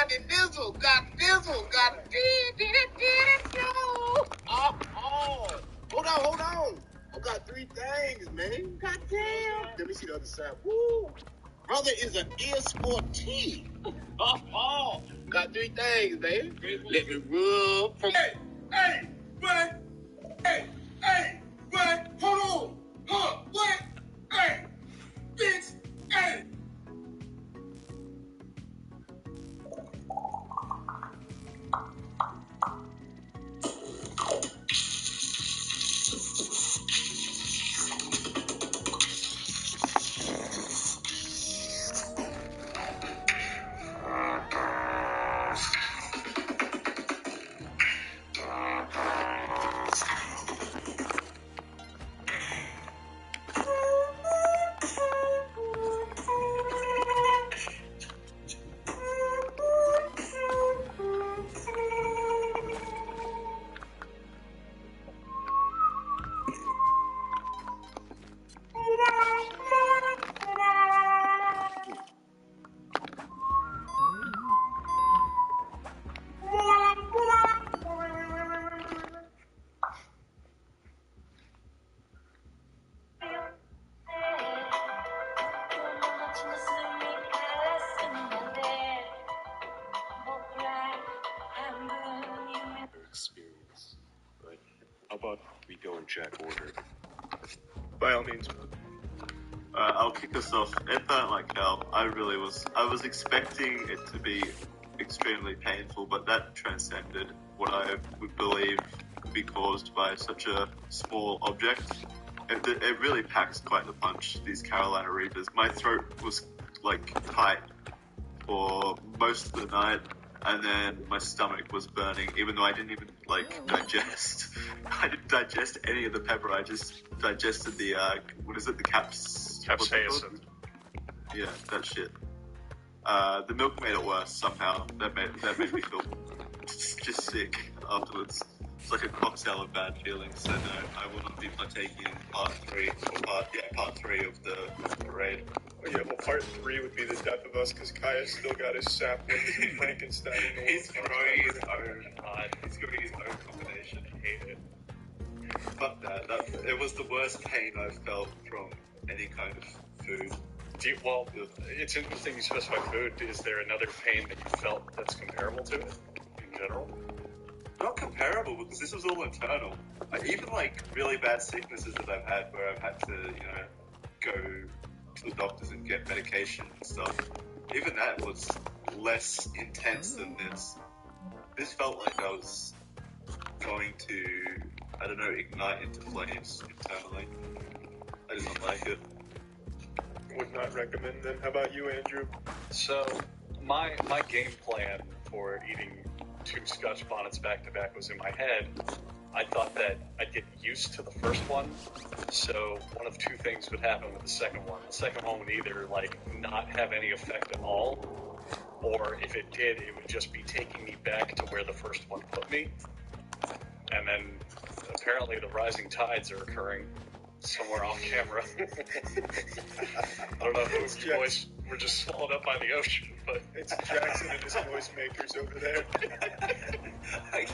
got the dizzle, got Oh, hold on. I got 3 things, man. Goddamn. Let me see the other side. Woo. Brother is an ear sporty. Got 3 things, man. Let me rub from. Hey, what? Hold on. What? Hey, bitch, hey. Experience, but how about we go in Jack order? By all means. I'll kick us off. It felt like hell. I was expecting it to be extremely painful, but that transcended what I would believe could be caused by such a small object. It really packs quite the punch, these Carolina Reapers. My throat was like tight for most of the night, and then my stomach was burning, even though I didn't even digest. I didn't digest any of the pepper. I just digested the the capsaicin. Yeah, that shit. The milk made it worse somehow. That made me feel just sick afterwards. It's like a cocktail of bad feelings. So no, I will not be partaking in part 3 of the parade. Oh, yeah, well, part 3 would be the death of us because Kaya's still got his saplings and Frankenstein. He's growing his own. He's growing his own combination. I hate it. Fuck that. It was the worst pain I've felt from any kind of food. Well, it's interesting you specify food. Is there another pain that you felt that's comparable to it in general? Not comparable, because this was all internal. Even really bad sicknesses that I've had where I've had to, go to the doctors and get medication and stuff. Even that was less intense than this. This felt like I was going to, ignite into flames internally. I did not like it. Would not recommend them. How about you, Andrew? So, my game plan for eating 2 Scotch bonnets back to back was in my head. I thought that I'd get used to the first one, so one of 2 things would happen with the second one. The second one would either not have any effect at all, or if it did, it would just be taking me back to where the first one put me. And then apparently the rising tides are occurring somewhere off camera. I don't know if the boys were just swallowed up by the ocean, but it's Jackson and his noise makers over there. I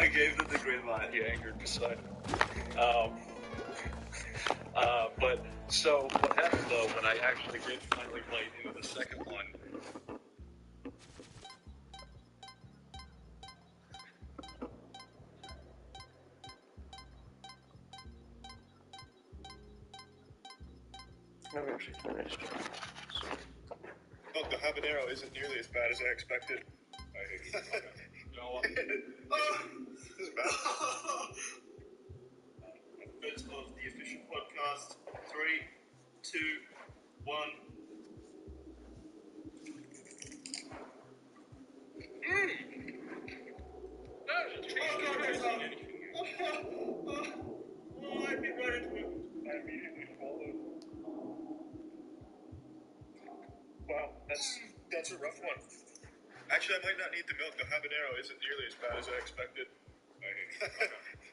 gave them the green light. He angered Poseidon. But so what happened though when I actually did finally bite into the second one? No, we actually finished. Oh, the habanero isn't nearly as bad as I expected. I hate this. No, this is bad. First of the official podcast. 3, 2, 1. I'd be right into it. I immediately followed. Wow, that's a rough one. Actually, I might not need the milk. The habanero isn't nearly as bad as I expected. I hate this.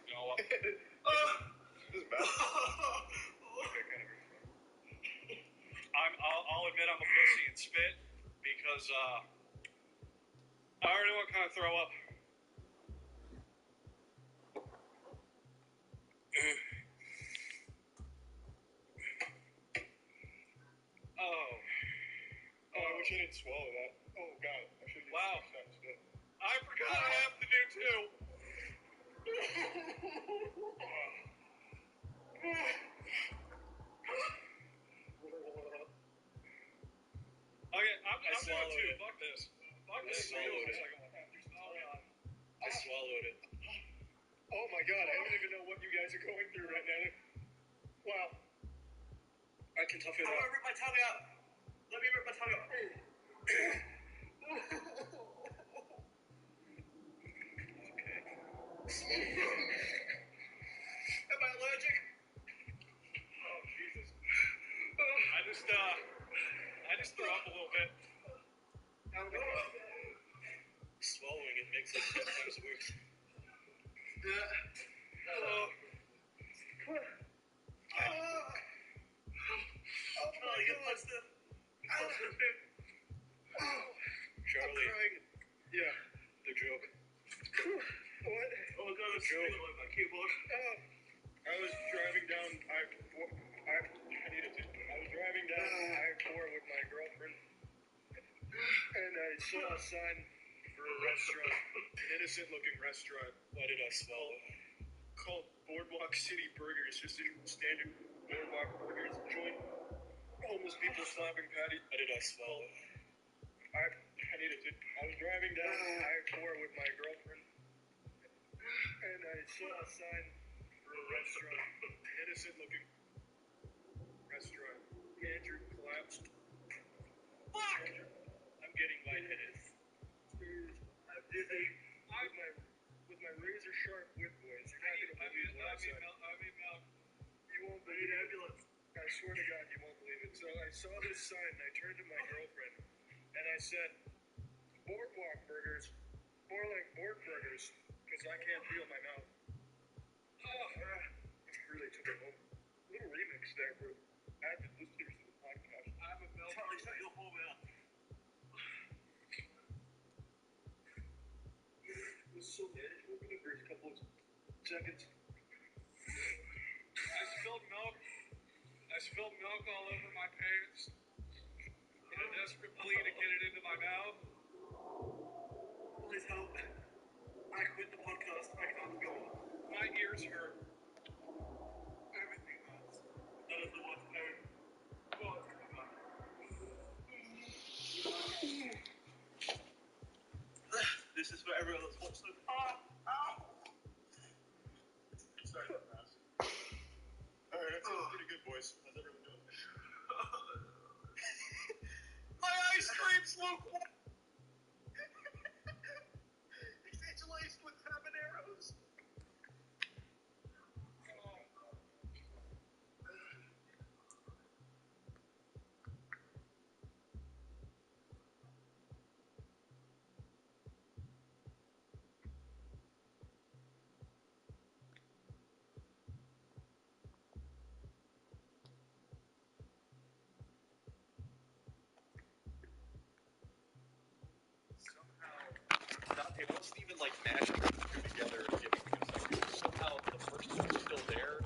You know what? This is bad. I'll admit I'm a pussy and spit because I already want to kind of throw up. Oh, I wish I didn't swallow that. Oh, God. I should have used that instead. I forgot I have to do two. Okay, I'm doing two. Fuck this. Fuck this. I swallowed it. Oh my God, I don't even know what you guys are going through right now. Wow. I can tough it out. I'm gonna rip my tongue out. Let me rip my tongue out. Am I allergic? Oh, Jesus. I just threw up a little bit. Swallowing it makes it 10 times worse. Charlie. Yeah. The joke. What? Oh, God, the joke. My keyboard. I was driving down I-4 with my girlfriend, and I saw a sign for a restaurant, an innocent-looking restaurant. Why did I swallow? Called Boardwalk City Burgers, just a standard Boardwalk Burgers joint. Homeless people slapping patties. Why did I swallow? I needed to. I was driving down I-4 with my girlfriend, and I saw a sign for a restaurant, an innocent-looking restaurant. Andrew collapsed. Fuck! I'm getting lightheaded. I'm dizzy. With my razor-sharp wit, boys. You're not gonna believe what I said. I mean, you won't believe it. Ambulance. I swear to God, you won't believe it. So I saw this sign, and I turned to my girlfriend, and I said, Boardwalk Burgers, more like board burgers, because I can't feel my mouth. Really took it home. Little remix there for avid listeners to the podcast. I'm a milk. Charlie, shut your whole mouth. It was so manageable for the first couple of seconds. I spilled milk all over my pants in a desperate plea to get it into my mouth. Please help. I quit the podcast. I can't go on. My ears hurt. Everything hurts. None of the work hurt. This is for everyone that's watched them. Sorry about that. Alright, that feels pretty good, boys. How's everyone doing? My ice cream's lukewarm! It's laced with habaneros. It wasn't even like mashing the two together and giving me infected. Somehow the first one was still there,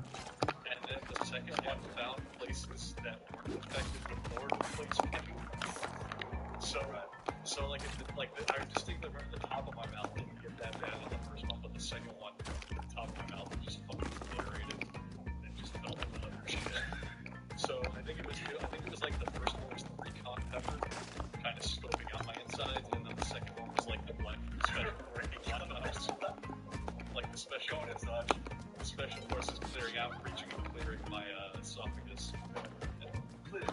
and then the second one found places that weren't infected before replacing it. So I distinctly remember the top of my mouth didn't get that bad on the first one, but the second one, the top of my mouth was just fucking obliterated and just felt like utter shit. So I think it was like the first one was the recon pepper, kind of scoping out my insides, and then the second one was like the blend special like the special forces clearing out, reaching and clearing my esophagus, and really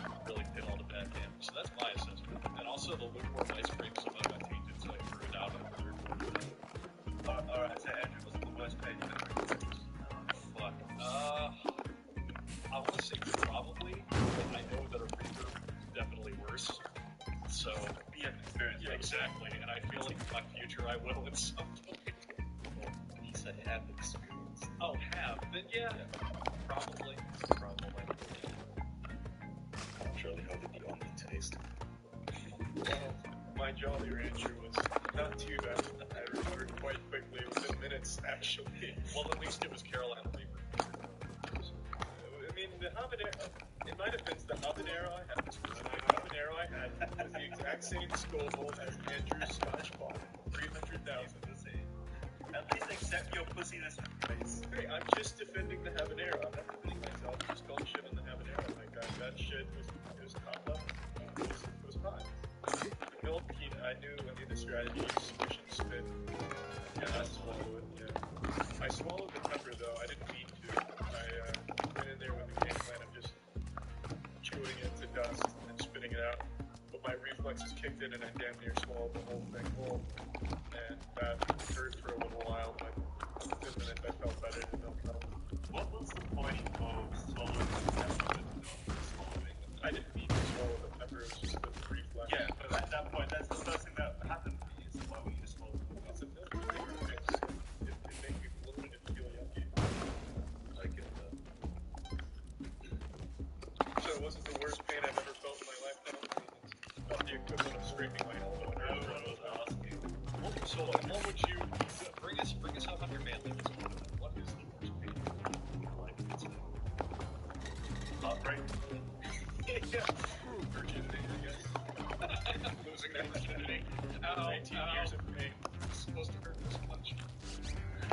did all the bad damage. So that's my assessment. And also the lukewarm ice cream somehow got tainted, so I threw it out on the third one. Alright, so Andrew wasn't the worst page you've ever experienced. Fuck. I want to say probably, but I know that a Reaper is definitely worse. So Yeah, experience. yeah, exactly. And I feel like in my future I will at some point. He said have experience. Oh, have? Then yeah. Probably. Charlie, how did the onion taste? Well, mind Jolly Rancher was not too bad. I recovered quite quickly, within minutes, actually. Well, at least it was Carolina Reaper. I mean, the habanero, in my defense, the habanero I had was the exact same skull as Andrew's Scotch bottle, 300,000. At least accept your pussy this place. Hey, I'm just defending the habanero. I'm not defending myself. I'm just calling shit on the habanero. Like, that shit was top level. It was hot. The Philippine, I knew the strategy was squish and spit. Yeah, I swallowed it, yeah. I swallowed the pepper, though. I didn't mean to. I went in there with the game plan of just chewing it to dust and spitting it out. But my reflexes kicked in and I damn near swallowed the whole thing whole. And that hurt for a little while, but within minutes I felt better and felt better. What was the point of swallowing the pepper? I didn't mean to swallow the pepper, it was just the reflex. Yeah, but at that point, that's the first thing that happened to me, is why would you just swallow the pepper? It's a milk flavor. It made me bloated and feel yucky. Like it, So it wasn't the worst pain I've ever felt in my life, though. It's about the equivalent of scraping my elbow. I was asking. So, what would you bring us up on your manly? What is the worst pain? Like, it's heartbreak. Yeah. Virginity, I guess. Losing that virginity. 19 years of pain. It's supposed to hurt this much. I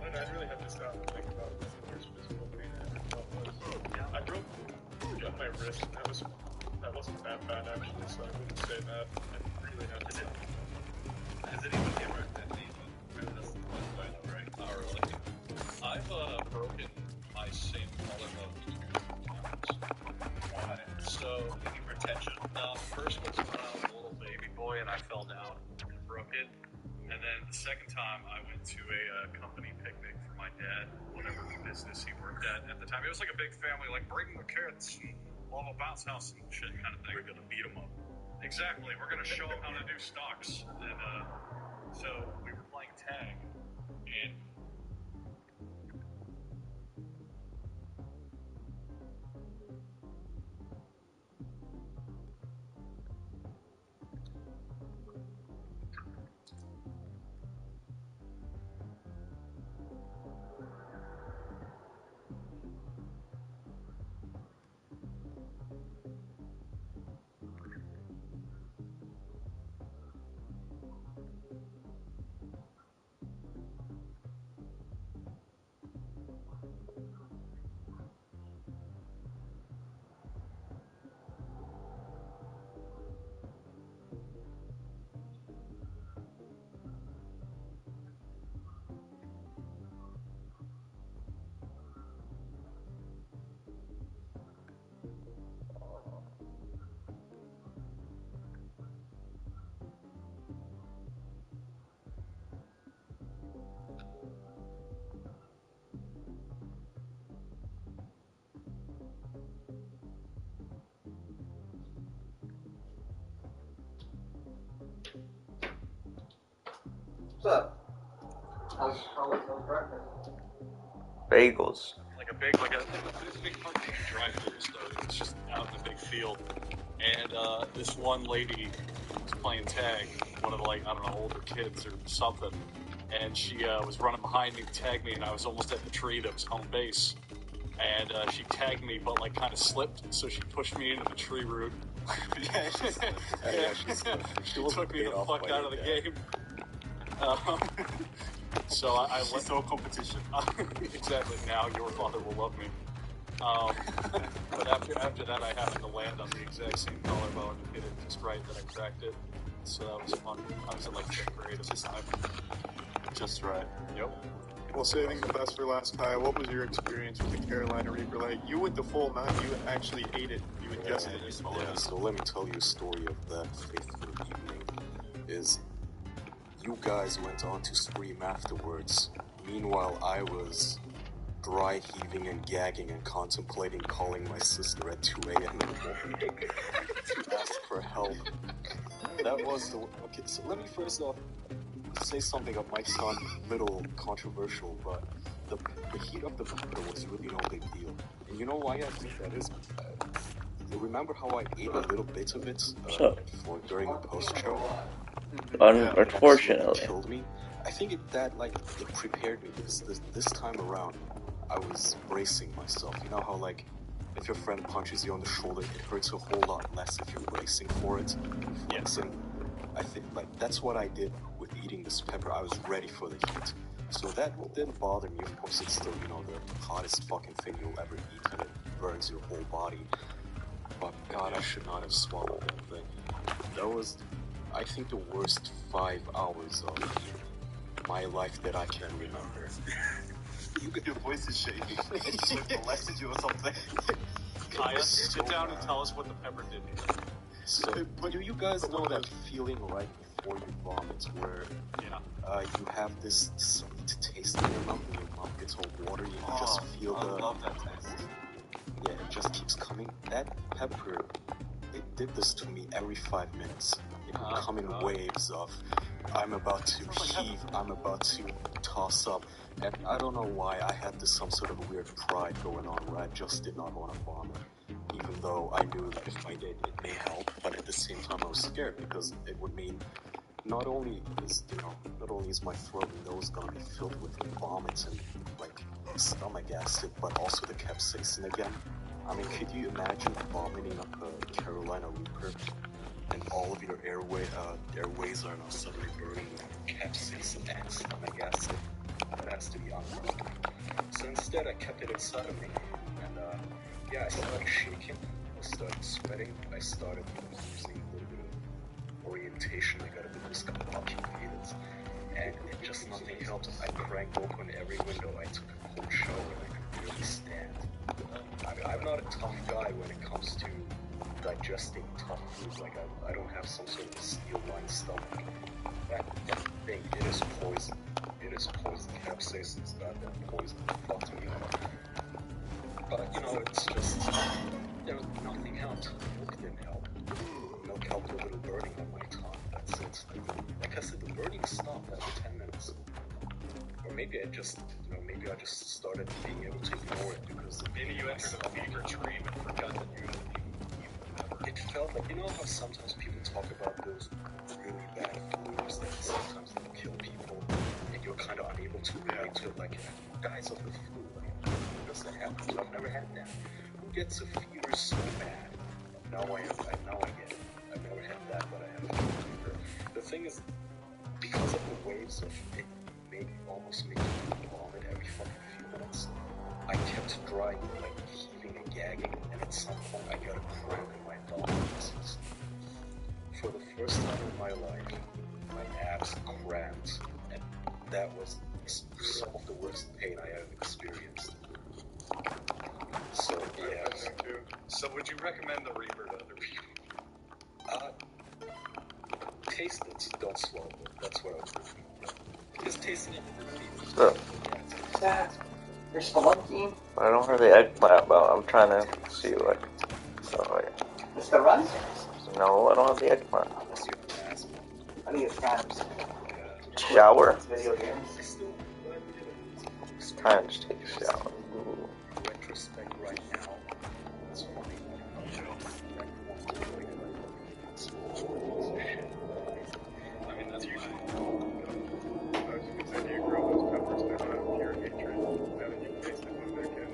don't know, I'd really have to stop and think about what the worst physical pain I ever felt was. I got my wrist, and that wasn't that bad actually, so I wouldn't say that. I really have to say Has anyone ever had any? That's the one point, right? Oh, really? I've broken my same collarbone 2 times. Why? So, Any retention? first was when I was a little baby boy and I fell down and broke it. And then the second time I went to a company picnic for my dad, whatever business he worked at the time. It was like a big family, like bring the kids and we'll have a bounce house and shit kind of thing. We're gonna beat them up. Exactly. We're going to show them how to do stocks. And so we were playing tag. And What's up? How's breakfast? Bagels. like a big fucking drive-through store. It's just out in a big field. And this one lady was playing tag, one of the, like, I don't know, older kids or something. And she was running behind me to tag me, and I was almost at the tree that was home base. And she tagged me, but like kind of slipped, so she pushed me into the tree root. She took me the fuck out of the game. So I let She's no competition. exactly. Now your father will love me. But after that, I happened to land on the exact same collarbone and hit it just right that I cracked it. So that was fun. I was in like 5th grade at the time. Just right. Yep. Well, saving the best for last, Kyle, what was your experience with the Carolina Reaper? Like, you went the full nine, you actually ate it, you ingested it, you swallowed it. So let me tell you a story of that fateful evening. Is you guys went on to scream afterwards. Meanwhile, I was dry heaving and gagging and contemplating calling my sister at 2 a.m. in the morning to ask for help. That was the... Okay, so let me first off say something that might sound a little controversial, but the heat of the pepper was really no big deal. And you know why I think that is? remember how I ate a little bit of it for during a post-show? Unfortunately. It killed me. I think it prepared me because this time around I was bracing myself. You know how like if your friend punches you on the shoulder, it hurts a whole lot less if you're bracing for it, flexing. I think like that's what I did with eating this pepper. I was ready for the heat. So that didn't bother me. Of course, it's still, you know, the hottest fucking thing you'll ever eat, and it burns your whole body. But God, I should not have swallowed that thing. That was, I think, the worst 5 hours of my life that I can remember. Your voice is shaking. It's like molested you or something. Kaya, sit down and tell us what the pepper did to you. So, do you guys know that feeling right before you vomit, where you have this sweet taste in your mouth, and your mouth gets all watery, and you just feel I love that taste. Yeah, it just keeps coming. That pepper, it did this to me every 5 minutes. It would come in waves of, I'm about to heave, I'm about to toss up. And I don't know why I had this some sort of weird pride going on where I just did not want to vomit. Even though I knew that if I did, it may help, but at the same time I was scared because it would mean not only is my throat and nose gonna be filled with vomit and like stomach acid, but also the capsaicin again. I mean, could you imagine vomiting up a Carolina Reaper and all of your airways are now suddenly burning with capsaicin and stomach acid? That has to be unheard. So instead, I kept it inside of me, and I started shaking, I started sweating, I started losing a little bit of orientation, I got a bit discombobulated, and just nothing helped. I cranked open every window, I took a cold shower, and I could barely stand. I mean, I'm not a tough guy when it comes to digesting tough food, like I don't have some sort of steel-lined stomach. That thing, it is poison. It is poison. Capsaicin is goddamn poison. It fucked me up. But, you know, it's just, nothing helped. Milk didn't help. Milk helped a little burning on my tongue. That's it. Like I said, the burning stopped after 10 minutes. Or maybe I just started being able to ignore it because Maybe you entered a fever dream and forgot that you had it felt like, you know how sometimes people talk about those really bad flus that sometimes they kill people and you're kind of unable to relate to it, like, who dies of the flu? Like, does that happen? I've never had that. Who gets a fever so bad? Now I get it. I've never had that, but I have a fever. The thing is, because of the waves of it almost made me vomit every fucking few minutes, I kept drying, like heaving and gagging, and at some point I got a cramp in my abdominal muscles. For the first time in my life, my abs cramped, and that was some of the worst pain I have experienced. So, yeah. So would you recommend the Reaper to other people? Taste it, don't swallow it. That's what I would recommend. Because tasting it There's Spelunky. I don't have the eggplant, but I'm trying to see like. Oh yeah. Mr. Run? No, I don't have the eggplant. I think it's Adams. Shower? Video games. Trying to just take a shower. Ooh. retrospect right now, it's funny. I mean, that's usually I was going to say, do you grow those peppers down out of pure hatred? Now that you taste it, put back in.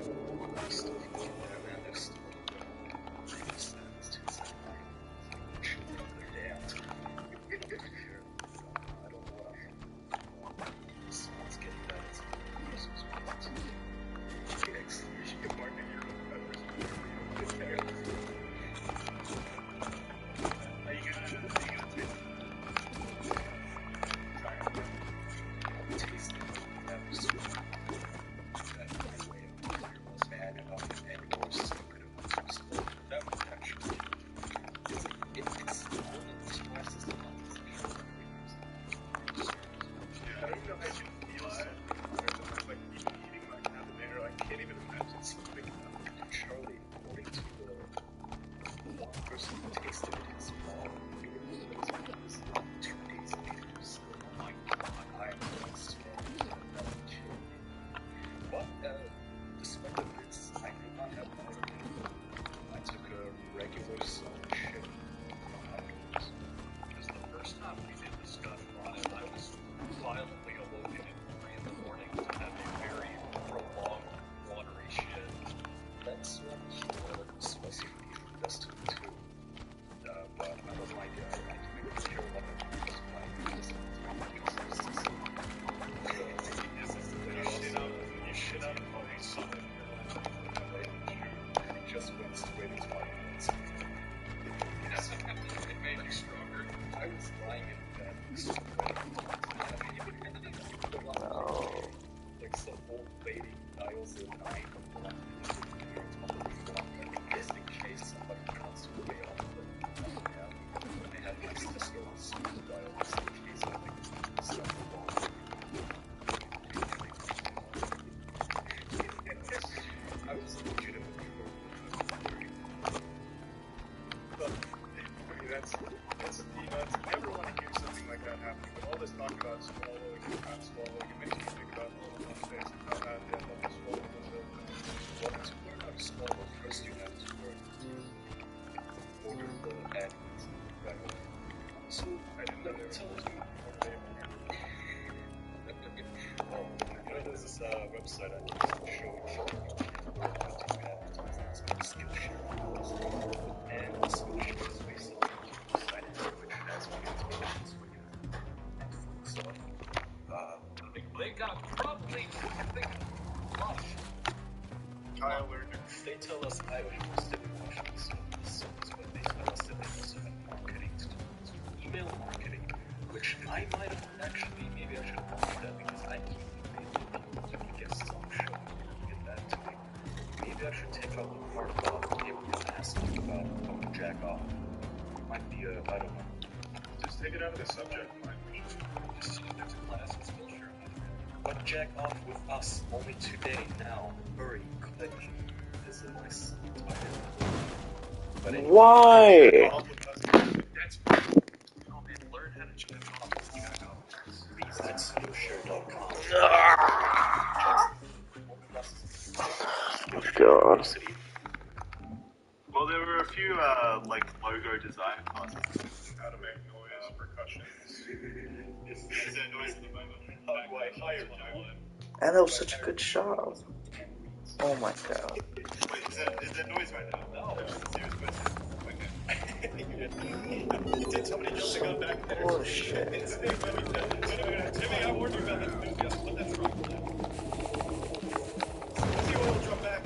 So, I didn't know they were telling you. Oh, there's this website I used to show advertisements called Skillshare. And Skillshare is basically a site which has videos for you and food stuff. They got probably lush. Kyle learned. They tell us I was interested in watching this, but they tell us that they also have marketing to do. Email marketing, which I might have actually, maybe I should have done that because I keep emailing guests on the show and get that to me. Maybe I should take out the part about people just asking about how to jack off. Might be a, I don't know. Just take it out of the subject line. Just see if there's a class in Skillshare. But jack off with us only today now. Hurry, click. This is a nice title. But anyway, Why? that's oh man, learn how to jack off with jack off. Please at Skillshare.com. Oh god. Well, there were a few like logo design classes. How to make noise, percussions. Is there noise at the moment? How do I hire one? And that was such a good shot. Oh my god. Wait, is there noise right now? No. It's just a serious question. Did somebody jumping on back there? Oh shit. Timmy, I warned you about that enthusiasm. Let that truck go. Let's see what will jump back.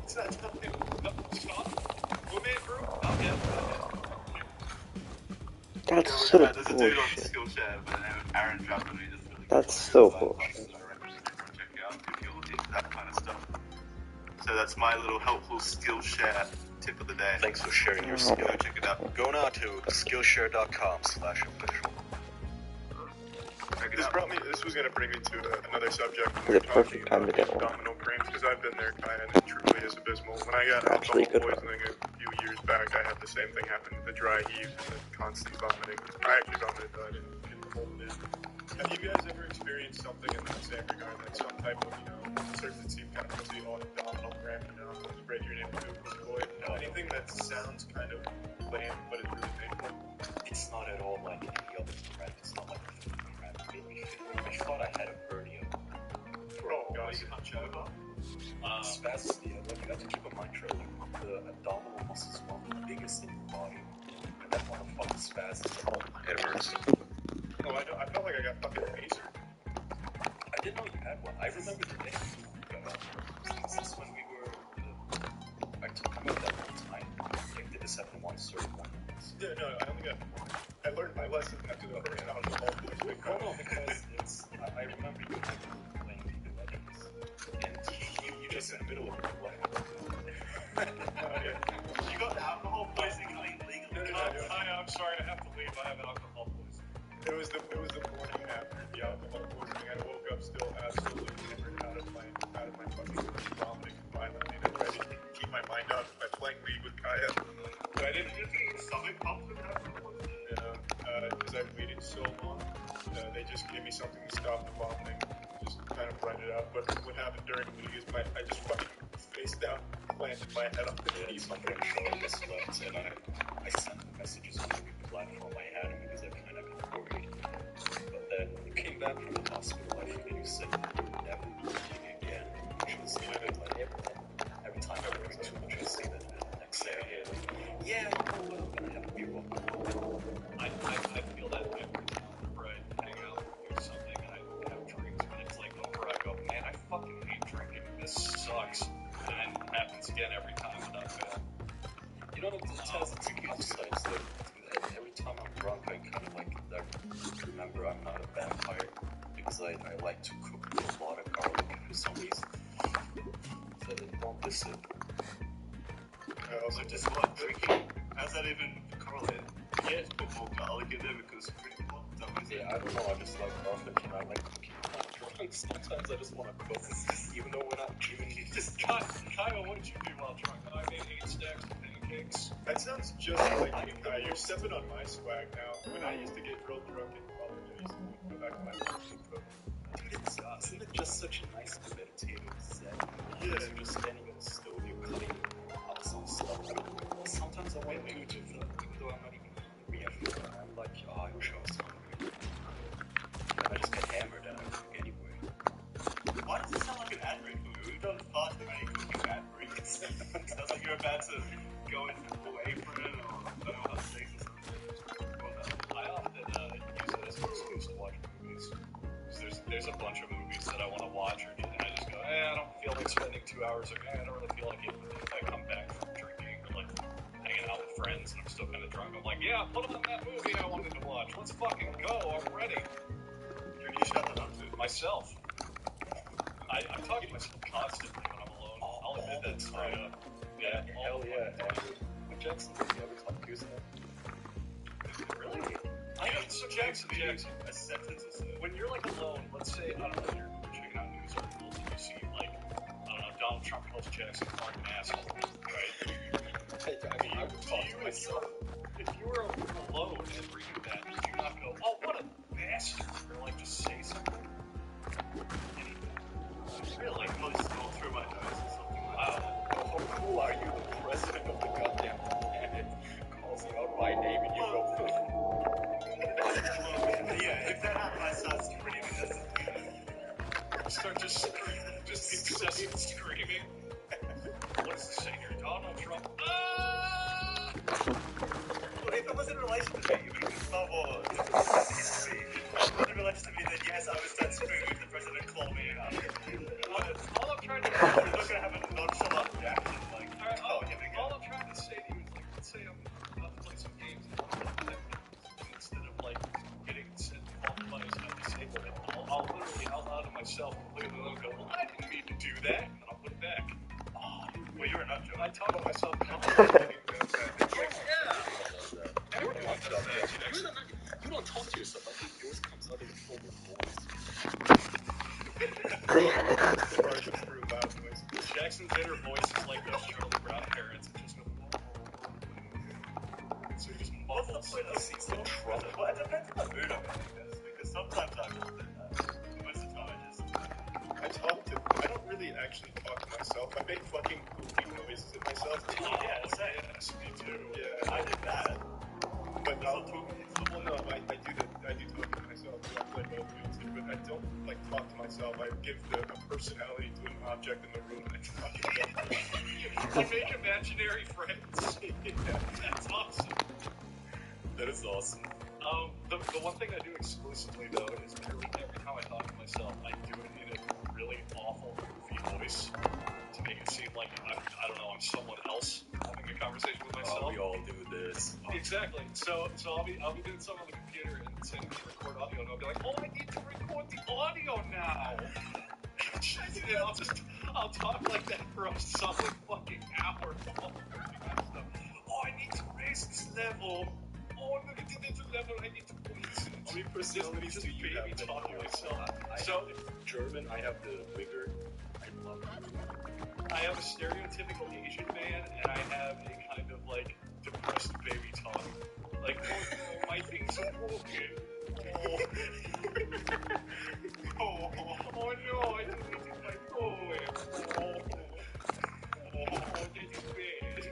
It's not jumping. No, stop. Move it through. Oh, yeah. That's There's so a dude on bullshit. Skillshare by the name of Aaron Drummond who just really That's good so design bullshit. classes. I recommend everyone check out if you're looking into that kind of stuff. So that's my little helpful Skillshare tip of the day. Thanks for sharing your Oh. skill. Go check it out. Go now to Skillshare.com/official. Check it out. This was gonna bring me to another subject. It's a perfect time to get one. Abdominal cramps, because I've been there, kind of, and it truly is abysmal. When I got Actually, alcohol good one. poisoning a few years back, I had the same thing happen with the dry heaves and the constant vomiting. I actually vomited, though I didn't hold it in. Have you guys ever experienced something in that same regard, like some type of, insurgency kind of pussy on abdominal cramp, spread your name to exploit? Anything that sounds kind of lame, but it's really painful? It's not at all like any other cramp. It's not like a cramp. It made me feel. I thought I had a hernia. Oh, God. You hunch over. Spasticity. Like you have to keep in mind, Trey, the abdominal muscles are one of the biggest in your body. And that motherfucking spasms. It hurts. Oh, I felt like I got fucking tasered. I didn't know you had one. I remember the day. Since when we were. I took about that one time. Like, did this happen once or one? Yeah, no, I learned my lesson after the first alcohol poisoning. No, because it's. I remember you playing League of Legends. And you just in the middle of it. You got alcohol poisoning playing League of Legends? I'm sorry, I have to leave. I have alcohol poisoning. It was the morning after the alcohol poisoning. I woke up still absolutely hammered out of my fucking vomiting violently and ready to keep my mind up by playing League with Kaya. But I didn't get the stomach pump with alcohol. Because I waited so long. They just gave me something to stop the vomiting. Just kind of run it out. But what happened during League is I just fucking face down, planted my head on the knees. Something short was left, and I sent the messages on every platform I had because I kind of got worried. But then you came back from the hospital, I think you said you would never be eating again, which was kind of like every time I drink too much, I say that, and the next day I hear, yeah, you know what, I'm gonna have a beer one. I feel that way every time whenever I hang out or do something and I have drinks, and it's like over, I go, man, I fucking hate drinking, this sucks. And then it happens again every time without fail. You know, it has its upsides though. Every time I'm drunk, I kind of like remember I'm not a vampire because I like to cook with a lot of garlic for some reason. So I don't miss it. So just like drinking, how's that even correlated? Yeah, it's put more garlic in there because it's pretty hot. Yeah, I don't know, I just like garlic and I like cooking when I'm drunk. Sometimes I just want to cook, even though we're not even just Kyle, what did you do while drunk? I made 8 stacks of pancakes. That sounds just like you, Kaya. You're stepping on my swag now. When I used to get real drunk in college, I used to go back to my house and cook. Isn't it just such a nice meditative zen? Yeah. You're just standing on the stove, you're cutting up some stuff. Sometimes I want to do it even though I'm not even hungry. I'm like, oh, I hours ago, I don't really feel like it. If I come back from drinking or like hanging out with friends and I'm still kind of drunk, I'm like, yeah, put on that movie I wanted to watch. Let's fucking go. I'm ready. Who do you shut that up to? Myself. I talk to myself constantly when I'm alone. I'll admit that straight up. Yeah, Hell yeah, Andrew. With Jackson, did you ever talk to yourself? Really? I know, so Jackson, A sentence or so. when you're like alone, let's say, I don't know, you're checking out news articles and you see like, I don't know, Donald Trump calls Jackson Clark an asshole, right? I mean, I would talk to myself. If you were alone and reading that, would you not go, oh, what a bastard, or like just say something? Really? I'll just go through my nose or something like Wow. How cool are you, the president of the goddamn planet, calls you out by name and you go, yeah, if that happened, I start screaming. Start just screaming, just incessant screaming. What does it say here? Donald Trump. Ah! Well, if it was in relation to me, it would be love or history. If it was in relation to me, then yes, I would start screaming if the president called me out. All I'm trying to I'm not going to have a nonchalant reaction like, oh, here we go. all I'm trying to say to you is, like, let's say I'm about to play some games, and instead of like getting sent off by his disabled, I'll literally out loud to myself completely go, well, I didn't mean to do that, and then I'll put it back. Well, you're a nut job. I talk to myself constantly. everyone does that. You don't talk to yourself. I think yours comes out in the form of voice. True loud noise. Jackson's inner voice is like those Charlie Brown parents. It just goes, so he just What's the mumbles. point of season Trump? Well, it depends on the mood I'm in, because sometimes I will do that. Most of the time I don't really actually talk to myself. I make fucking goofy noises at myself. yeah, same. Yes, me too. Yeah, I did that. but I'll talk to someone. No, I do talk to myself. I play both ways, but I don't like talk to myself. I give a personality to an object in the room and I talk to myself. You make imaginary friends. That's awesome. That is awesome. The one thing I do exclusively though is every time I talk to myself, I do it in a really awful, goofy voice to make it seem like I don't know, I'm someone else having a conversation with myself. We all do this. Exactly. So I'll be doing something on the computer and saying record audio, and I'll be like, oh, I need to record the audio now. And I'll talk like that for a solid fucking hour. Oh, I need to raise this level. Oh, I'm gonna get into level. I need to listen. How many personalities do you have? Baby talk to myself. So, German, I have the bigger. I have a stereotypical Asian man, and I have a kind of like depressed baby talk. Like, oh no, my things are broken. Oh no, I didn't eat my poem. Oh, this is bad.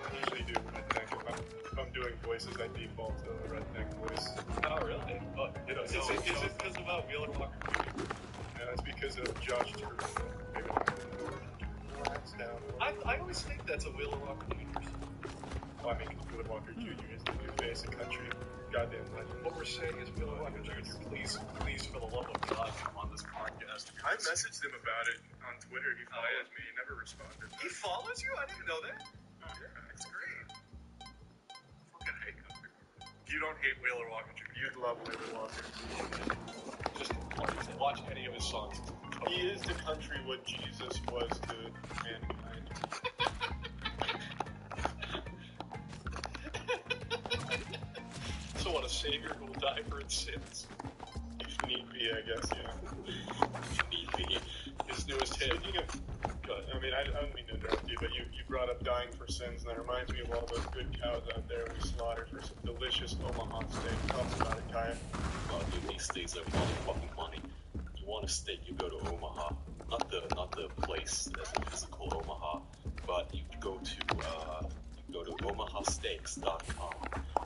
I usually do redneck. If I'm doing voices, I default to a redneck voice. Oh, really? But you know, Is it because of Wheeler Walker Jr.? Yeah, it's because of Josh Turner. Maybe hands down. I always think that's a Wheeler Walker Jr. Well, I mean, Wheeler Walker Jr. is the new face of country. Goddamn legend. What we're saying is Wheeler Walker Jr., please, for the love of God, come on this podcast. I messaged him about it on Twitter. He follows me. He never responded. He follows you? I didn't know that. Yeah, it's great. Fucking hate country. You don't hate Wheeler Walker Jr. You'd love Wheeler Walker. Just watch any of his songs. He is to country what Jesus was to mankind. So what, a savior who will die for its sins? If need be, I guess, yeah. If need be. His newest hit. Speaking of, I mean, I don't mean to interrupt you, but you brought up dying for sins, and that reminds me of all those good cows out there we slaughtered for some delicious Omaha steak. Tell us about it, Kaya. Oh, dude, these steaks are motherfucking money. You want a steak, you go to Omaha. Not the place as in physical Omaha, but you go to omahasteaks.com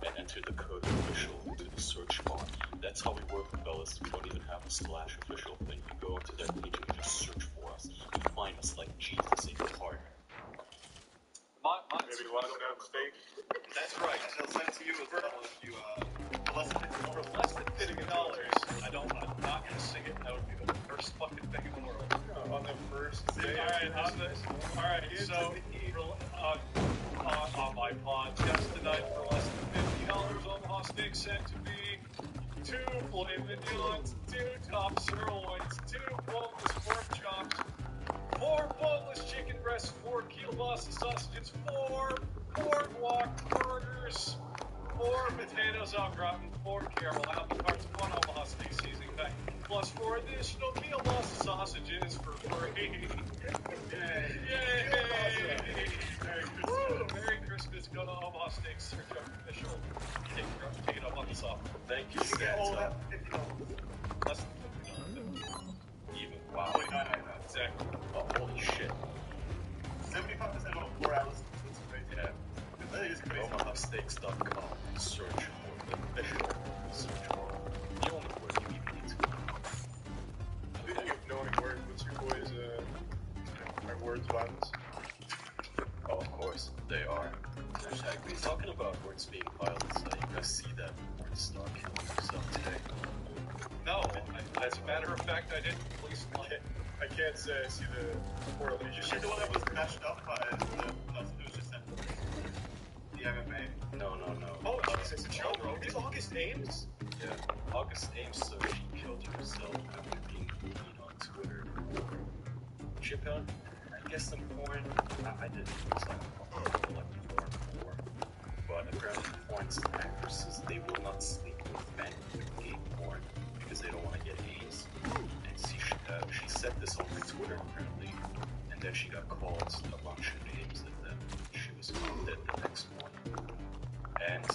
and enter the code official into the search bar. That's how we work, fellas. We don't even have a slash official thing. You go into that page and you just search for us. You find us like Jesus in your heart. Maybe one of them steak. That's right. They'll send it to you as well if you, For less than $50, I'm not gonna sing it. That would be the worst fucking thing in the world. On the first day. Alright, on the So, on my podcast tonight for less than $50, Omaha steak sent to me 2 filet mignons, 2 top sirloins, 2 boneless pork chops, 4 boneless chicken breasts, 4 kielbasa sausages, 4 boardwalk burgers, 4 potatoes au gratin, 4 caramel apple tarts, 1 Omaha steak seasoning pack, plus 4 additional kielbasa sausages for free. Yay! Woo! Merry Christmas. Go to Omaha Steak, search up official. Take it up on the software. Thank you, Santa. Less than $50. Even, wow. Exactly. Oh, holy shit. 75% off 4 hours. That's crazy. Yeah. That is crazy. OmahaSteaks.com. Search for the official. Search for the only word you even need to know. Speaking of knowing words, what's your boys' are words violence? Oh, of course, they are. Talking about words being violence, you guys see that porn star killing himself today? No, as a matter of fact, I didn't. Please, I can't say I see the portal. Did you see the one that was mashed up by it was just the MMA? No. oh, Jesus, it's show, bro. Is August Ames? Yeah, August Ames, so she killed herself after being bullied on Twitter. Japan, I guess some porn, I didn't use like porn before, but apparently porn actresses, they will not sleep with men with gay porn because they don't want to get AIDS. And she said this on her Twitter apparently, and then she got called a bunch of names, and then she was found dead the next morning. And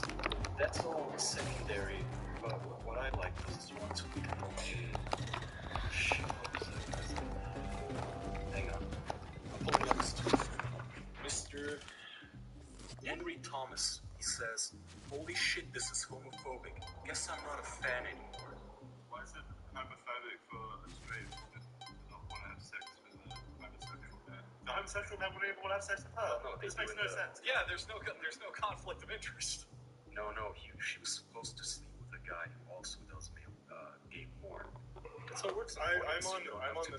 that's all secondary, but what I like is one tweet from a shit, what was it? Hang on. I'm pulling up this tweet. Mr. Henry Thomas, he says, "Holy shit, this is homophobic. Guess I'm not a fan anymore." Why is it homophobic for a straight to not want to have sex with a homosexual man? The homosexual man wouldn't even want to have sex with her. No, This makes no sense. Yeah, there's no conflict of interest. No, she was supposed to sleep with a guy who also does male gay porn. That's how it works. I'm on the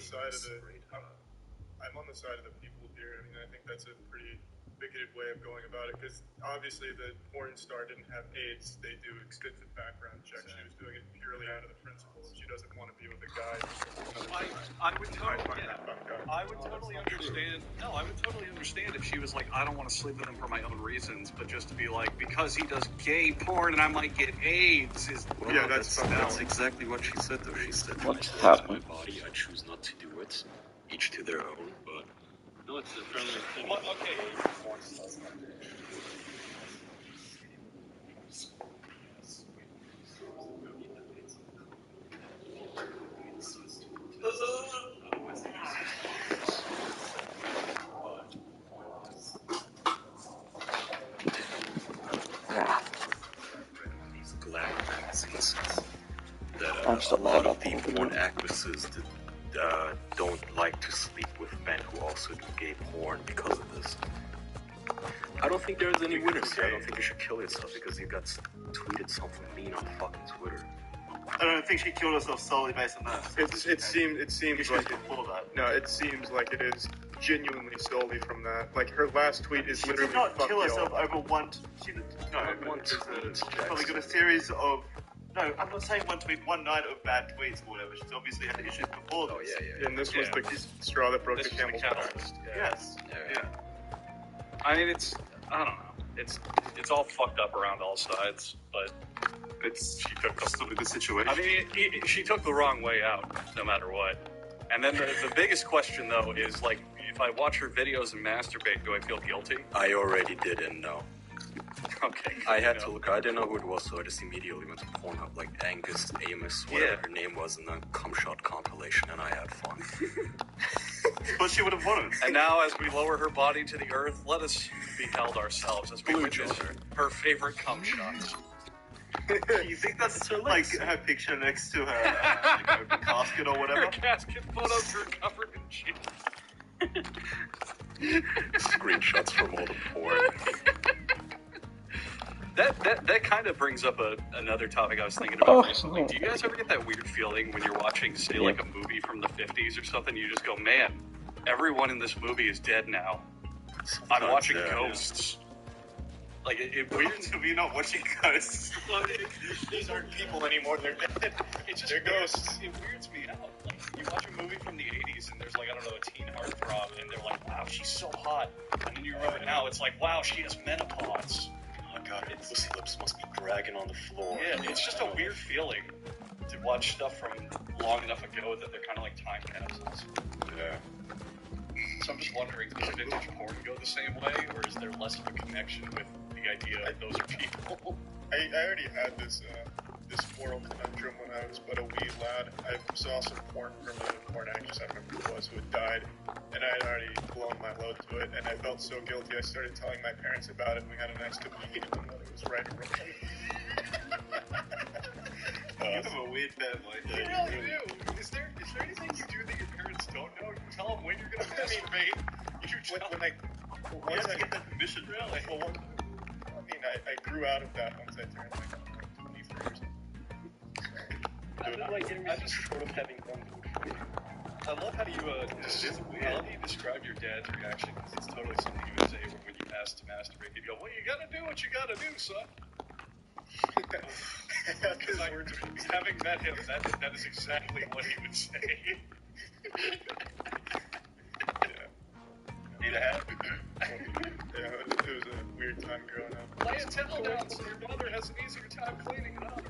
side of the people here. I mean, I think that's a pretty bigoted way of going about it, because obviously the porn star didn't have AIDS. They do extensive background checks. She was doing it purely out of the principle that she doesn't want to be with a guy. I would totally understand. No, I would totally understand if she was like, I don't want to sleep with him for my own reasons, but just to be like, because he does gay porn and I might get AIDS is. Well, yeah, that's exactly what she said though. She said, What's "It's happening? my body. I choose not to do it. Each to their own." But no, it's a friendly thing. Well, okay. These glamour magazines that I'm still a lot mad of the about porn actresses don't like to sleep with men who also do gay porn because of this. I don't think there's any winners here. I don't think you should kill yourself because you got tweeted something mean on fucking Twitter. I don't think she killed herself solely based on that. It seems like it. Before that. No, it seems like it is genuinely solely from that. Like, her last tweet is She literally did not fuck kill herself y'all. over one. One tweet. She's probably got a series of. No, I'm not saying one tweet, one night of bad tweets or whatever. She's obviously had issues before this. Oh yeah. And this was the straw that broke This the was the camel's catalyst. back. Yes. Yeah. I mean, I don't know. It's all fucked up around all sides, but She took custody of the situation. I mean, she took the wrong way out, no matter what. And then the biggest question, though, is like, if I watch her videos and masturbate, do I feel guilty? I already did and no. Okay. I had to look. I didn't know who it was, so I just immediately went to Pornhub, like Angus, Amos, whatever her name was, in the cum shot compilation, and I had fun. But she would have won it. And now, as we lower her body to the earth, let us beheld ourselves as we witness her favorite cum shots. You think that's like her picture next to her like open casket or whatever? Her casket photos are covered in shit. Screenshots from all the porn. That kind of brings up another topic I was thinking about recently. Do you guys ever get that weird feeling when you're watching, say, like a movie from the 50s or something? You just go, man, everyone in this movie is dead now. I'm watching yeah. Ghosts. Like, it Weird to me not watching Ghosts. These aren't people anymore, they're dead. They're ghosts. It weirds me out. Like, you watch a movie from the 80s and there's like, I don't know, a teen heartthrob, and they're like, wow, she's so hot. And then you remember now, it's like, wow, she has menopause. Oh god, her pussy lips must be dragging on the floor. Yeah, it's just a weird feeling to watch stuff from long enough ago that they're kind of like time capsules. Yeah. So I'm just wondering, does vintage porn go the same way, or is there less of a connection with the idea that those are people? I already had this moral conundrum when I was but a wee lad. I saw some porn from a porn actress, I remember who it was, who had died, and I had already blown my load to it, and I felt so guilty. I started telling my parents about it, and we had a nice debate on whether it was right or wrong. You have a weird family. You really do. Is there anything you do that your parents don't know? You tell them when you're going to masturbate. Once I get that permission, really? Well, I grew out of that once I turned like 23 or something. I'm just sort of having one good for I love how you describe your dad's reaction, because it's totally something you would say when you ask to masturbate. He'd go, well, you gotta do what you gotta do, son. Because having met him, that is exactly what he would say. Need a hat? Yeah, it was a weird time growing up. Lay a towel down so your mother has an easier time cleaning it up.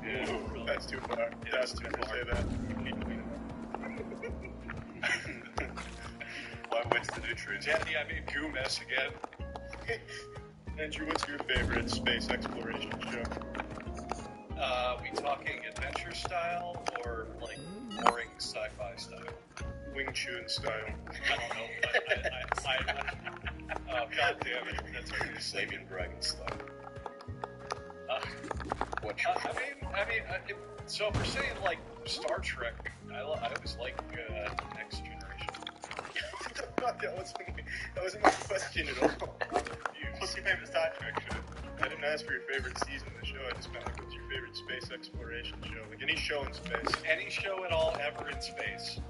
Yeah, that's too far. That's too far. Say that. Why went to the nutrients? Daddy, I made goo mess again. Andrew, what's your favorite space exploration show? We talking adventure style or like boring sci-fi style? Wing Chun style. I don't know. Oh, god damn it. That's pretty Flavian Dragon style. So if we're saying like Star Trek, I always like Next Generation. That wasn't my question at all. What's your favorite Star Trek show? I didn't ask for your favorite season of the show. I just meant like, what's your favorite space exploration show? Like any show in space. Any show at all ever in space.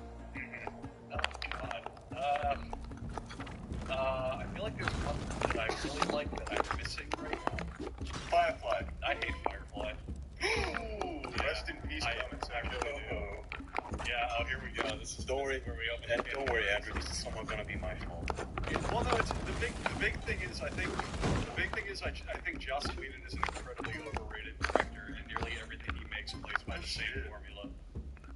Oh god. I feel like there's one that I really like that I'm missing right now. Firefly. I hate Firefly. Rest in peace, comments. I really do. Yeah, oh, here we go. This is Don't worry, where we open and don't worry, Andrew. This is somehow gonna be my fault. Well, no, it's the big thing is I think Joss Whedon is an incredibly overrated director, and nearly everything he makes plays by the same formula.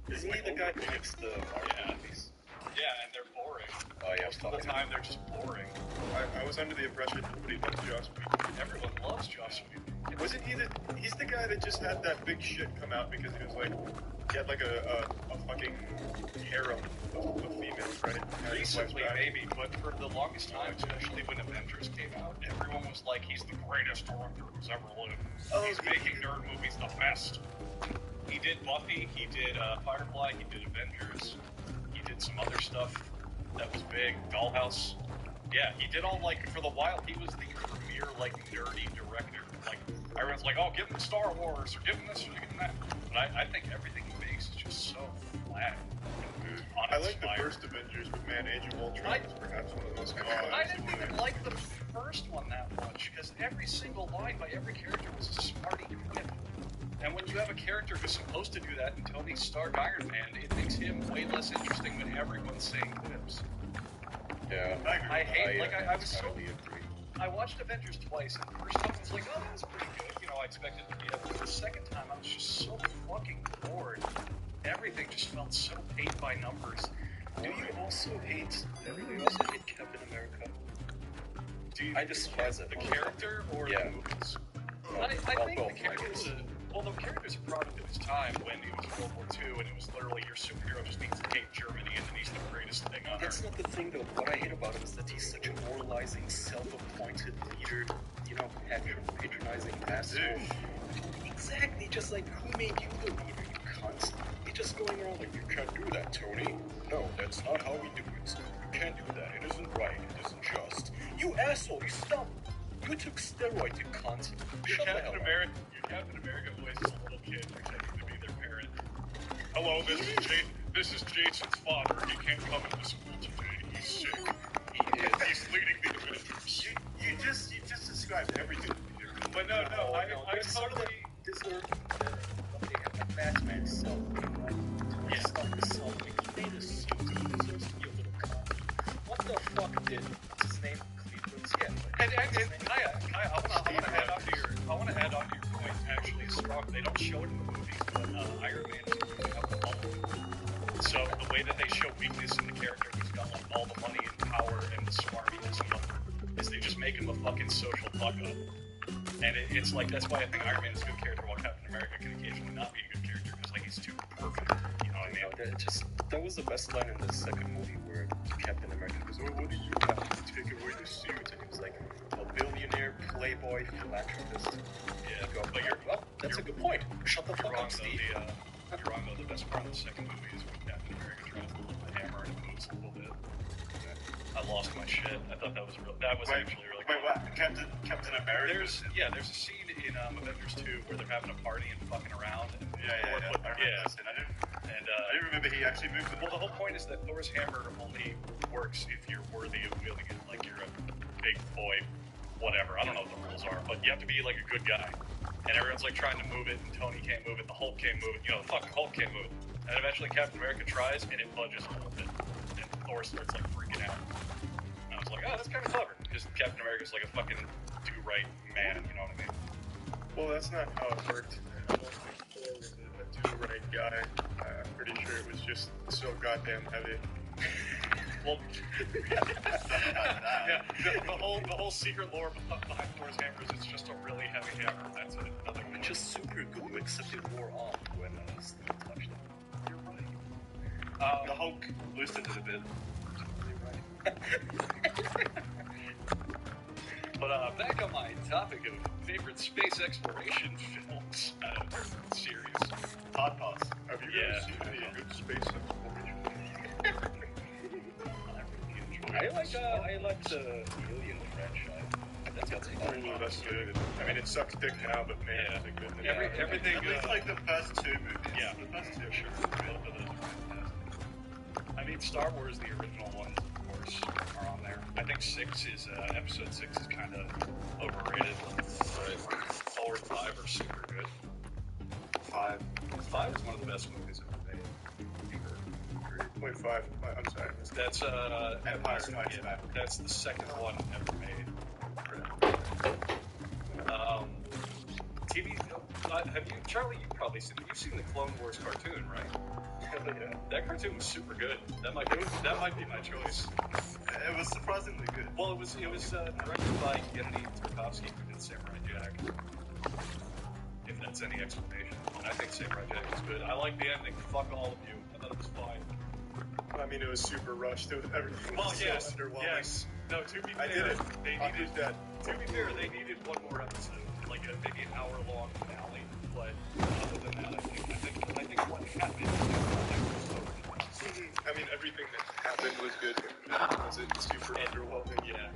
Isn't he the guy who makes the Marvel movies? Yeah, and they're boring. Oh yeah, Most of the time they're just boring. I was under the impression that nobody loves Joss Whedon. Everyone loves Joss Whedon. Wasn't he he's the guy that just had that big shit come out because he was like, he had like a fucking harem of females, right? Recently, maybe, but for the longest time, especially when Avengers came out, everyone was like, he's the greatest director who's ever lived. He's making nerd movies the best. He did Buffy, he did Firefly, he did Avengers, he did some other stuff that was big, Dollhouse. Yeah, he did all, like, for the while, he was the premier, like, nerdy director. Like, everyone's like, oh, give him Star Wars, or give him this, or give him that. But I think everything he makes is just so flat. I like the first Avengers, but man, Age of Ultron is perhaps one of the most common. I didn't even like the first one that much, because every single line by every character was a smarty quip. And when you have a character who's supposed to do that in Tony Stark Iron Man, it makes him way less interesting when everyone's saying quips. Yeah, I was so... I watched Avengers twice, and the first time I was like, oh, that was pretty good. You know, I expected it to be it. But the second time, I was just so fucking bored. Everything just felt so paid by numbers. Do you also hate Captain America? I despise it. The character or the movies? I think the character's the character's a product of his time when it was World War II and it was literally your superhero just needs to hate Germany and then he's the greatest thing on That's earth. not the thing though. What I hate about him is that he's such a moralizing, self-appointed leader, you know, patronizing asshole. Exactly, just like, who made you the leader, you cunt? He's just going around like, you can't do that, Tony. No, that's not how we do it. You can't do that. It isn't right. It isn't just. You asshole, you stop. You took steroids, you cunt. Your Captain America voice is a little kid pretending to be their parent. Hello, this is Jason's father. He can't come into school today. He's sick. described everything. But no, I totally deserve the Batman itself, right? Yeah. Stuff himself. He made a suit. He deserves to be a little cocky. What the fuck did what's his name? Cleveland's and Kaya, I want to add on to your point. Actually, strong. They don't show it in the movies, but Iron Man is really alcoholic. So the way that they show weakness in the character who's got like all the money and power and the smarminess and whatever, is they just make him a fucking social fuck up. And it's like, that's why I think Iron Man is a good character while Captain America can occasionally not be a good character, because like he's too perfect, you know what I mean? That was the best line in the second movie where Captain America goes, "Oh, what do you have to take away the suit?" And he was like, "A billionaire, playboy, philanthropist." Yeah, Go, but you're, that's a good point. Shut the you're fuck wrong up, though. Steve. You're wrong though. The best part of the second movie is when Captain America tries to lift the hammer and it moves a little bit. I lost my shit. I thought that was real. That was actually really cool. Wait, what? Captain America? There's a scene in Avengers 2 where they're having a party and fucking around. And Yeah. I didn't remember he actually moved the Well, the whole point is that Thor's hammer only works if you're worthy of wielding it. Like you're a big boy, whatever. I don't know what the rules are, but you have to be like a good guy. And everyone's like trying to move it, and Tony can't move it, the Hulk can't move it. You know, the fucking Hulk can't move it. And eventually Captain America tries, and it budges a little bit. And Thor starts like freaking out. And I was like, oh, that's kind of clever. Because Captain America's like a fucking do-right man, you know what I mean? Well, that's not how it worked. I don't think Thor was a do-right guy. I'm pretty sure it was just so goddamn heavy. Well, yeah, the whole secret lore behind Thor's hammer is it's just a really heavy hammer. That's it. Nothing. It's just super glue, except it wore off when Steve touched it. You're right. The Hulk loosened it a bit. But back on my topic of favorite space exploration films series. Hot Pass. Have you Yeah. ever seen any good space exploration? I like the Alien franchise. That's That's good. I mean, it sucks dick now, but man, Yeah. it's a good thing. Everything. At least like the first two movies. Yeah. The first two. Sure. Both of those are fantastic. I mean, Star Wars, the original ones, of course, are on there. I think episode 6 is kind of overrated. But 4 and 5 are super good. 5 is one of the best movies ever made. Point 5. I'm sorry. That's Empire Strikes Back. That's the second one ever made. TV. Have you, Charlie? You've probably seen. You've seen the Clone Wars cartoon, right? Yeah. That cartoon was super good. That might be my choice. It was surprisingly good. Well, it was directed by Gennady Tarkovsky, who did Samurai Jack. If that's any explanation. And I think Samurai Jack was good. I like the ending. Fuck all of you. I thought it was fine. I mean, it was super rushed. Everything Well, was yes, so underwhelming. yes. No, to be fair, I did it. They needed one more episode, like maybe an hour-long finale. But other than that, I think what happened. I mean, everything that happened was good. Was it super underwhelming? Yeah,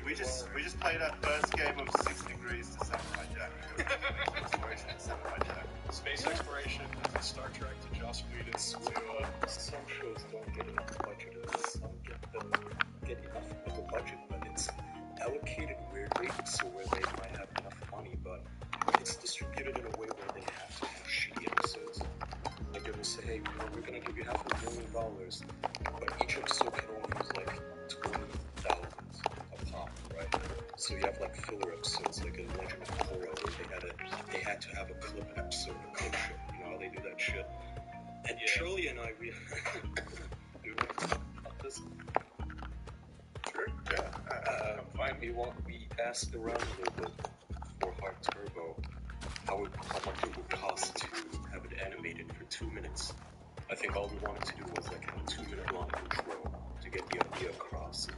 We just played our first game of 6 Degrees to Samurai Jack. Samurai Jack. Space exploration, Star Trek to Joss Whedon to some shows don't get enough budget, and some get enough of a budget, but it's allocated weirdly, so where they might have enough money, but it's distributed in a way where they have to have shitty episodes. Like they will say, hey, we're gonna give you $500,000, but each episode can only use like 20,000 a pop, right? So you have like filler episodes, like a Legend of Korra, where they had to have a clip episode, a clip show. You know how they do that shit. And Charlie and I, do you want to talk about this? Sure. Yeah. I'm fine. We asked around a little bit for Hard Turbo how much it would cost to have it animated for 2 minutes. I think all we wanted to do was like a 2-minute long intro to get the idea across.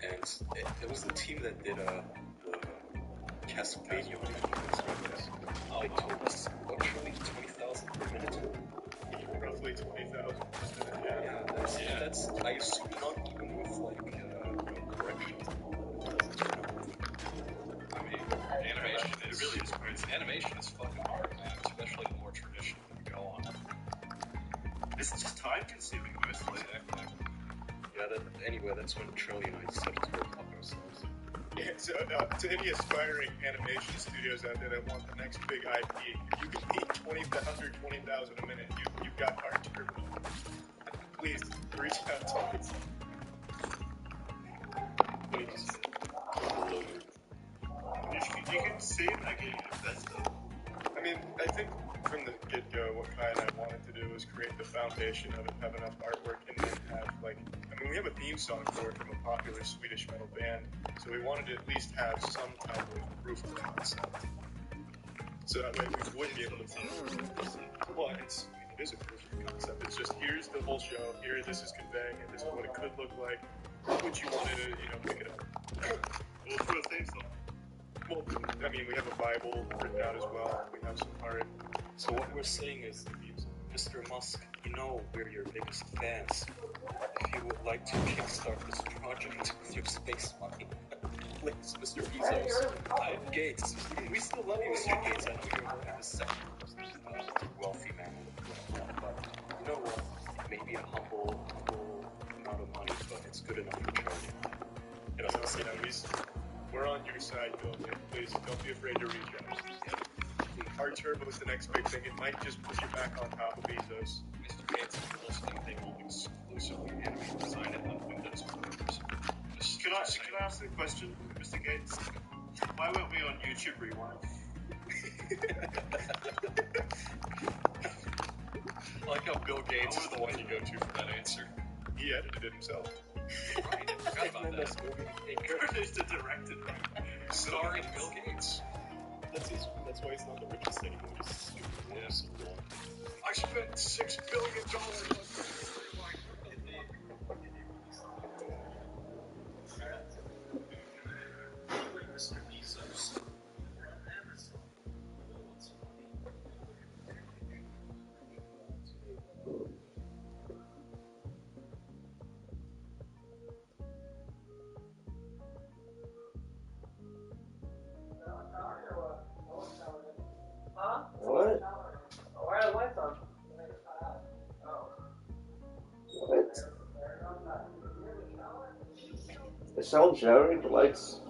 And it was the team that did the Castlevania animations. They told us, what, Charlie, 20,000 per minute? Roughly 20,000. Yeah, that's I assume not even with like corrections. I mean, animation is really is crazy. Animation is fucking hard, man, especially the more traditional you go on. This is just time consuming mostly. Exactly. Yeah, anyway, that's when Charlie and I decided to go help ourselves. Yeah, so to any aspiring animation studios out there that want the next big IP, if you can beat 100, 20,000 a minute, you've got Art Turbo. Please reach out to us. You can see it making it better. I mean, I think from the get-go, what Kai and I wanted to do was create the foundation of it, have enough artwork, and then have, like, I mean, we have a theme song for it from a popular Swedish metal band, so we wanted to at least have some type of proof of concept. So that way we would be able to see well, it is a proof of concept. It's just, here's the whole show, here this is conveying it, this is what it could look like. Would you want to, pick it up? Well, for a theme song. Well, I mean, we have a Bible written out as well. We have some art. So what we're saying is, Mr. Musk, we're your biggest fans. If you would like to kickstart this project with your space money, please, Mr. Bezos, Gates. We still love you, Mr. Gates. I know you're one of the second wealthy man on the planet, but you know what? Maybe a humble amount of money, but it's good enough for charity. We're on your side, Bill. Please don't be afraid to reach out. Art Turbo is the next big thing. It might just put you back on top of Bezos. Mr. Gates, if you're listening, they will exclusively animate design it on Windows computers. Can I ask a question, Mr. Gates? Why weren't we on YouTube Rewind? I like how Bill Gates is the one you go to for that answer. He edited it himself. Right, I forgot about that. Encouraged to direct it. Starring Bill Gates. That's why he's not the richest anymore. Just stupid. Yeah. So long. I spent $6 billion on Mr. Bezos. What? Where are the lights on? What? Is someone showering? The lights.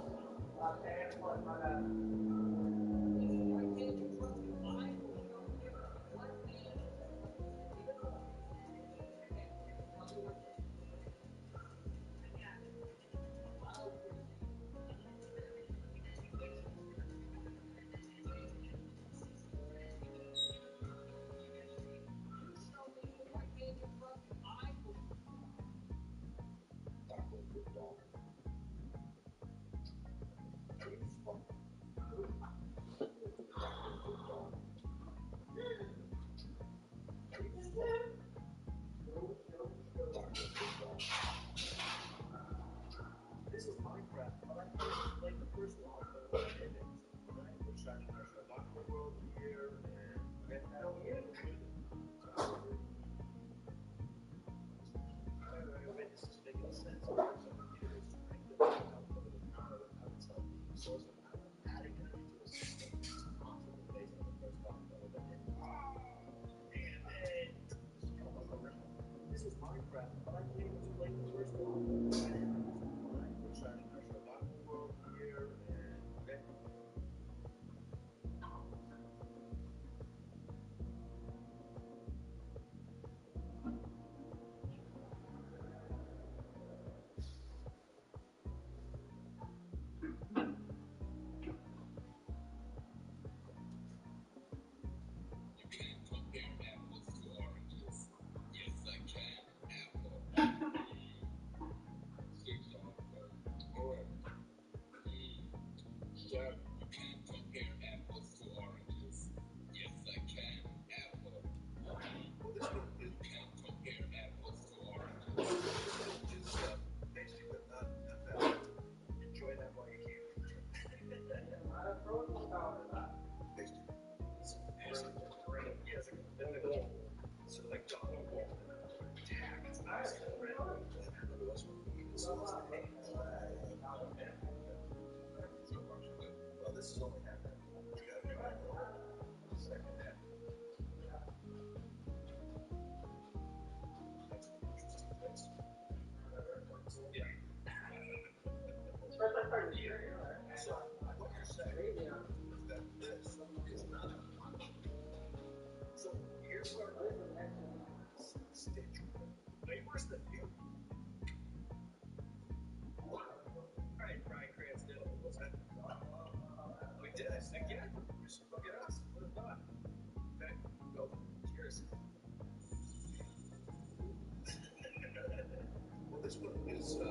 Enjoy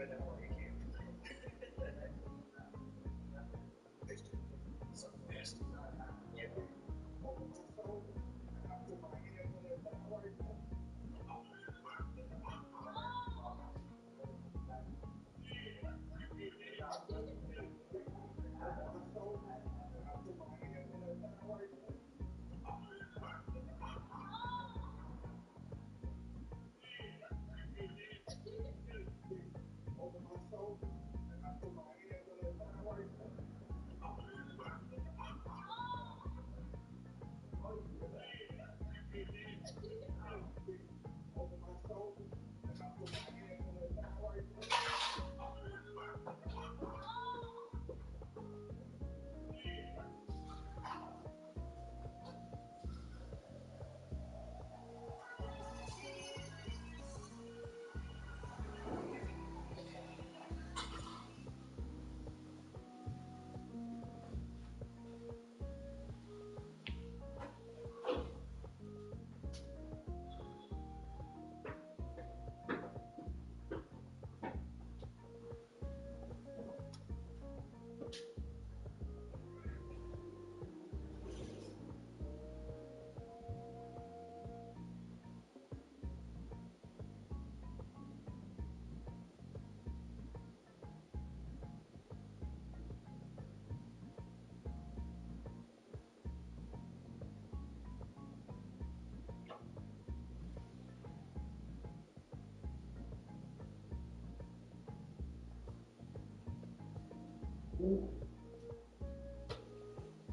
that barbecue. Something nasty. Yeah.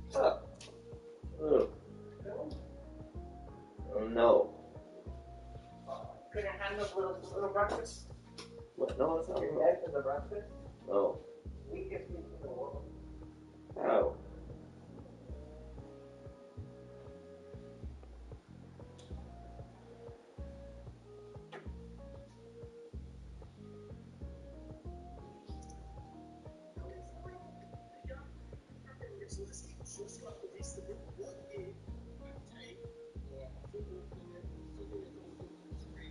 What's up? Oh. Oh no. Could I have a little breakfast? What? No, it's not. Your dad for the breakfast? No. Weakest meat in the world. How? So let's get just about the rest of it. What if I take or a football player, figure it out, 3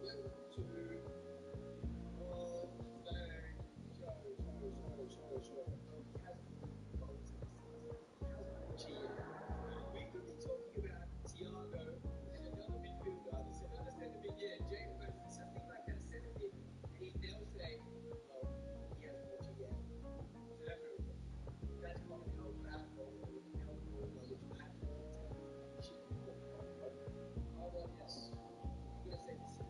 letter, 3, 2, we could be talking about Thiago and another midfielder. There's another centre mid, yeah, James, but something like that centre mid, and they'll say, oh, he has more GA. So that's very good. That's one of the old basketball, the old knowledge basketball. Oh, well, yes. I'm going to say this.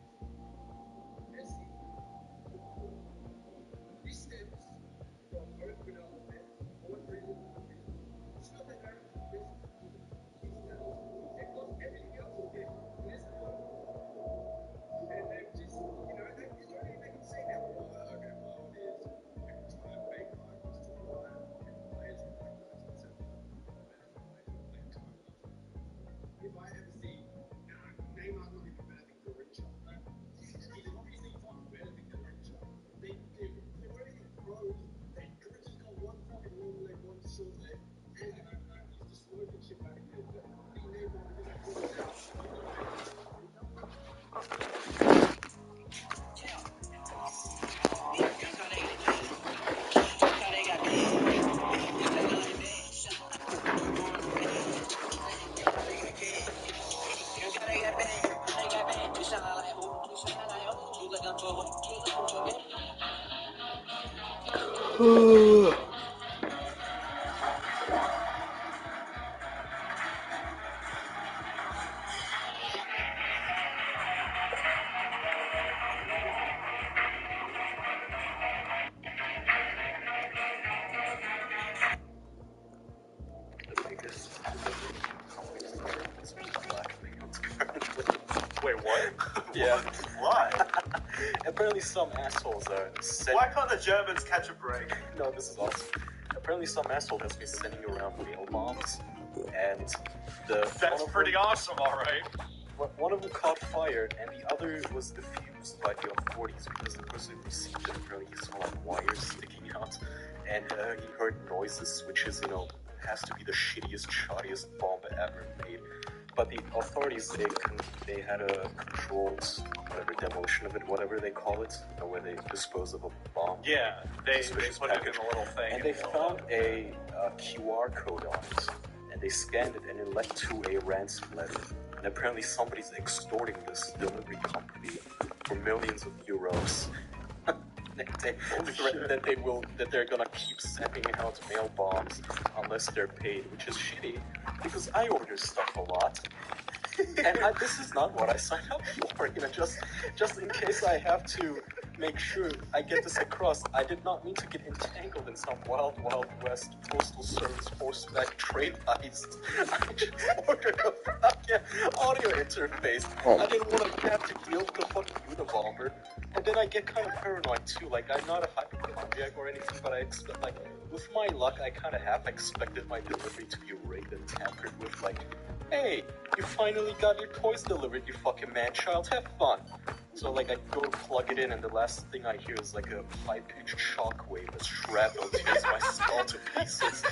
Messi, he stems from earth development, born breathing, something earth, he's done. And plus everything else is good. This is what, and they just, you know, they don't even make him say that. Well, okay, well, it is. I can try and make arguments to why players are like that, etc. If I ever see Neymar's not even better than Garrincha, right? He's obviously fucking better than Garrincha. They weren't even pros. Garrincha's got one fucking long leg, one short leg, and I used to smoke and shit back then. But I think Neymar is like this now. Wait, what? Yeah. Why? Apparently some assholes are Why can't the Germans catch a break? No, this is awesome. Apparently some asshole has been sending around mail bombs, and That's pretty awesome, alright. one of them caught fire, and the other was defused by the authorities because the person who received it apparently saw like wires sticking out, and he heard noises, which is, you know, has to be the shittiest, shoddiest bomb ever made. But the authorities, they had a controlled, whatever, demolition of it, whatever they call it, where they dispose of a bomb. Yeah, they suspicious put it package. in a little thing. And they found a QR code on it, and they scanned it, and it led to a ransom letter. And apparently somebody's extorting this delivery company for millions of euros. that they're gonna keep sending out mail bombs unless they're paid, which is shitty because I order stuff a lot. And this is not what I signed up for, you know, just in case I have to make sure I get this across. I did not mean to get entangled in some wild west postal service horseback trade heist. I just ordered a fucking audio interface. I didn't want to have to deal with the fucking Unabomber. And then I get kind of paranoid too, like I'm not a hypochondriac or anything, but I expect, like, with my luck, I kind of half expected my delivery to be rigged and tampered with, like, hey, you finally got your toys delivered, you fucking man-child, have fun. So, like, I go to plug it in, and the last thing I hear is, like, a high-pitched shockwave that's shrapnel tears my skull to pieces.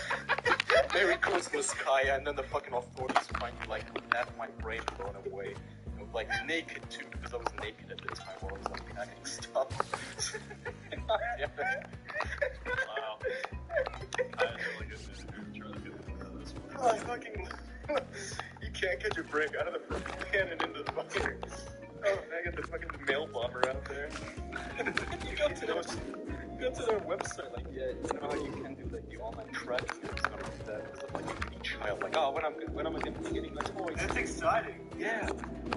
Merry Christmas, Kaya, and then the fucking authorities finally, like, have my brain blown away. And, like, naked, too, because I was naked at the time while I was unpacking stuff. God damn it. Wow. I had really good news. Trying to get this one. Oh, fucking... You can't catch a break out of the fucking pan and into the fucking... Oh, I got the fucking mail bomber out there. You go to their website, like, yeah, you know how you can do, like, the online tracking and stuff like that, because of, like, a child, like, oh, when am I going to be getting my toys? That's exciting. Yeah,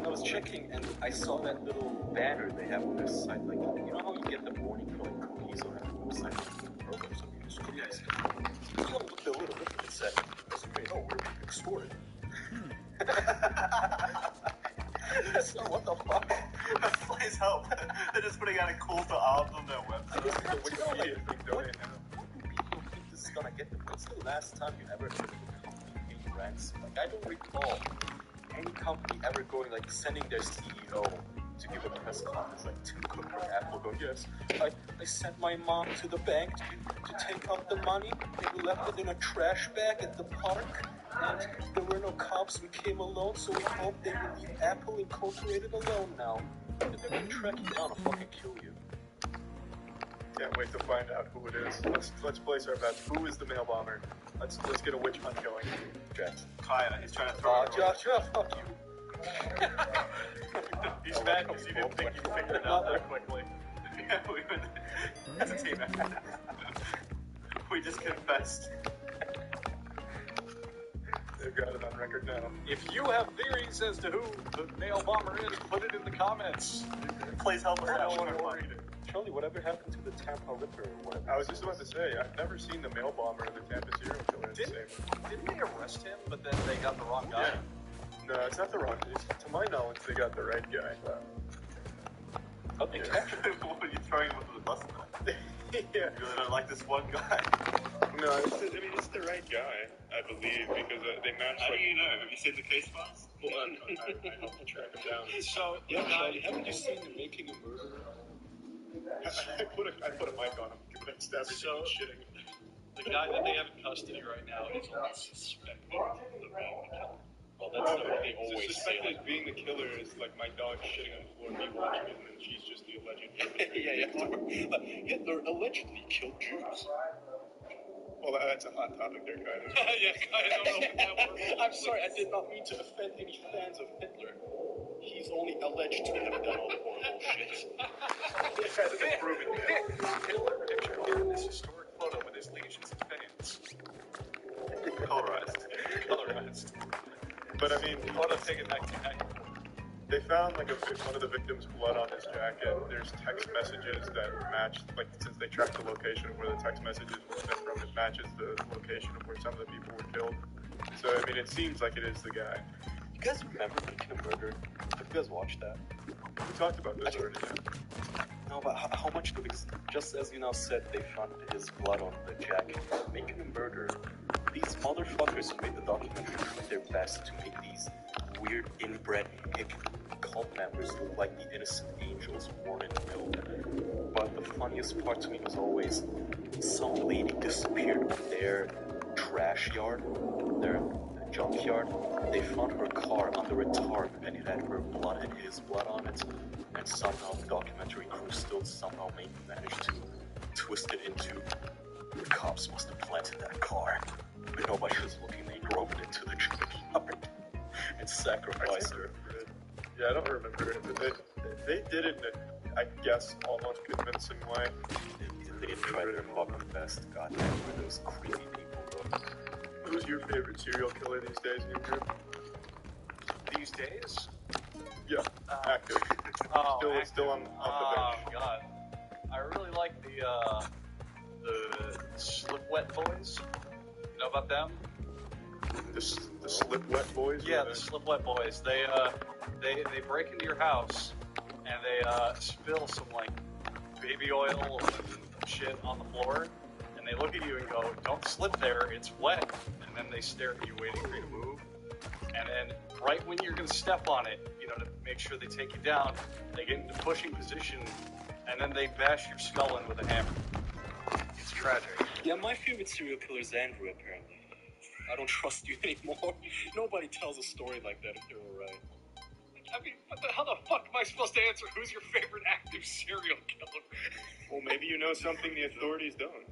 I was checking, and I saw that little banner they have on their site, like, you know how you get the morning for, like, cookies on their website, programs, so you just cookies. You know, looked a little bit, it said, oh, we're being extorted. So what the fuck? Please help. They're just putting out a call to arms on their website. What do people think this is gonna get them? What's the last time you ever heard of a company paying ransom? Like, I don't recall any company ever going, like, sending their CEO to give a press conference, like, Tim Cook or Apple go, yes, I sent my mom to the bank to take out the money. They left it in a trash bag at the park. And there were no cops, we came alone, so we hope they will leave Apple Incorporated alone now. And they're gonna track you down and fucking kill you. Can't wait to find out who it is. Let's place our bets. Who is the mail bomber? Let's get a witch hunt going. Jax. Kaya, he's trying to throw it. Josh, fuck you. He's mad because he didn't think you figured it out that quickly. Yeah, we went as a team effort. We just confessed. They've got it on record now. If you have theories as to who the mail bomber is, put it in the comments. Please help us I out. don't want to read it. Charlie, whatever happened to the Tampa Ripper or whatever? I was just about to say, I've never seen the mail bomber and the Tampa serial killer in the same. Didn't they arrest him, but then they got the wrong guy? No, it's not the wrong. To my knowledge, they got the right guy. How'd they catch him? What are you throwing him under the bus now? Yeah. You really don't like this one guy? No, it's the right guy, I believe, because they match. How do you know? Have you seen the case files? Well, I helped to track him down. So, Yeah, Charlie, haven't you seen The Making a Murderer? I put a mic on him, convinced everything was shitting. the guy that they have in custody right now is only suspected of being the killer. Well, that's not what they So always say. suspected as being the killer is like my dog shitting on the floor, me watching it, and then she's just the alleged killer. Hitler allegedly killed Jews. Well, that's a hot topic there, kind of. Yeah, I don't know if that works. I'm sorry, I did not mean to offend any fans of Hitler. He's only alleged to have done all the horrible shit. It hasn't been proven yet. Hitler picture here in this historic photo with his legions and fans. Colorized. But I mean, Photo taken 1990. they found like one of the victim's blood on his jacket. There's text messages that match, like since they tracked the location of where the text messages were sent from, it matches the location of where some of the people were killed. So I mean, it seems like it is the guy. You guys remember Making a Murderer? Have you guys watched that? We talked about this already. Yeah. No, but how much do we, just as you now said, they found his blood on the jacket. Making a Murderer, these motherfuckers who made the documentary tried their best to make these weird inbred hick cult members look like the innocent angels born in milk. But the funniest part to me was always some lady disappeared on their trash yard, their junkyard. They found her car under a tarp, and it had her blood and his blood on it. And somehow the documentary crew still somehow managed to twist it into the cops must have planted that car. But nobody was looking. They drove it into the junkyard and sacrificed her. Yeah, I don't remember it, but they did it in a, I guess, almost convincing way. They tried their fucking best. God damn, were those creepy people, though. Who's your favorite serial killer these days in your group? These days? Yeah, active. Still on the bench. Oh, God. I really like the Slip Wet Boys. You know about them? The Slip Wet Boys? Yeah, the Slip Wet Boys. They break into your house and they spill some like baby oil and shit on the floor, and they look at you and go, "Don't slip there, it's wet." And then they stare at you, waiting for you to move. And then right when you're gonna step on it, you know, to make sure they take you down, they get into pushing position, and then they bash your skull in with a hammer. It's tragic. Yeah, my favorite serial killer is Andrew, apparently. I don't trust you anymore. Nobody tells a story like that if they're alright. I mean, how the fuck am I supposed to answer who's your favorite active serial killer? Well, maybe you know something the authorities don't.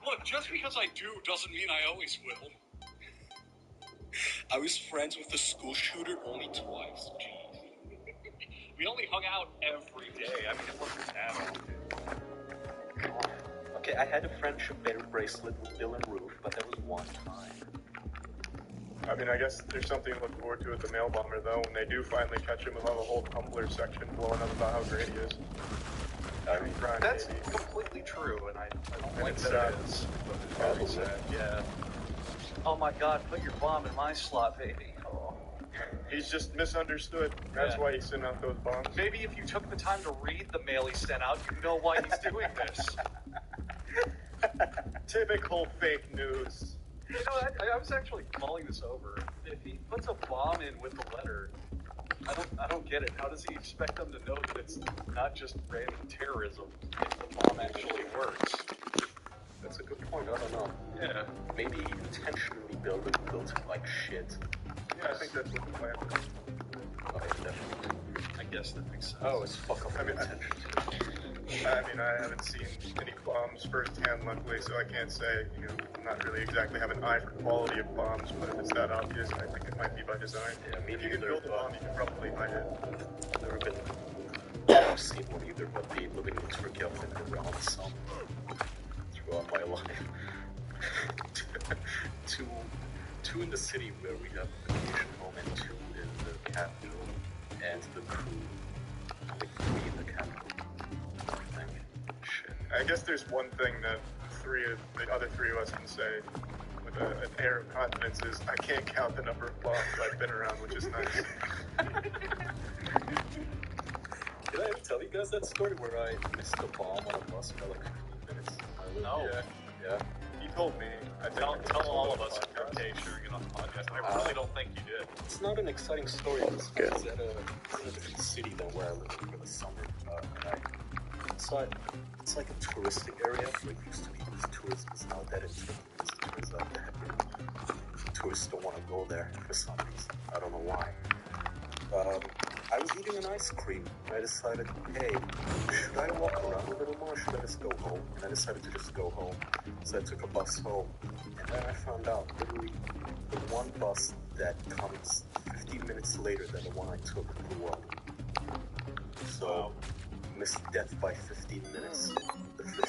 Look, just because I do doesn't mean I always will. I was friends with the school shooter only twice. Jeez. We only hung out every day. I mean, it wasn't that often. Okay, I had a friendship bracelet with Dylan Roof, but that was one time. I mean, I guess there's something to look forward to with the mail bomber, though. When they do finally catch him, we'll have a whole Tumblr section blowing up about how great he is. I mean, that's completely true, and I don't like that sad. it is. It's very sad, yeah. Oh my God, put your bomb in my slot, baby. Oh. He's just misunderstood. That's why he's sending out those bombs. Maybe if you took the time to read the mail he sent out, you'd know why he's doing this. Typical fake news. You know, I was actually mulling this over. If he puts a bomb in with the letter, I don't get it. How does he expect them to know that it's not just random terrorism if the bomb actually works? That's a good point. I don't know. Yeah. Maybe he intentionally built it like shit. Yeah, I think that's what the plan is. Okay, definitely. I guess that makes sense. Oh, it's fuck up. I mean, I haven't seen any bombs firsthand, luckily, so I can't say, you know, I'm not really exactly have an eye for quality of bombs, but if it's that obvious, I think it might be by design. Yeah, if you can build a bomb, you can probably hide it. I've never been seen one either, but the living in Turkey, I've been around some throughout my life. two in the city where we have a vacation home, and 2 in the capital, and the crew, like 3 in the capital. I guess there's one thing that the other three of us can say with an air of confidence is, I can't count the number of bombs I've been around, which is nice. Did I ever tell you guys that story where I missed a bomb on a bus for like 15 minutes? No. Yeah. You told me. Tell all of us if you're okay sharing it on the podcast. I really don't think you did. It's not an exciting story. It's at a different city than where I lived for the summer. It's like a touristic area. Like used to be this tourism is now dead in Turkey. It turns out that tourists don't want to go there for some reason. I don't know why. I was eating an ice cream. I decided, hey, should I walk around a little more or should I just go home? And I decided to just go home. So I took a bus home. And then I found out literally the one bus that comes 15 minutes later than the one I took blew up. So missed death by 15 minutes.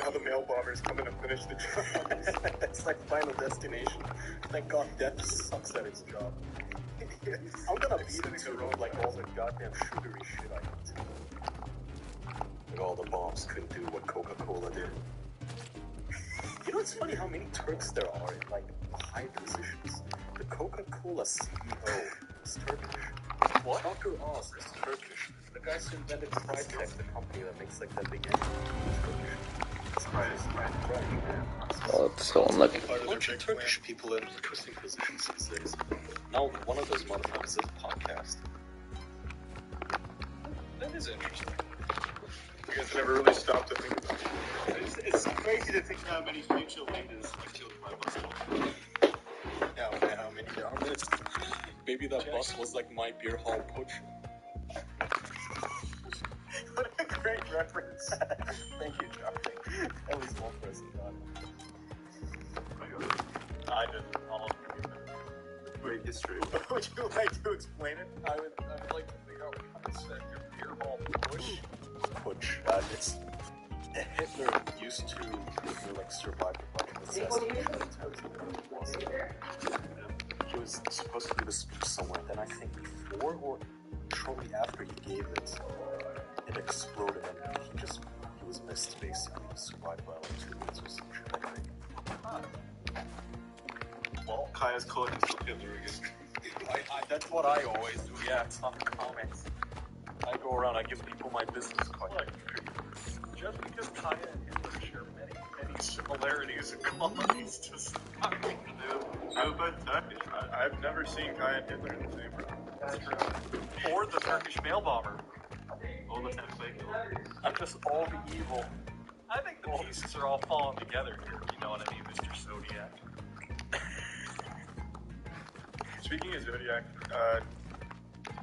Now the mail bombers coming to finish the job. That's like Final Destination. Thank God death sucks at its job. I'm gonna beat it to road like all the goddamn sugary shit I eat. Like all the bombs couldn't do what Coca-Cola did. You know, it's funny how many Turks there are in like high positions. The Coca-Cola CEO is Turkish. What? Dr. Oz is Turkish. The guy who invented Sprite, the company that makes like that big engine, is Turkish. Sprite is right, man. Oh, it's so unlucky. A bunch of Turkish people in interesting positions these days. Now, one of those motherfuckers is a podcast. That is interesting. guess I never really stopped to think about it. It's crazy to think how many future leaders are killed by bus bombing. How many are there? Maybe that bus was like my beer hall push. What a great reference. Thank you, John. At least one person got it. I didn't. I'll give you that. Great history. Would you like to explain it? I would like to figure out what you said. Your beer hall push. Push. It's Hitler used to like survive a bunch of assassinations. He was supposed to give a speech somewhere. Then I think before or shortly after he gave it, it exploded and he was missed basically. He survived by like 2 minutes or some shit, I think. Well, Kaya's calling himself Hitler again. That's what I always do. Yeah, it's not the comments. I go around, I give people my business card. Look, just because Kaya and Hitler share many similarities and qualities to society. They're both Turkish, right? I've never seen Kaya and Hitler in the same room. That's true. Or the Turkish mail bomber. All the time fake. I'm just all the evil. I think the pieces are all falling together here. You know what I mean, Mr. Zodiac? Speaking of Zodiac,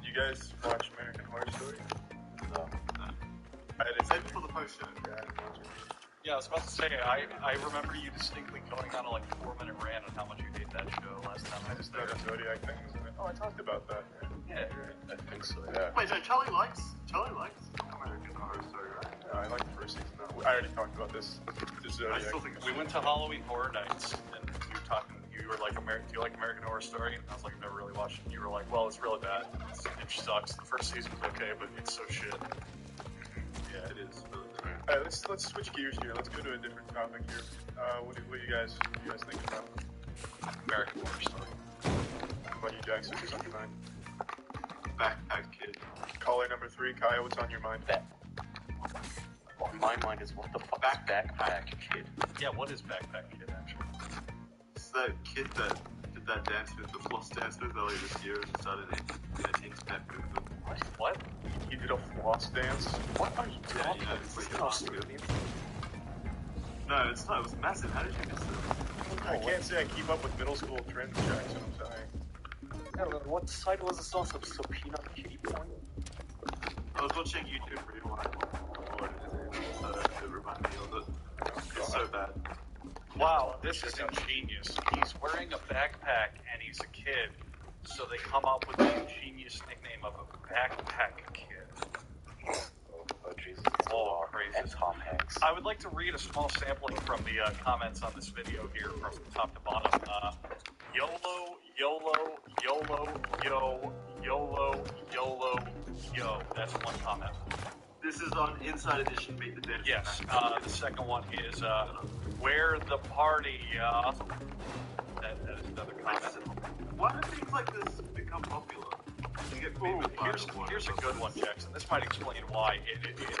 you guys watch American Horror Story? No. I didn't. Save it for the post show. Yeah, I didn't watch it. Yeah, I was about to say, I remember you distinctly going on a like 4-minute rant on how much you hate that show last time I was No, there. the Zodiac thing, wasn't it? Oh, I talked about that. Yeah. I think so, yeah. Wait, so Charlie likes American Horror Story, right? No, I like the first season. No, I already talked about this. The I Zodiac. still think it's We went to Halloween Horror Nights, and you were talking. You were like, do you like American Horror Story? And I was like, I've never really watched it. You were like, well, it's really bad. It sucks. The first season's okay, but it's so shit. Yeah, it is. Alright, let's switch gears here. Let's go to a different topic here. What do you guys think about American Horror Story. What about you, Jackson? What's on your mind? Backpack Kid. Caller number 3, Kaya, what's on your mind? On my mind is what the fuck is Backpack Kid? Yeah, what is Backpack Kid, actually? It's that kid that did that dance with the floss dance with earlier this year and started in a team's pet movement. What? He did a floss dance. What are you talking Yeah, about? it's This like is an Australian. No, it's not. It was massive. How did you miss it? I can't say I keep up with middle school trends, Jackson. I'm sorry. Yeah, what site was this on? Some peanut kitty porn? I was watching YouTube Rewind. It reminded me of it. It's so bad. Wow, this is ingenious. He's wearing a backpack and he's a kid, so they come up with the ingenious nickname of a Backpack Kid. Oh, Jesus. Oh, crazy. And Tom Hanks. I would like to read a small sampling from the comments on this video here from top to bottom. YOLO, YOLO, YOLO, yo, YOLO, YOLO, yo. That's one comment. This is on Inside Edition Meet the Dead. Yes. The second one is where the party, that is another comment. Why do things like this become popular? You get Ooh, here's a good one, Jackson. This might explain why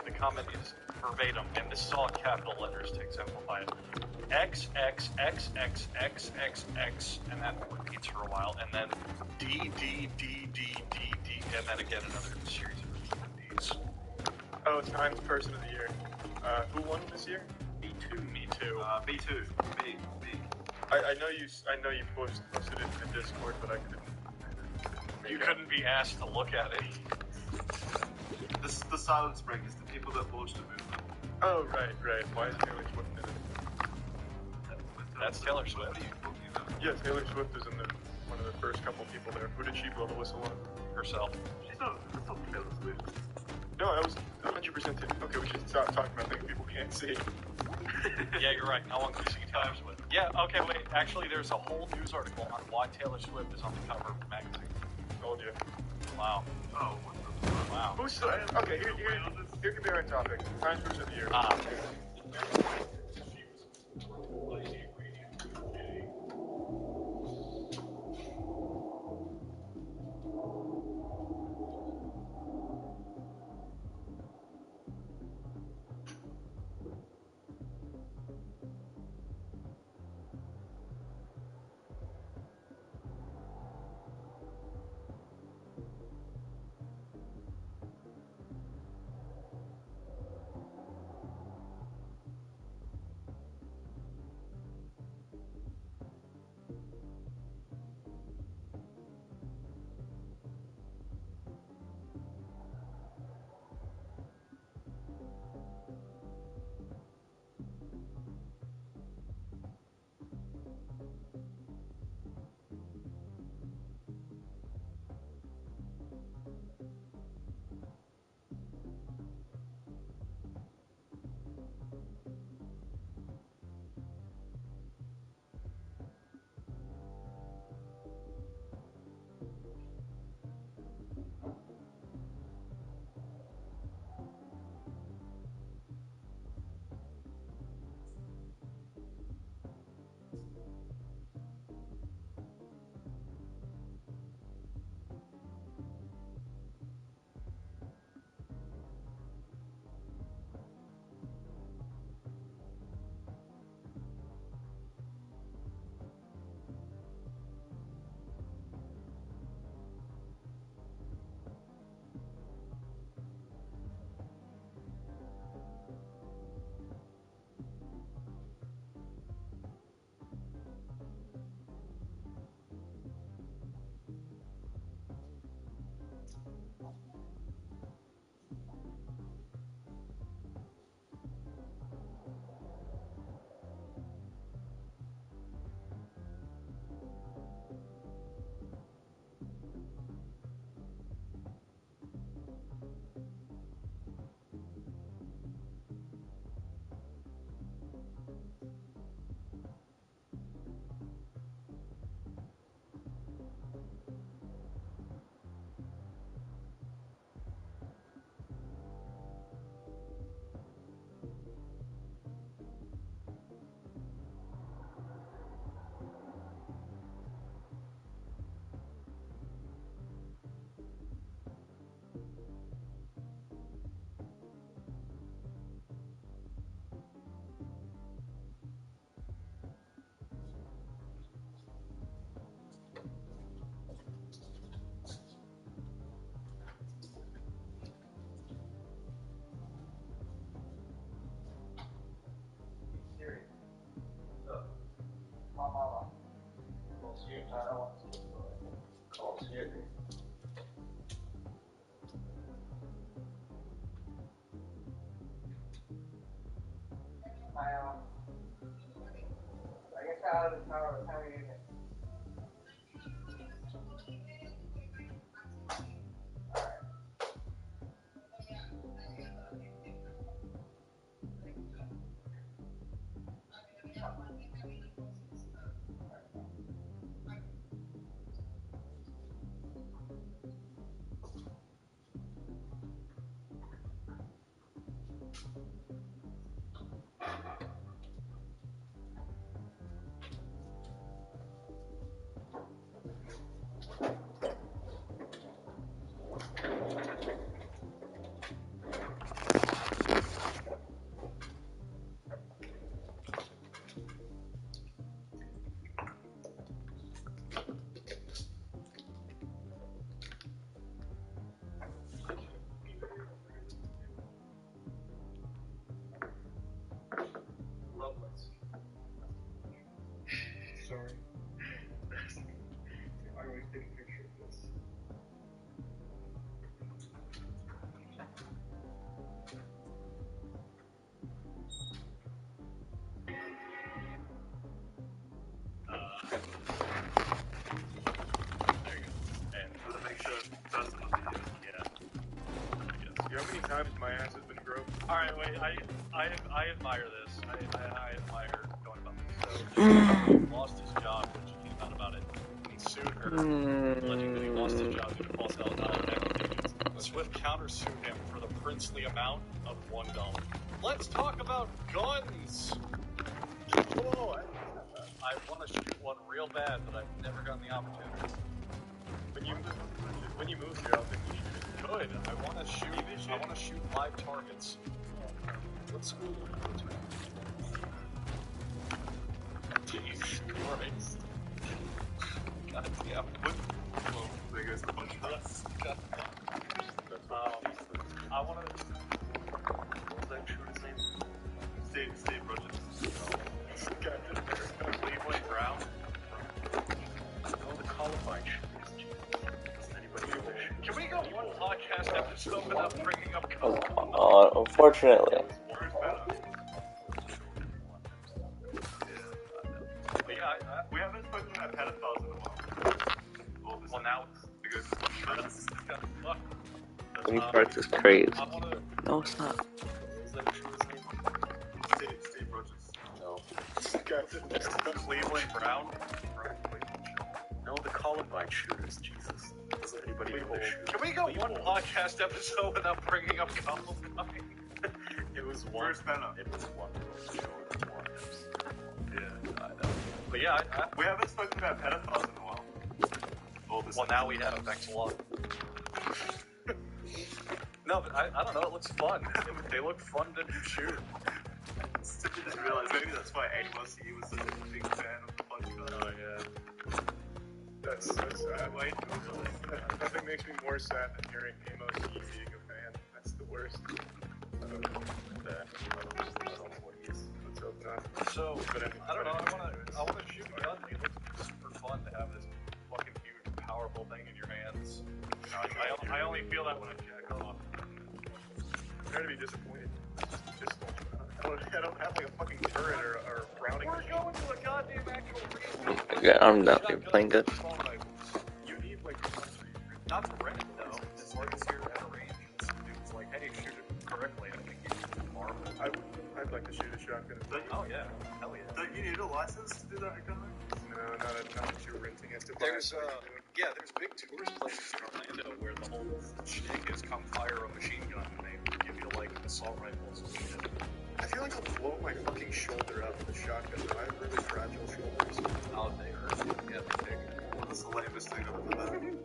the comment is verbatim, and this is all in capital letters to exemplify it. X, X, X, X, X, X, X, and that repeats for a while, and then D, D, D, D, D, D, and then again another series of Ds. Oh, Times Person of the Year. Who won this year? Me too, me too. B2. B. I know you posted it in the Discord, but I couldn't. You couldn't be asked to look at it. The Silence Breakers, the people that launched the movement. Oh, right. Why is Taylor Swift in it? That's Taylor Swift. What are you talking about? Yeah, Taylor Swift is in one of the first couple people there. Who did she blow the whistle on? Herself. That's not Taylor Swift. No, that was 100% it. Okay, we should stop talking about things people can't see. Yeah, you're right. No one can see Taylor Swift. Yeah, okay, wait. Actually, there's a whole news article on why Taylor Swift is on the cover of the magazine. Told you. Wow. Oh, what the fuck? Wow. Who's okay? Here could be our topic. Times Person of the Year. Sorry. I always take a picture of this. There you go. And To make sure that's the video. yeah. You know how many times my ass has been groped? All right, wait. I admire this. I admire going about this. So he lost his job when she came out about it. He sued her, alleging that he lost his job due to false accusations. Swift countersued him for the princely amount of $1. Let's talk about guns. Whoa, I want to shoot one real bad, but I've never gotten the opportunity. When you move here, I'll think you should. Good. I want to shoot live targets. What school do you go to? Jesus Christ. God damn. Well, there goes the podcast. I want to. What was that shooter's name? Steve Rogers. Cleveland Brown. No, the Columbine shooters. Doesn't anybody know their shooters? Can we go one podcast episode without bringing up Unfortunately. Where's better? We haven't spoken about pedophiles in a while. Well, now Because that's kind of fucked. Any parts is crazy. I want to. No, it's not. What was that shooter's name? Steve Rogers. No. Cleveland Brown. No, the Columbine shooters. Jesus. Doesn't anybody know their shooters? Can we go one podcast episode without bringing up Columbine? It was one. Where's better? It was one of those shows. Yeah, I know. But yeah, We haven't spoken about pedophiles in a while. well, now we have. Thanks a lot. No, but I don't know. It looks fun. They look fun to shoot. I didn't realize maybe that's why A+E was such a big fan of the podcast. Oh yeah. That's so sad. Nothing makes me more sad than hearing Amos being a fan. That's the worst. I don't know what he is. Let's hope not. So, I don't know. I want to shoot a gun. It looks super fun to have this fucking huge, powerful thing in your hands. I only feel that when I jack off. I'm trying to be disappointed. Just I don't have like a fucking turret or a Browning We're machine. going to a goddamn actual reason. Okay, I'm done. You're playing good. You need like Not to rent though. As long as you're at a range, and some dude's like, hey, shoot it correctly. I think you can farm it. I'd like to shoot a shotgun. Oh yeah, hell yeah. Don't you need a license to do that kind of thing? No, not that you're renting it to buy. There's big tourist places in Orlando where the whole shtick is come fire a machine gun and they give you like assault rifles and shit. I feel like I'll blow my fucking shoulder out with a shotgun. I have really fragile shoulders. Oh, they hurt. Yeah, they're big. That's the lamest thing I've ever done.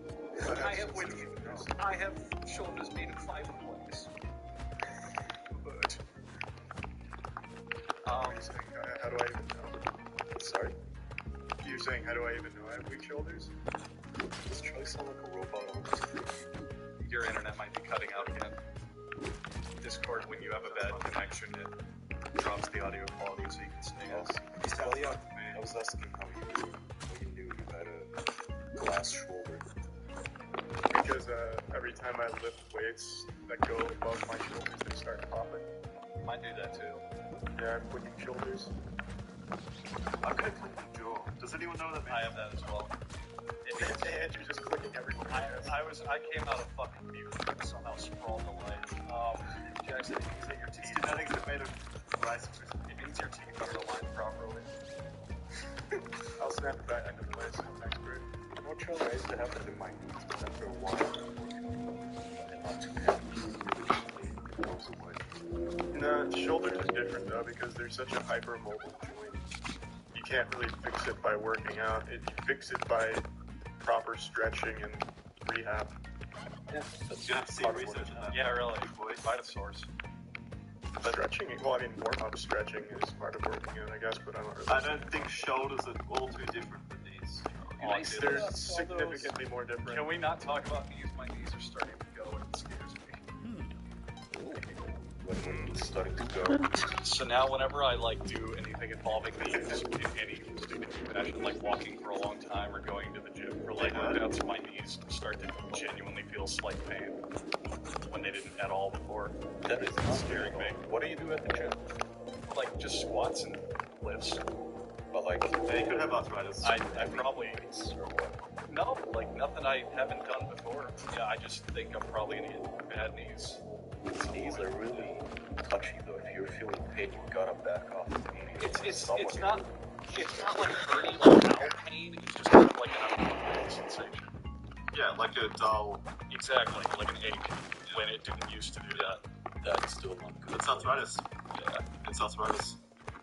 I have shoulders made of fiberglass. But you're saying, how do I even know? Sorry? You're saying, how do I even know I have weak shoulders? Does Charlie sound like a robot on this? Your internet might be cutting out again. Discord, when you have a bad connection, it drops the audio quality so you can stay us. I was asking how you knew you had a glass shoulder. Because every time I lift weights that go above my shoulders, they start popping. Might do that too. Yeah, I'm clicking shoulders. I'm gonna click the jaw. Does anyone know what that I means? have that as well. And you're just clicking everything. I came out of fucking mute and somehow sprawled the light. Jackson, it means that your teeth. Genetics are made of rice crystals. It means your teeth are aligned properly. I'll snap it back into place next grade. No, Charlie, I used to have that in my knees, but after a while, and not too heavy. It goes away. No, shoulders is different though because they're such a hypermobile joint. You can't really fix it by working out. You fix it by proper stretching and rehab. Yeah, that's You have to see part of research what on that. Yeah, really. Find a source. Stretching, well, I mean, warm-up stretching is part of working out, I guess, but I don't really. I don't think shoulders are all too different from these. They're significantly more different. Can we not talk about knees? My knees are starting to go and it scares me. When it's starting to go. So now whenever I like do anything involving knees in any stupid fashion, like walking for a long time or going to the gym for like workouts, my knees start to genuinely feel slight pain when they didn't at all before. That is not scaring me. What do you do at the gym? Like just squats and lifts. But like, They could have arthritis. I probably or what? no, like nothing I haven't done before. Yeah, I just think I'm probably gonna get bad knees. These knees are really touchy though. If you're feeling pain, you gotta back off. It's not like hurting like now pain. It's just kind of like an uncomfortable sensation. Yeah, like a dull. Exactly, like an ache when it didn't used to do that. That's still not good. It's arthritis. Yeah, It's arthritis.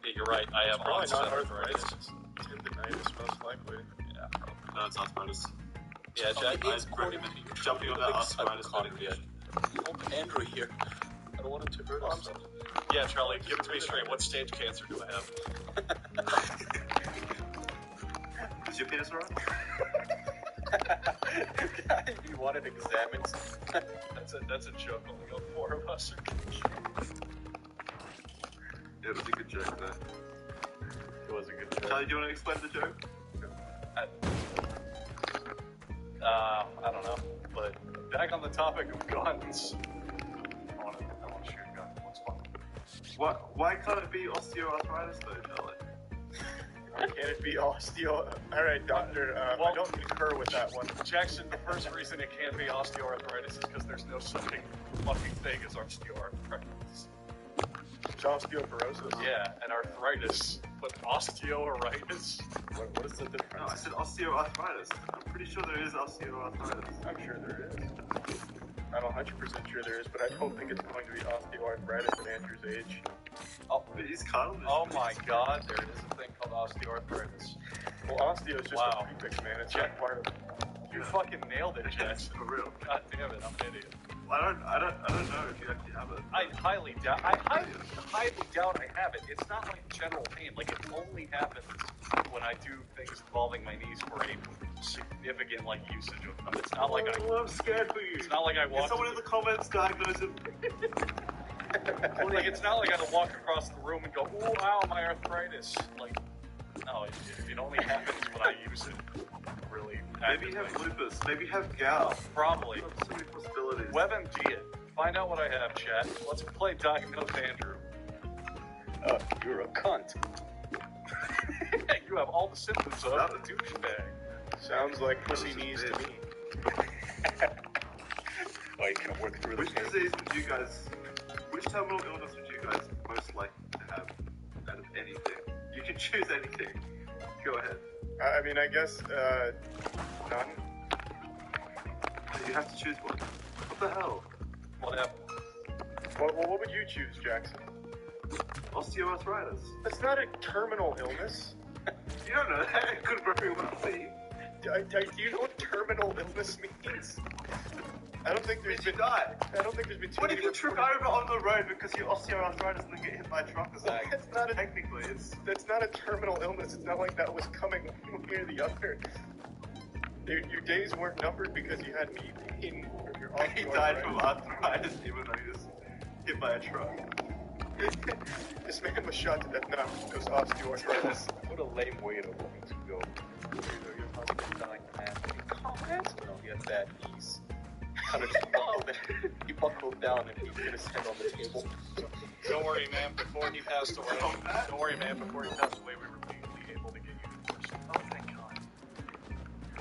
yeah, you're right. I have Probably onset not arthritis. arthritis. Tendinitis, most likely. Yeah, probably. No, it's arthritis. Yeah, Jack. I'd recommend jumping on that arthritis medication. Help Andrew here. I don't want him to hurt himself. Yeah, Charlie, give it to me straight. What stage cancer do I have? Is your penis alright? You want it examined? That's a joke. Only got 4 of us. Yeah, it was a good joke there. It was a good joke. Charlie, do you want to explain the joke? I don't know. But back on the topic of guns. I want to shoot a gun. What's fun? Why can't it be osteoarthritis though, Charlie? Can it be osteo? Alright, doctor, I don't concur with that one. Jackson, the first reason it can't be osteoarthritis is because there's no such fucking thing as osteoarthritis. It's osteoporosis. Yeah, and arthritis. But osteoarthritis? What is the difference? No, I said osteoarthritis. I'm pretty sure there is osteoarthritis. I'm sure there is. I'm 100% sure there is, but I don't think it's going to be osteoarthritis at Andrew's age. Oh, But he's cartilage. oh my god, there is a thing called osteoarthritis. Well, osteo is just Wow. a prefix, man. It's not part of it. You fucking nailed it, Jackson. For real. God damn it, I'm an idiot. I don't know if you actually have it. I highly doubt I have it. It's not like general pain. Like it only happens when I do things involving my knees for a significant like usage of them. It's not like I'm scared for you. it's not like I Can walk someone in the comments diagnose it? like it's not like I walk across the room and go, "Ooh, ow, my arthritis." Like no, it only happens when I use it. Really. Maybe you have lupus. Maybe you have gout. Probably. So many possibilities. WebMD it. Find out what I have, chat. Let's play Diagnose Andrew. You're a cunt. You have all the symptoms of a douchebag. Sounds like pussy knees to me. Oh, you can work through Which the pain. disease would you guys, which terminal illness would you guys most like to have out of anything? You can choose anything. Go ahead. I mean, I guess, none. You have to choose one. What the hell? Whatever. What would you choose, Jackson? Osteoarthritis. That's not a terminal illness. You don't know that. It could very well be. Do you know what terminal illness means? I don't think there's Did you been. die? I don't think there's been too What many if you trip reported- over on the road because your osteoarthritis and then get hit by a truck or something? That's not a. Technically, it's... That's not a terminal illness. It's not like that was coming one way or the other. Your days weren't numbered because you had knee pain or your He died from arthritis even though he was hit by a truck. This man was shot to death. No, it was osteoarthritis. What a lame way to go. Your husband died, man. Comment? No, he had bad knees. He buckled down and he hit his head on the table. Don't worry, man. Before he passed away, we were legally able to get you divorced. Oh, thank God.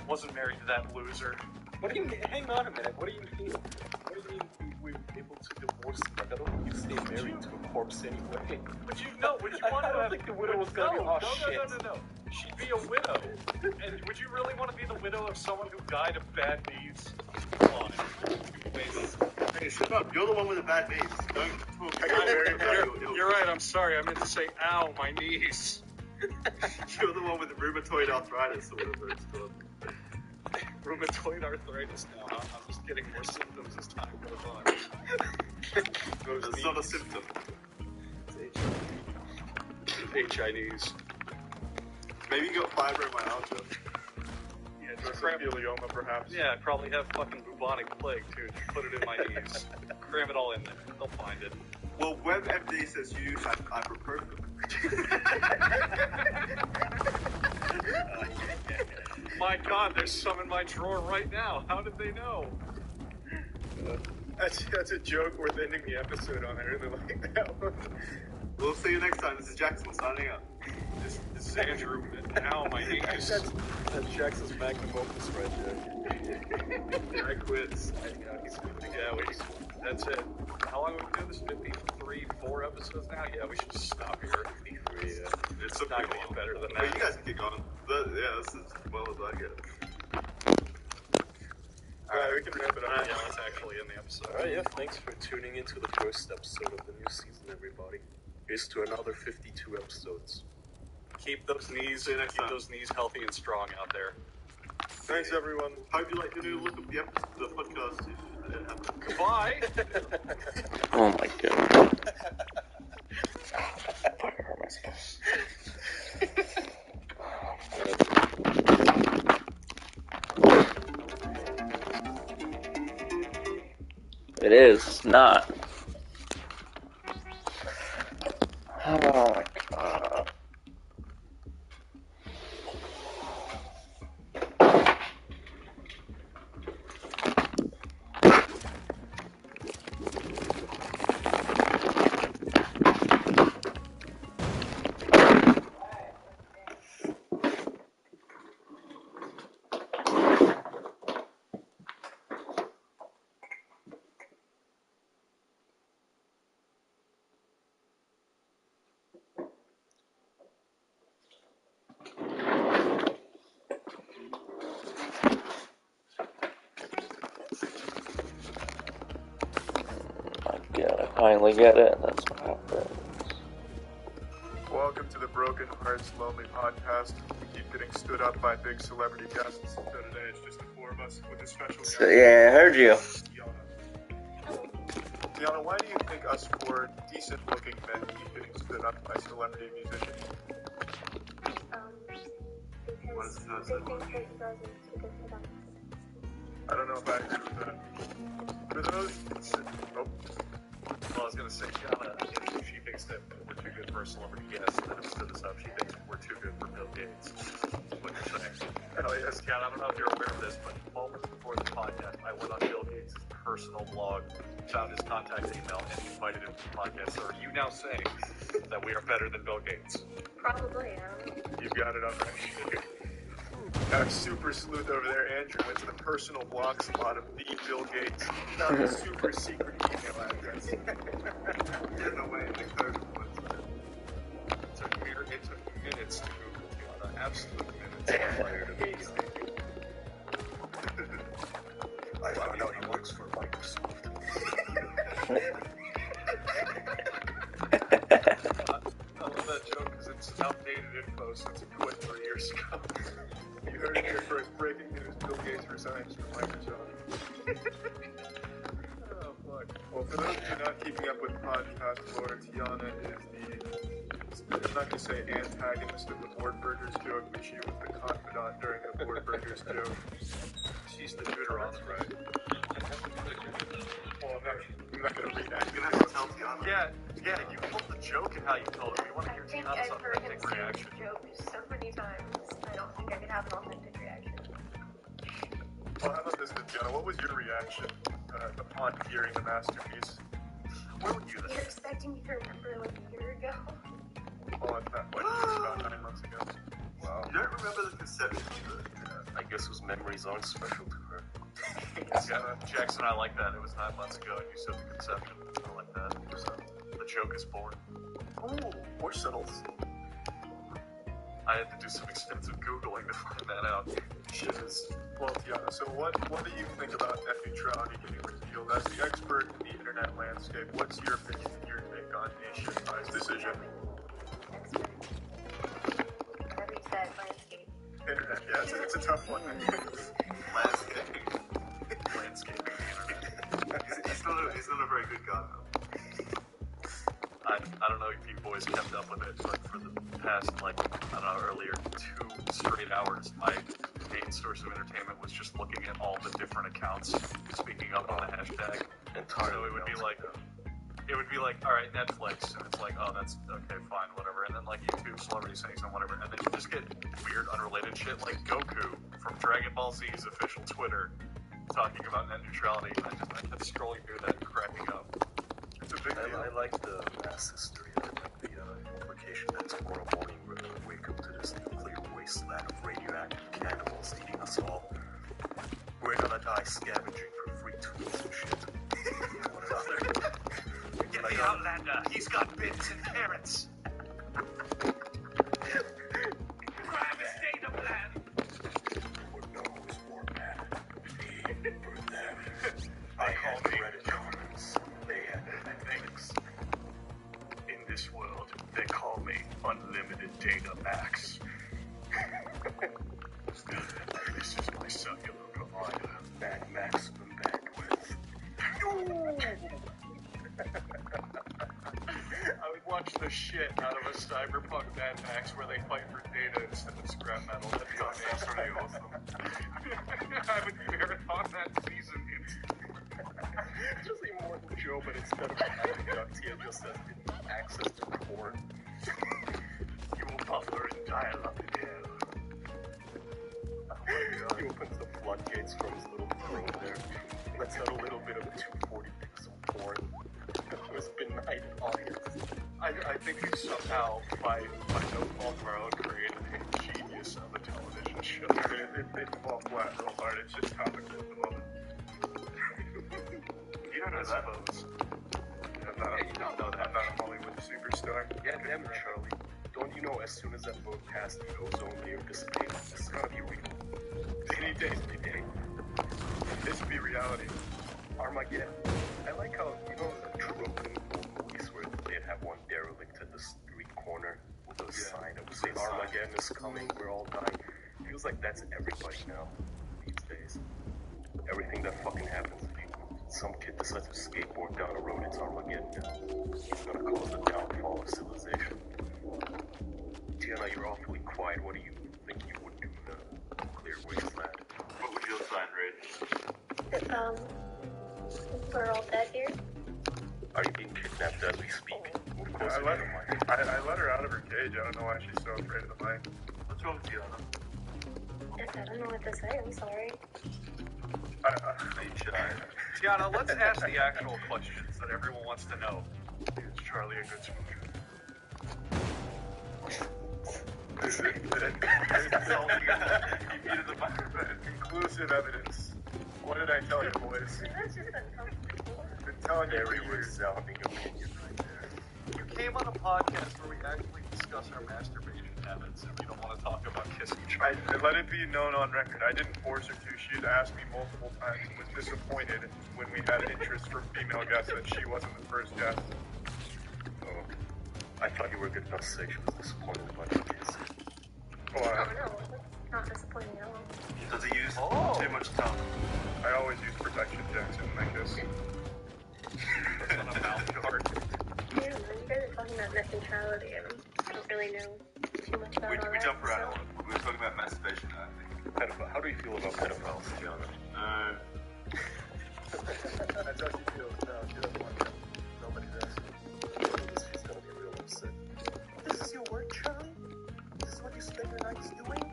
Wasn't married to that loser. What do you mean? Hang on a minute. What do you mean? What do you mean we were able to divorce him? Like, I don't think you stay married to a corpse anyway. Would you want to I don't have... think the widow was gonna be, No. She'd be a widow. And would you really want to be the widow of someone who died of bad knees? Come on. Hey, shut up. You're the one with the bad knees. Don't talk about You're right, I'm sorry. I meant to say, ow, my knees. You're the one with the rheumatoid arthritis or whatever it's called. Rheumatoid arthritis now, huh? I'm just getting more symptoms as time goes on. It's not a symptom. It's HIDs. Maybe you got fibromyalgia. Yeah, Mesothelioma, perhaps. yeah, I probably have fucking bubonic plague, too. Just put it in my knees. Cram it all in there. They'll find it. Well, WebMD says you have ibuprofen. My God, there's some in my drawer right now. How did they know? That's a joke worth ending the episode on. I really like that one. We'll see you next time. This is Jackson signing up. This is Andrew. Ow, my knees. That's Jackson's magnum opus right there. I quits. That's it. How long have we been doing this? 4 episodes now? Yeah, we should just stop here. 53, yeah. It's not going to get better than But that. you guys can keep going. This is as well as I get. Alright, we can wrap it up. Yeah, let's actually end the episode. Alright, yeah, thanks for tuning into the first episode of the new season, everybody. Here's to another 52 episodes. Keep those knees healthy and strong out there. Thanks, everyone. Hope you like to do look up the podcast if it happens. Goodbye! Oh my god. I fucking hurt myself. It is not. Oh my god. I finally get it, and that's what happens. Welcome to the Broken Hearts Lonely Podcast. We keep getting stood up by big celebrity guests. So today it's just the 4 of us with a special guest. So, yeah, I heard you. Tiana, why do you think us 4 decent-looking men keep getting stood up by celebrity musicians? What is Because that? they think that you guys are too good for them. I don't know if I agree with that. For those... Oh. Well, I was going to say, Gianna, if she thinks that we're too good for a celebrity guest, then it stood us up. She thinks we're too good for Bill Gates. That's what you're saying. Hell yes. Gianna, I don't know if you're aware of this, but moments before the podcast, I went on Bill Gates' personal blog, found his contact email, and invited him to the podcast. So are you now saying that we are better than Bill Gates? Probably, I don't know. You've got it up right. Our super sleuth over there, Andrew, went to the personal blog spot of the Bill Gates. Found a super secret email address. Get away the code. It took minutes to Google, Gianna. Absolute minutes prior to me. I found out he works for Microsoft. I love that joke because it's outdated info since it quit 3 years ago. You heard it here first. Breaking news: Bill Gates resigns from Microsoft. Oh, fuck. Well, for those of you not keeping up with podcast lore, Tiana is I'm not going to say antagonist of the Board Burgers joke, but she was the confidant during the Board Burgers joke. She's the Deuteronomy, right? Well, I'm not going to read that. You're gonna have to tell Tiana. Yeah, you told the joke and how you told it. We want to I hear think Tiana's I've heard him authentic say reaction. the joke so many times, I don't think I could have an authentic reaction. Well, how about this, Tiana? What was your reaction upon hearing the masterpiece? Where were you You're expecting me to remember like a year ago? Well, it's not like it was about 9 months ago. Wow. You don't remember the conception either. I guess those memories aren't special to her. Yeah, Jackson, I like that. It was 9 months ago and you said the conception. I like that. So, the joke is born. Ooh, more subtles. I had to do some extensive Googling to find that out. Shit is... Well, Tiana, so what do you think about net neutrality getting repealed? As the expert in the internet landscape, what's your opinion and your take on Nationwide's decision? Expert. Whatever you said, landscape. Internet, yeah, it's a tough one. Landscaping the internet. He's not a very good guy, though. I don't know if you boys kept up with it, but for the past, earlier 2 straight hours, my main source of entertainment was just looking at all the different accounts speaking up on the hashtag. So it would be like, all right, Netflix, and it's like, oh, that's okay, fine, whatever. And then like YouTube, celebrity saying something, whatever. And then you just get weird, unrelated shit like Goku from Dragon Ball Z's official Twitter talking about net neutrality. I kept scrolling through that and cracking up. It's a big deal. I like the mass hysteria. I like the implication that tomorrow morning we're going to wake up to this nuclear wasteland of radioactive cannibals eating us all. We're going to die scavenging for free tools and shit. Get the Outlander! He's got bits and carrots! Grab his data plan! Who knows more mad me for them? I had predators. They had ethics. In this world, they call me Unlimited Data Max. This is my cellular provider. Mad maximum bandwidth. I would watch the shit out of a cyberpunk Mad Max where they fight for data instead of scrap metal. That's pretty awesome. I would marathon that season It's just Immortal Joe, but instead of having ducks, he just has access to corn. You will buffer and dial up in hell. Oh my god. He opens the floodgates from his little throne there. Let's out a little bit of 240 pixel porn to his benign audience. I think he somehow, by no fault of our own, created a genius of a television show. It fall flat real hard. It's just topical at the moment. You don't know that. I'm not a Hollywood superstar. Yeah, damn it, Charlie. Don't you know as soon as that vote passed, the ozone layer dissipates? It's gonna be real. Any day. This would be reality. Armageddon. I like how, the trope in old movies where they'd have one derelict at the street corner with a sign that would say Armageddon is coming, we're all dying. Feels like that's everybody now, these days. Everything that fucking happens, some kid decides to skateboard down a road, it's Armageddon now. It's gonna cause the downfall of civilization. Tiana, you're awfully quiet. What do you think you would do in a nuclear wasteland? What would your sign read? We're all dead here. Are you being kidnapped as we speak? Move closer I to let the her, mic. I let her out of her cage. I don't know why she's so afraid of the mic. What's wrong with Tiana? I don't know what to say. I'm sorry. Tiana, let's ask the actual questions that everyone wants to know. Is Charlie a good smoker? He needed the microphone. Conclusive evidence. What did I tell you, boys? That's just uncomfortable. I've been telling you Very for years. resounding opinion right there. You came on a podcast where we actually discuss our masturbation habits, and you don't want to talk about kissing Charlie. I let it be known on record. I didn't force her to. She had asked me multiple times and was disappointed when we had interest from female guests that she wasn't the first guest. Oh, I thought you were good enough to say she was disappointed about your kiss. Oh, Oh no, not disappointing at all. Does he use too much tongue? I always use protection checks in my kiss. On a mouth guard. Yeah, man, you guys are talking about net neutrality, and I don't really know too much about all We that. jump around a so- lot. We were talking about masturbation, I think. How do you feel about pedophiles, Tiana? That's how she feels. No, she doesn't want to. Nobody does. She's gonna be real upset. This is your work, Charlie? This is what you spend your nights doing?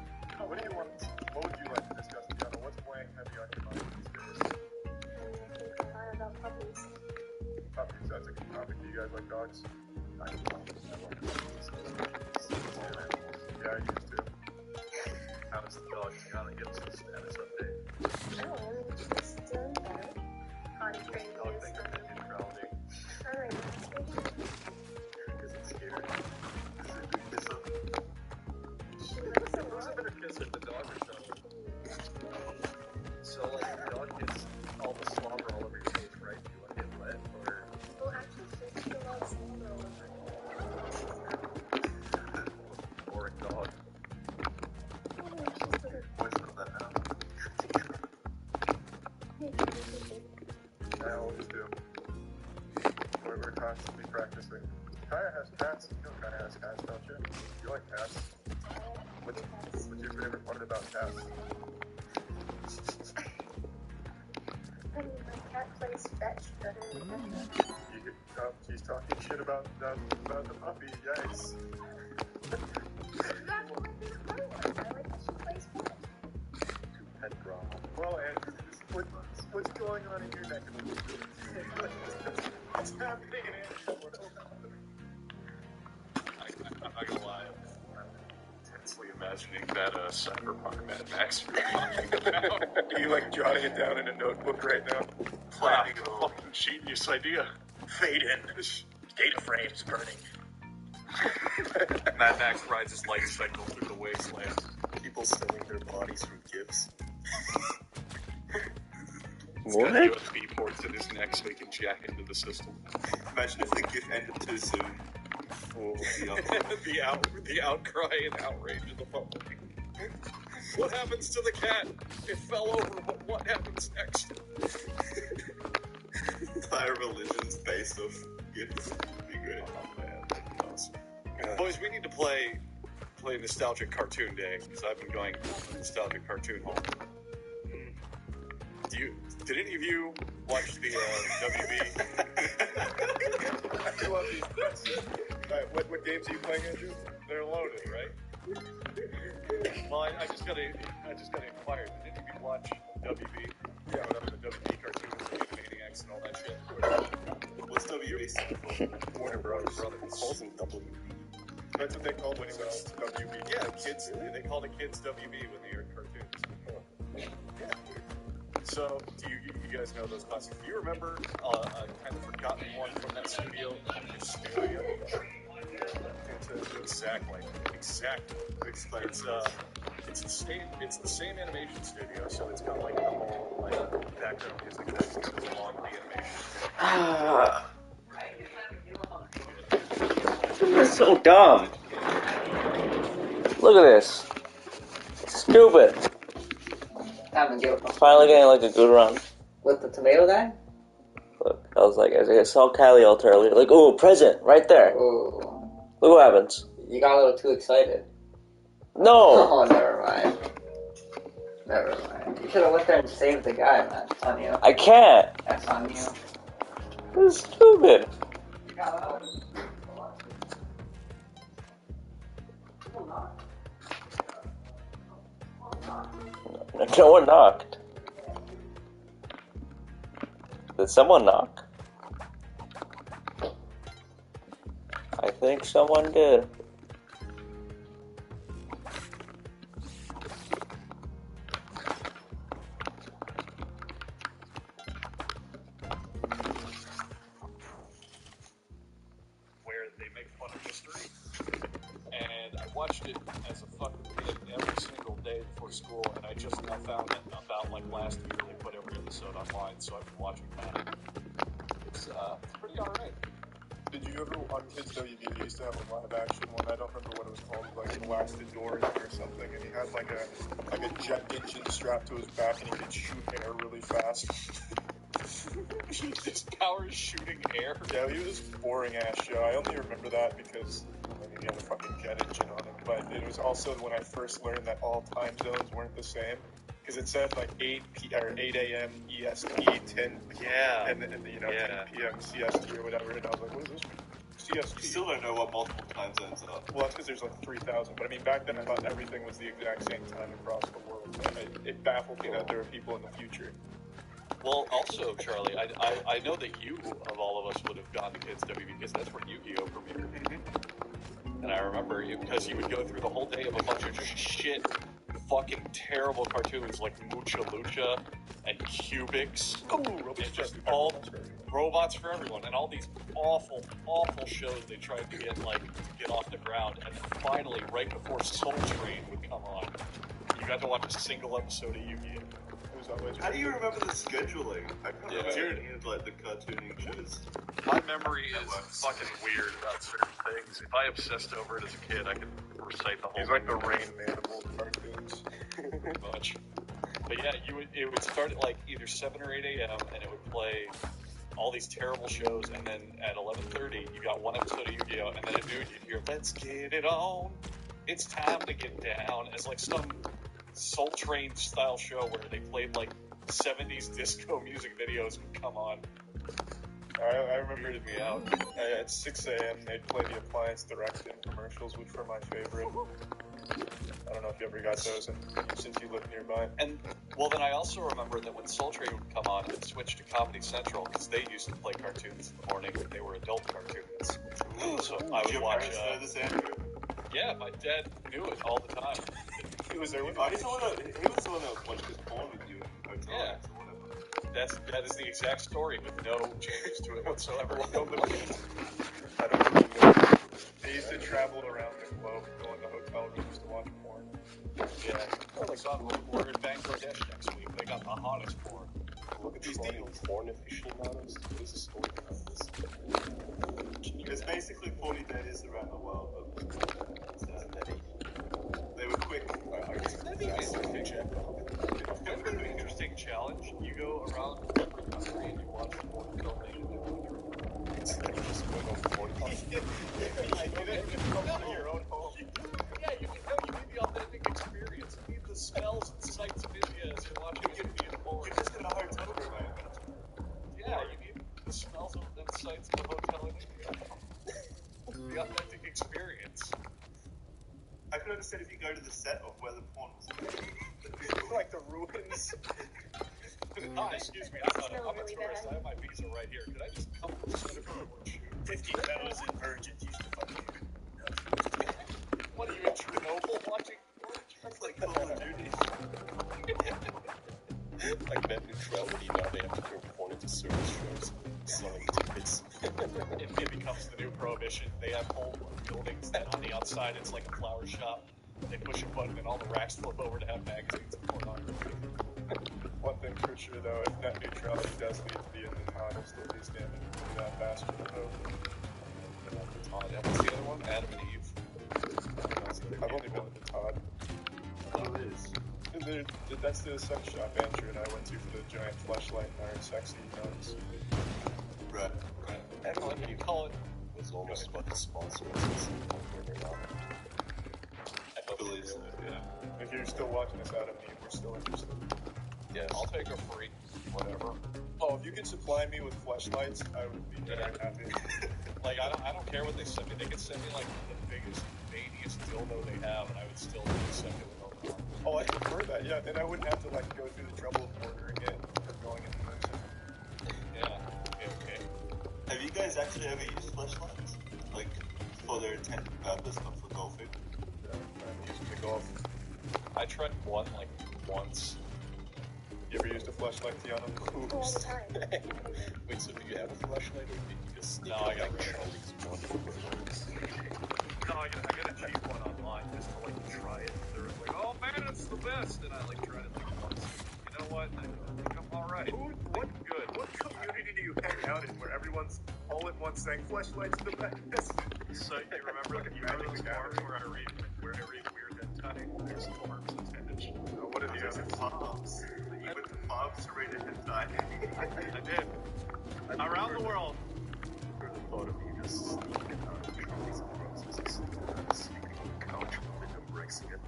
Oh, what do you want? What would you like to discuss, Tiana? What's weighing heavy on your mind these days? About puppies. Puppies, that's a good topic. Do you guys like dogs? I love puppies. Yeah, I used to. How does the dog Tiana give us a status update? No, I'm just doing better. Potty training Dog is thing of net neutrality. alright. Is it scary? Is it constantly practicing. Kaya has cats. You know Kaya has cats, don't you? You like cats. What's your favorite part about cats? I mean, my cat plays fetch better than She's talking shit about the puppy. Yikes. That's my favorite part. I like that she plays fetch. Pet drama. Well, Andrew, what's going on in your neck of the woods? What's happening in Andrew? I'm not gonna lie. I'm intensely imagining that Cyberpunk Mad Max you're talking about. Are you like jotting it down in a notebook right now? Planning a fucking genius idea. Fade in. Data frames burning. Mad Max rides his light cycle through the wasteland. People selling their bodies from gifts. He's got USB ports in his neck so he can jack into the system. Imagine if the gift ended too soon. Oh, the outcry and outrage of the public. What happens to the cat? It fell over, but what happens next? Entire religion's based off gifts. Would be great. Oh man, that'd be awesome. Boys, we need to play Nostalgic Cartoon Day, because I've been going Nostalgic Cartoon Hall. Did any of you watch the WB? I love these questions. Alright, what games are you playing, Andrew? They're loaded, right? Well, I just got to inquire. Did any of you watch WB? Yeah, whatever the WB cartoons, the Animaniacs, and all that shit. What's WB stand for? Warner Bros. Calls them WB. That's what they called when it was WB. Yeah, kids. They called it kids WB when they aired cartoons. Yeah. So, do you guys know those classics? Do you remember a kind of forgotten one from that studio? Exactly. It's the same animation studio, so it's got like the whole like background music that goes along with the animation. It's so dumb. Look at this. Stupid. Time to give I'm finally getting like a good run. with the tomato guy. Look, I was like, I saw Kylie Alter earlier. Like, ooh, present right there. Ooh, Look what happens. you got a little too excited. No. Oh, never mind. Never mind. You should have went there and saved the guy, man. That's on you. I can't. That's on you. This is stupid. No one knocked. Did someone knock? I think someone did. Where they make fun of history, and I watched it as a fucking kid every single day before school, and I just now found it about like last year they put every episode online, so I've been watching that. It's pretty alright. Did you ever, on Kids WB, they used to have a live action one, I don't remember what it was called, like Blasted Doors or something, and he had like a jet engine strapped to his back and he could shoot air really fast. His power is shooting air. Yeah, it was a boring ass show. I only remember that because he had a fucking jet engine on him, but it was also when I first learned that all time zones weren't the same. Because it said like 8 a.m. EST, 10 Yeah. and 10 p.m. CST or whatever, and I was like, what is this? CST. You still don't know what multiple time zones are. Well, that's because there's like 3,000. But I mean, back then I thought everything was the exact same time across the world. It baffled me that there are people in the future. Well, also, Charlie, I know that you, of all of us, would have gone to Kids WB because that's where Yu-Gi-Oh! Premiered. Mm-hmm. And I remember because you would go through the whole day of a bunch of just shit, fucking terrible cartoons like Mucha Lucha and Cubics. And just all robots for everyone, and all these awful, awful shows they tried to get off the ground, and then finally, right before Soul Train would come on, you got to watch a single episode of Yu-Gi-Oh! How do you remember the scheduling? I can't remember any of like the cartooning shows. My memory is fucking weird about certain things. If I obsessed over it as a kid, I could recite the whole He's like the Rain Man of old cartoons. pretty much. But yeah, it would start at like either 7 or 8 a.m. and it would play all these terrible shows, and then at 11:30 you got one episode of Yu-Gi-Oh, and then at noon you hear "Let's get it on, it's time to get down" as like some Soul Train style show where they played like 70s disco music videos would come on. I remember Weirded me out. at 6 a.m. they'd play the Appliance Direct commercials, which were my favorite. I don't know if you ever got those, and since you live nearby. And, well, then I also remember that when Soul Train would come on, it switched to Comedy Central, because they used to play cartoons in the morning, but they were adult cartoons. So I would watch, yeah, my dad knew it all the time. He was there with He was the one that watched his porn with you. Yeah. That is the exact story with no changes to it whatsoever. I don't really know. They used to travel around the globe, go into hotel rooms to watch porn. Yeah. Well, like we're in Bangladesh next week. They got the hottest porn. Look at these porn aficionados. What is the story behind this? There's basically 40 days around the world, but they were quick. That'd be an interesting challenge. You go around every country and you watch porn until they do It's like just going on porn. Your own home. Yeah, you need the authentic experience. You need the smells and sights of India as you're watching Indian porn. You're just in a hotel room, right? Yeah, you need the smells and sights of the hotel in India. The authentic experience. I could understand if you go to the set of where the porn was made. Like the ruins. Hi, excuse me, I'm a tourist. I have my visa right here. Could I just come to the set of your porn shoot? 50,000 virgins used to fuck you. What are you in Chernobyl watching porn? That's like Call of Duty. Like net neutrality, now they have to turn porn into service shows, selling tickets. It becomes the new prohibition. They have whole buildings that on the outside it's like a flower shop. They push a button and all the racks flip over to have magazines of pornography. One thing for sure, though, if net neutrality does need to be in the Todd, it'll still be standing for that bastard vote. Todd, and what's the other one? Adam and Eve. I've only been with the Todd. Oh, it is. That's the sex shop Andrew and I went to for the giant fleshlight and our sexy nuns. Right. Adam and Eve. Call it. Was almost about to sponsor us. I believe so, yeah. If you're still watching this, Adam and Eve, we're still interested. Yeah, I'll take a free. Whatever. Oh, if you could supply me with fleshlights, I would be very happy. Like, I don't care what they send me. They could send me, like, the biggest, veiniest dildo they have, and I would still send it with no problem. Oh, I prefer that, yeah. Then I wouldn't have to, like, go through the trouble of ordering it or going in person. Yeah, okay. Have you guys actually ever used flashlights? Like, for their intended purpose, not for golfing? Yeah, I'm using the golf. I tried one, like, once. You ever used a flashlight, Tiana? All the time. Wait, so do you have a flashlight or did you just sneak No, I it got like rid of Charlie's one? No, I got a cheap one online just to, like, try it. They were like, oh, man, it's the best! And I, like, tried it, like, once. You know what? I think I'm alright. What good? What community do you hang out in where everyone's all at once saying fleshlight's the best? So, you remember those forums where I read weird hentai? There's forums intended. What are the other Farms. You went to farms to read it and die. I did. Around the world. Or the thought of you just sneaking out of Charlie's processes, sleeping on the couch with them bracing it.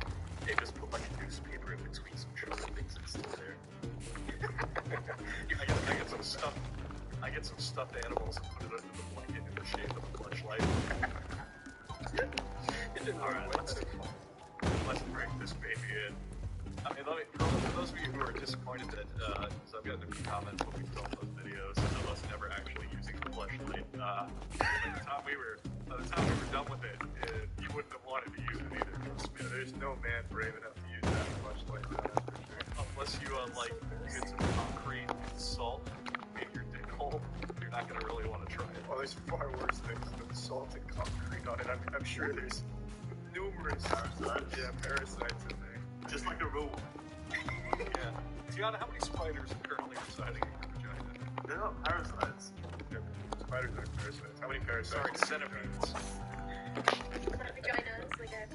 They just put like a newspaper in between some Charlie things and still there. I get some stuffed animals and put it under the blanket in the shape of a fleshlight. Alright, let's break this baby in. I mean, for those of you who are disappointed that, because I've gotten a few comments when we filmed those videos of us never actually using the fleshlight, by the time we were done with it, you wouldn't have wanted to use it either. Yeah, there's no man brave enough to use that flashlight, that's for sure. Unless you, like, get some concrete and salt in your dick hole, you're not going to really want to try it. Oh, there's far worse things than salt and concrete on it. I'm sure there's numerous parasites in there. Just like a room. Yeah. Tiana, how many spiders are currently residing in your vagina? They're not parasites. Yeah, spiders aren't parasites. How many parasites? Sorry, centipedes. Not vaginas, like I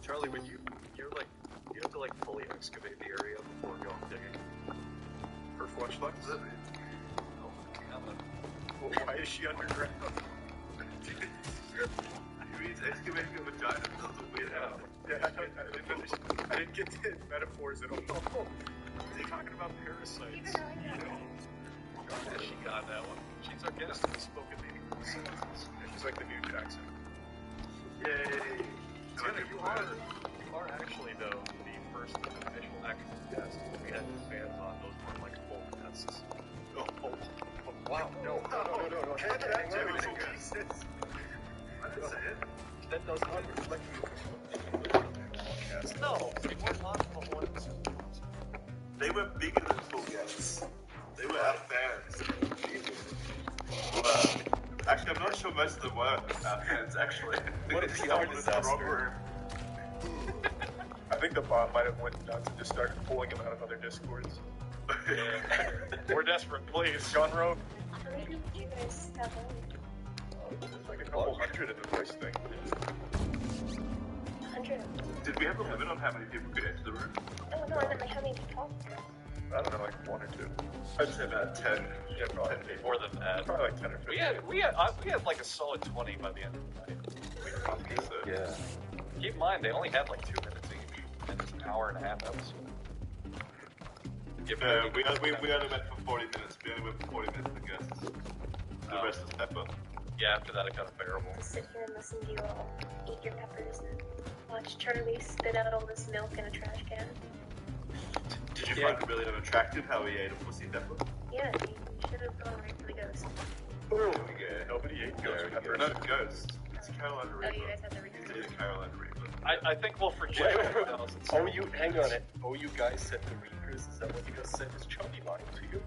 Charlie, when you have to like fully excavate the area before going digging. Her flashlight? Why is she underground? He's excavating a vagina. That's a weird out. Yeah, I didn't get the metaphors at all. They're talking about parasites. Yeah, she got that one. She's our guest in the spoken meeting. She's like the new Jackson. Yay! You are actually, though, the first official actual guest. We had fans on, those weren't like full tests. Oh, wow. No. What did I do? I didn't say it. That does not reflect you. No, they weren't on the whole episode. They were bigger than full guests. They were our fans. Actually, I'm not sure most of them were our fans, actually. What a PR disaster. I think the bot might have went nuts and just started pulling him out of other discords. We're desperate, please. Gone rogue. How many people do you guys have on? There's like a couple hundred in the voice thing. 100? Did we have a limit on how many people could enter the room? Oh, no, I meant like how many people? I don't know, like 1 or 2. I'd say about 10. Yeah, probably. More than that. Probably like 10 or 15. We had like a solid 20 by the end of the night. Yeah. Keep in mind, they only had like 2 minutes each, and it's an hour and a half episode. We only went for 40 minutes. We only went for 40 minutes for guests. The rest is pepper. Yeah, after that it got unbearable. Sit here and listen to you all eat your peppers and watch Charlie spit out all this milk in a trash can. Did you find it really unattractive how he ate a pussy pepper? Yeah, you should have gone right for the ghost. Yeah, nobody ate ghost pepper. Not a ghost. It's Carolina Oh, Reaper. you guys have the reason. It's a Carolina Reaper. I think we'll forget. Hang on it. Oh, you guys said the Reapers? Is that what you just said? Is Charlie lying to you?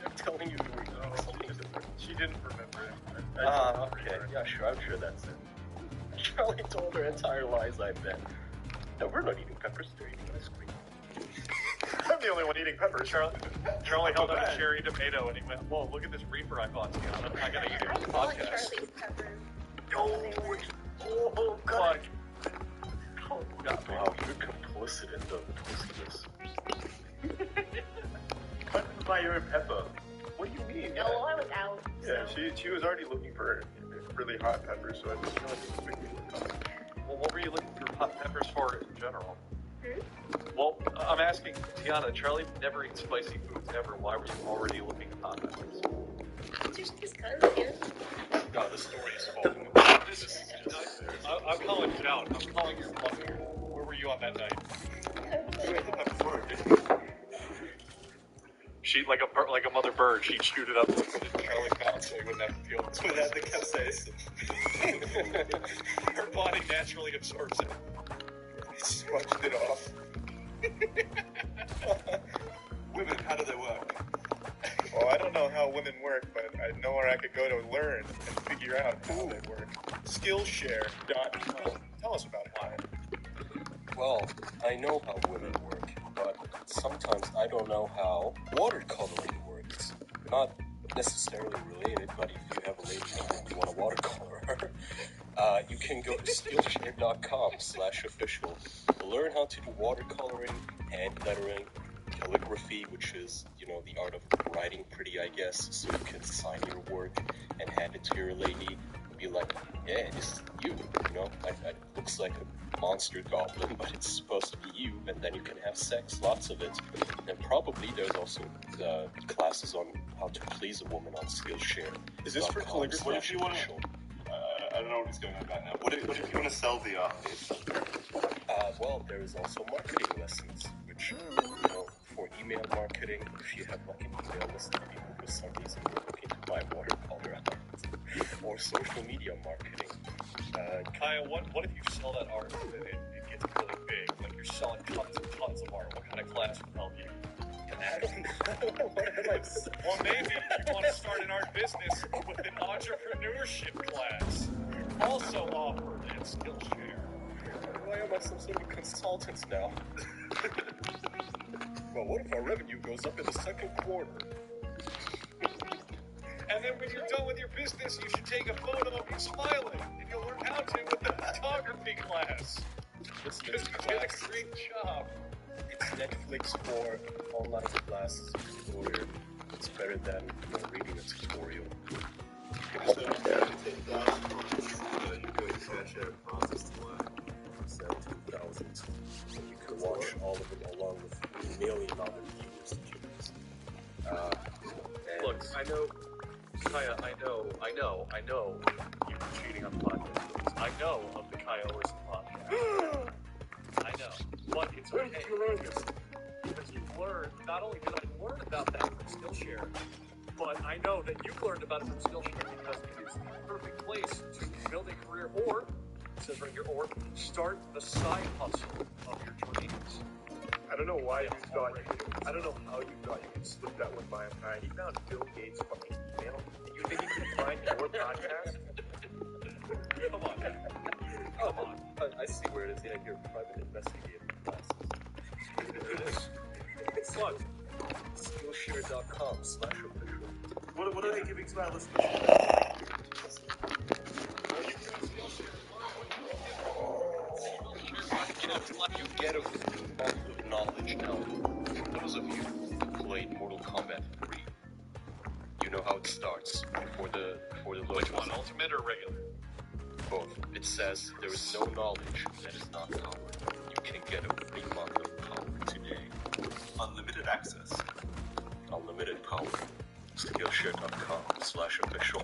I'm telling you you were eating something different. She didn't remember it. Okay. Yeah, sure. I'm sure that's it. Charlie told her entire lies, I bet. No, we're not eating peppers. They're eating ice cream. I'm the only one eating peppers. Charlie held up a cherry tomato and he went, "Whoa, look at this Reaper I bought, Tiana. I gotta eat it I for the call it podcast." Charlie's peppers. Oh, God. Oh, God. Wow, you're complicit in the twistiness. Cut and buy your own pepper. What do you mean? No, I was out. Yeah, So. she was already looking for really hot peppers, so I just feel like it was making it. Well, what were you looking for hot peppers for in general? Hmm? Well, I'm asking Tiana, Charlie never eats spicy foods ever. Why were you already looking at hot peppers? Just because, yeah. No, the story is falling. I'm calling it out. I'm calling your bluff here. Where were you on that night? She, like a mother bird, she chewed it up in Charlie's mouth so he wouldn't have to feel it. Without the capsaicin. Her body naturally absorbs it. Smudged it off. Women, how do they work? Well, I don't know how women work, but I know where I could go to learn and figure out how they work. Skillshare.com. Tell us about it, Ryan. Well, I know how women work, but sometimes I don't know how watercoloring works. Not necessarily related, but if you have a lady and you want to watercolor her, you can go to skillshare.com/official. Learn how to do watercoloring, hand lettering, calligraphy, which is, the art of writing pretty, I guess, so you can sign your work and hand it to your lady and be like, yeah, this is you, it looks like a monster goblin, but it's supposed to be you, and then you can have sex, lots of it. And probably there's also classes on how to please a woman on Skillshare. Is this for calligraphy? What if you want to... I don't know what he's going on about now. What if you want to sell the art? Well, there is also marketing lessons, which, for email marketing, if you have like an email list of people for some reason who are looking to buy watercolor art, or social media marketing. Kaya, what if you sell that art and it gets really big? Like you're selling tons and tons of art. What kind of class would help you? Well, maybe you want to start an art business with an entrepreneurship class. Also offered at Skillshare. Why am I some sort of consultant now? Well, what if our revenue goes up in the second quarter? And then when you're done with your business, you should take a photo of you smiling, and you'll learn how to with the photography class. Because you did a great job. It's Netflix for online classes tutorial. It's better than reading a tutorial. So you take that, you go to cash out classes to learn. 17,000. And you can watch all of them along with a million other viewers and tutors. Look, I know, Kaya, I know you're cheating on the podcast. I know of the Kaya Orson podcast. I know, but it's okay. Because you've learned, not only did I learn about that from Skillshare, but I know that you learned about it from Skillshare because it is the perfect place to build a career or, it says right here, or start the side hustle of your dreams. I don't know why you thought you could, I don't know how you thought you could slip that one by him. He found Bill Gates' fucking email, and you think he could find your podcast? Come on. Come on. I see where it is. Yeah, your private investigator classes. It's fun. Skillshare.com/official. What are they giving to our listeners? You get a month of knowledge now. For those of you who played Mortal Kombat 3, you know how it starts before the Which one, ultimate or regular? both. It says there is no knowledge that is not power. You can get a free month of power today. Unlimited access. Unlimited power. Skillshare.com/official.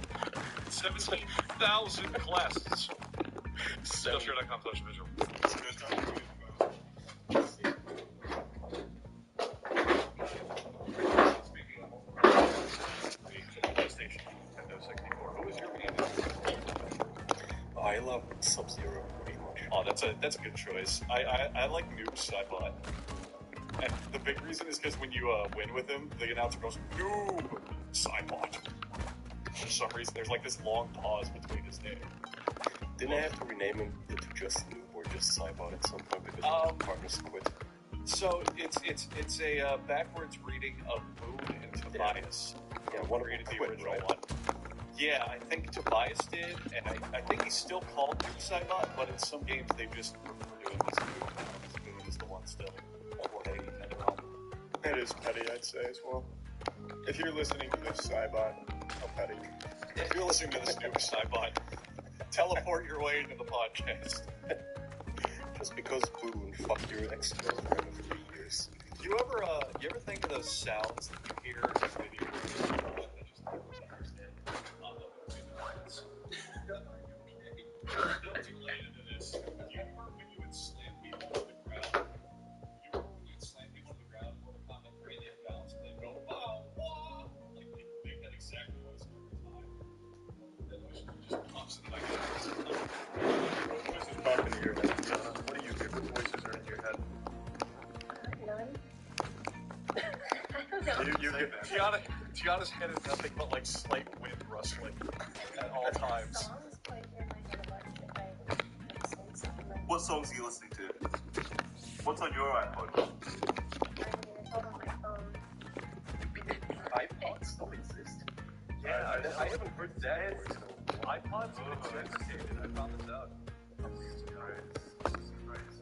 17,000 classes. Skillshare.com/official. PlayStation, Nintendo 64. Who was your game? I love Sub-Zero pretty much. Oh, that's a good choice. I like Noob Saibot. And the big reason is because when you win with him, the announcer goes, Noob Saibot. For some reason, there's like this long pause between his name. Didn't I have to rename him to just Noob or just Saibot at some point because the partners quit? So it's a backwards reading of Moon and Tobias. Yeah, one Created the quit, original right? one. Yeah, I think Tobias did, and I think he's still called Noob Saibot, but in some games they just refer to him as Moon. Moon is the one still. Or they kind of call him. That is petty, I'd say, as well. If you're listening to this, Cybot, how petty. If you're listening to this Noob Saibot, teleport your way into the podcast. Just because Boone fucked your ex-girlfriend of 3 years. You ever think of those sounds that you hear in video games that just don't understand? It's related to this. Do you remember when you would slam people to the ground? You'd slam people to the ground for the comment really unbalanced, and they'd go, wow, wow! Like, they make that exact noise every time. That noise just pops in my head. What voices pop into your head? What do you hear? What voices are in your head? None. I don't know. Tiana's head is nothing but like slight wind rustling at all times. Songs play in my head a bunch if I sing something like What songs are you listening to? What's on your iPod? I mean, it's all on my phone. iPods still exist? Yeah, I haven't heard that. iPods sophisticated. I found this out.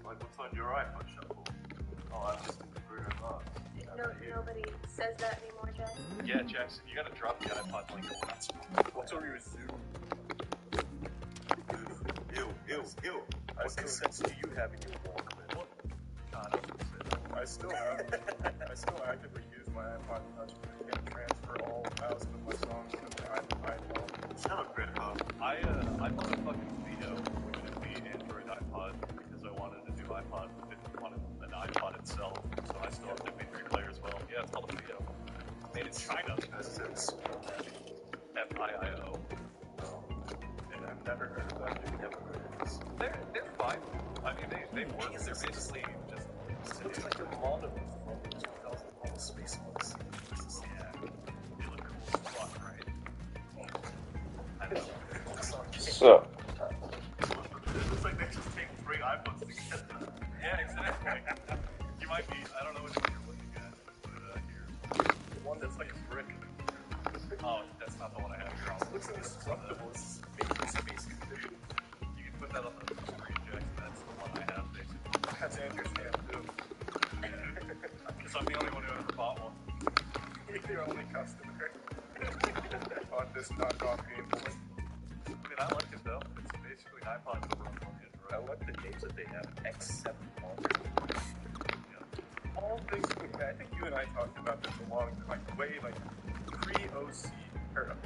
Like, what's on your iPod shuffle? Oh, I'm just in the Bruno Mars. Nobody says that anymore, Jack. Yeah, Jackson, you gotta drop the iPod link. What's on your Zoom? Ew. What cassettes do you have in your Walkman? God, I still actively use my iPod Touch, but I can't transfer all 1,000 of my songs to my iPhone. Shut up, Greta. I bought a fucking Vito, which is the Android iPod, because I wanted a new iPod, but didn't want an iPod itself, so I still have the MP3 player as well. Yeah, it's called a Vito. Made in China. FIIO. And I've never heard of that. You've never heard of this. They're fine. I mean, they work. They're basically just... It looks like a model from 2001 Space Odyssey. Yeah. They look cool as fuck, right? I know. So, It looks like they just take 3 iPods together. Yeah, exactly. You might be, I don't know which one you're looking at. Put it here. The one that's like a brick. Oh, that's not the one I have here. It looks indestructible. It's making space condition. You can put that on the screen, Jackson. That's the one I have, basically. That's Andrew's hand, too. I'm the only one who ever bought one. You're the only customer on this knockoff Game Boy. I mean, I like it though. It's basically an iPod over on Android. I like the games that they have, except Mario. All things, I think you and I talked about this a long, like way, like pre-OC, or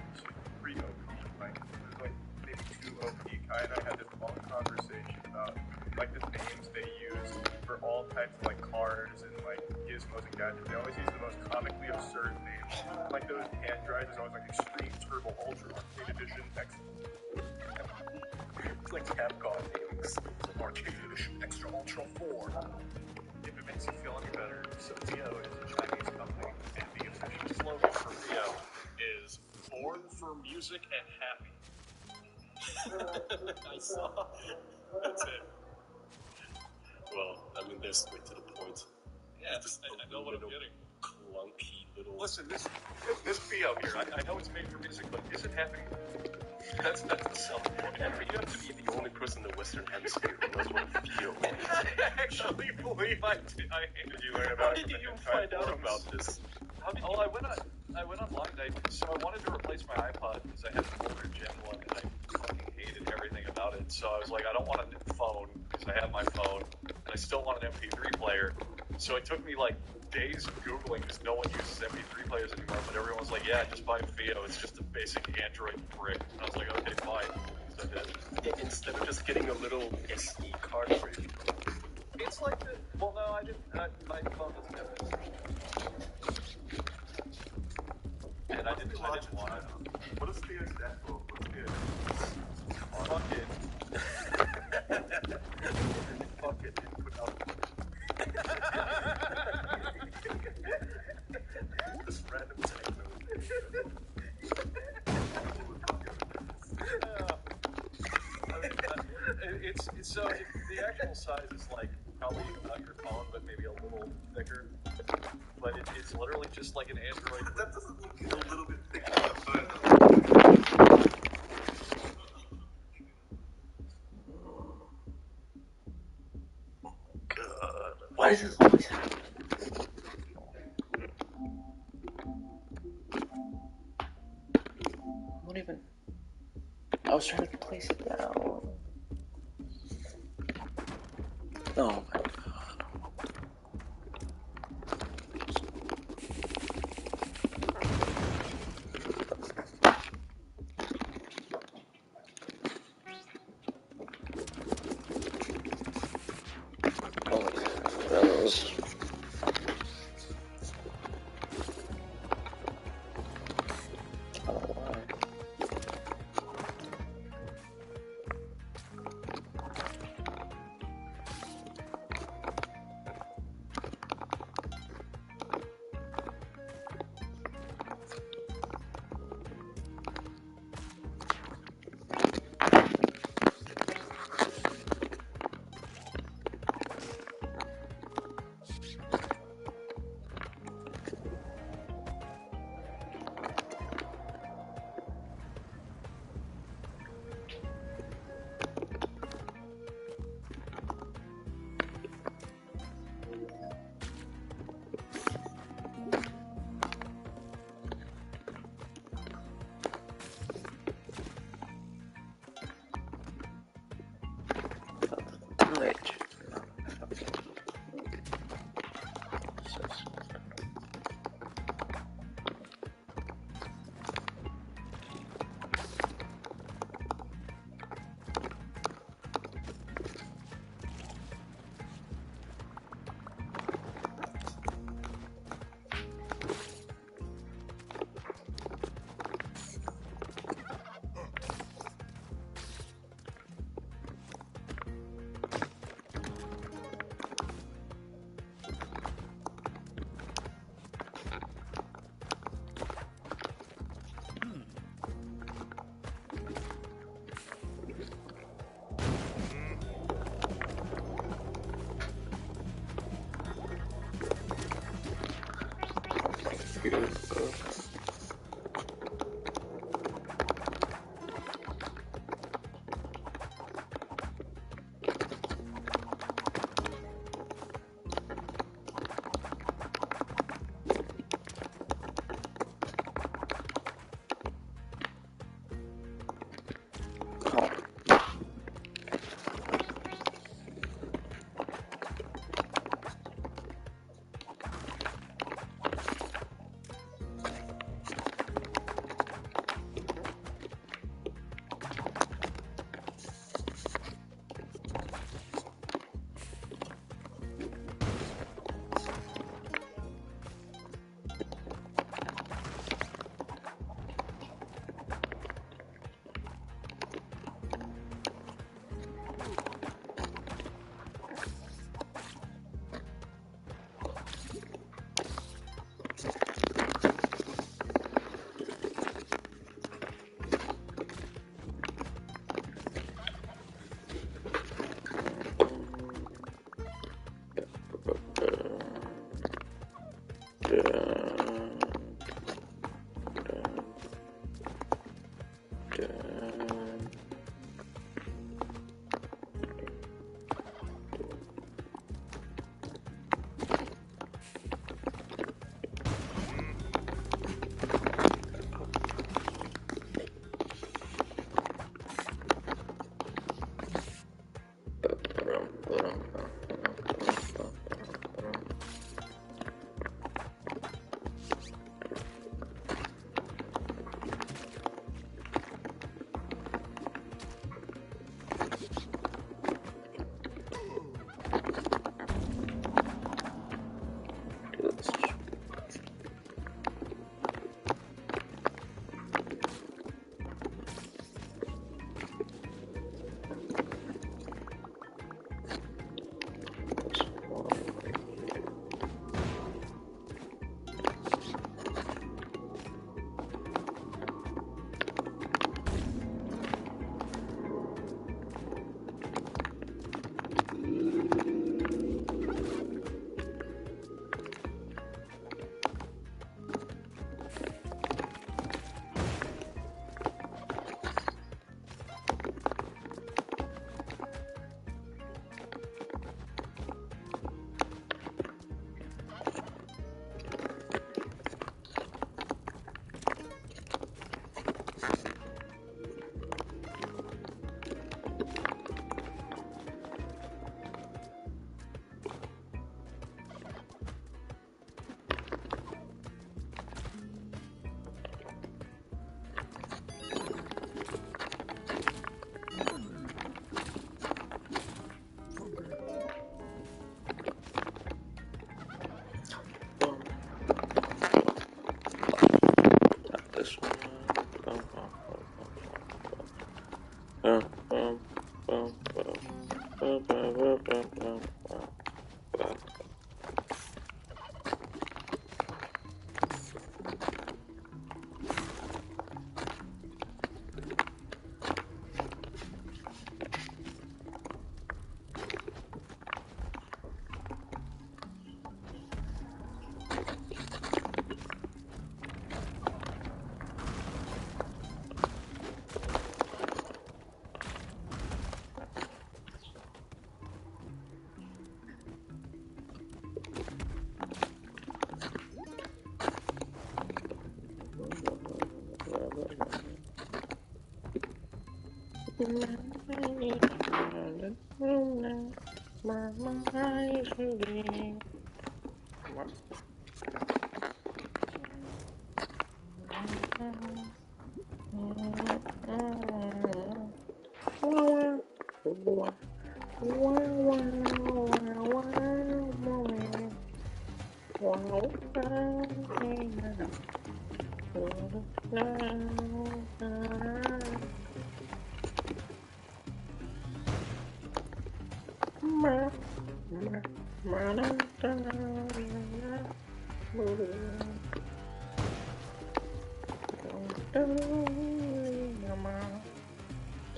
pre-OP, like it was like maybe 2 OP. Kai and I had this long conversation about like the names they use for all types of like cars and like gizmos and gadgets. They always use the most comically absurd names. Like those hand drives is always like Extreme Turbo Ultra Arcade Edition X. It's like Capcom names. Arcade Edition Extra Ultra 4. If it makes you feel any better, so Rio is a Chinese company, and the official slogan for Rio is "Born for Music and Happy." I saw. That's it. Well, I mean, they're straight to the point. Yeah, I know what I'm getting. Clunky little. Listen, this Rio here, I know it's made for music, but is it happy? That's the selling point. And you have to be the only person in the Western Hemisphere who knows what a feel is. I actually believe I did. Did you learn about How did you find out about this? Oh, I went online. So I wanted to replace my iPod because I had an older Gen 1 and I fucking hated everything about it. So I was like, I don't want a new phone because I have my phone and I still want an MP3 player. So it took me like days Googling because no one uses MP3 players anymore. But everyone was like, yeah, just buy Vio. It's just a basic Android brick. And I was like, okay, fine. So I did. Instead of just getting a little SD cartridge. It's like the. Well, no, I didn't. My phone doesn't have this. And I didn't want it. What does Theo stand for? What's Theo? Fuck it. Fuck it. Input output. This random techno. So the actual size is like probably about your phone, but maybe a little thicker. But it's literally just like an Android. That doesn't look a little bit thicker on the phone. God, why does this always happen? What even? I was trying to place it down. Oh my god. Glitch.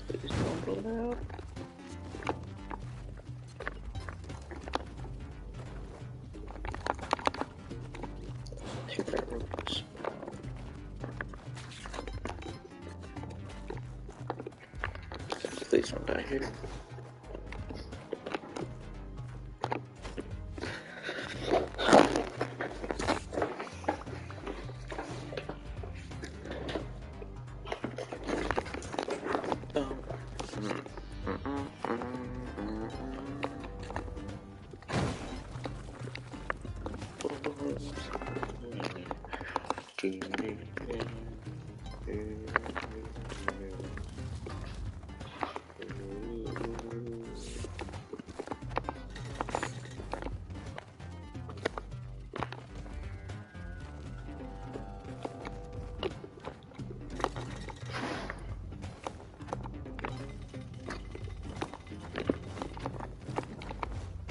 Please don't blow out. I think that works. Please don't die here.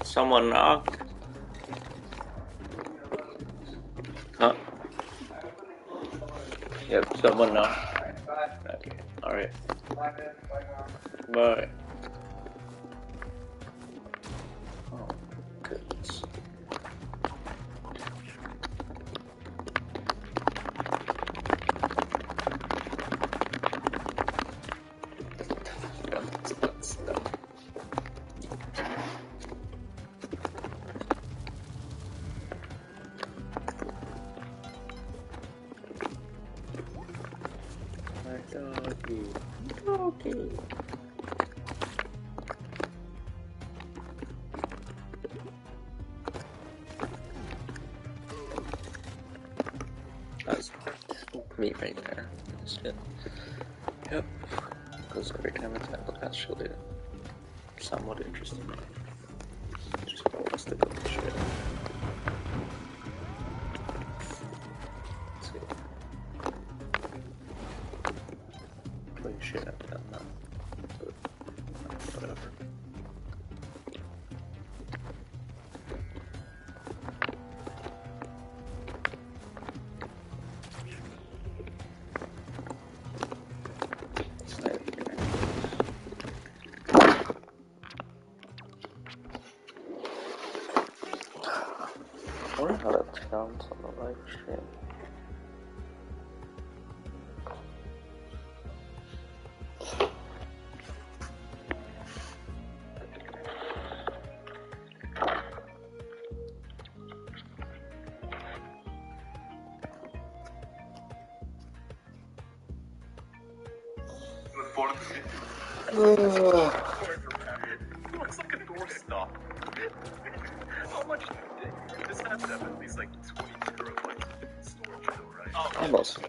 Someone knocked. Huh? Yep, someone knocked. Okay, alright. Bye. Oh, goodness. Doggy. Doggy. That's me right there. That's it. Yep. Because every time it's actually somewhat interesting. Just want us to go to shit. Let's see. Holy shit, I've done that. Whatever. I wonder how that sounds on the live stream. Looks like a doorstop. How much this has to have at least like 20 terabytes of storage though, right? Oh, Almost.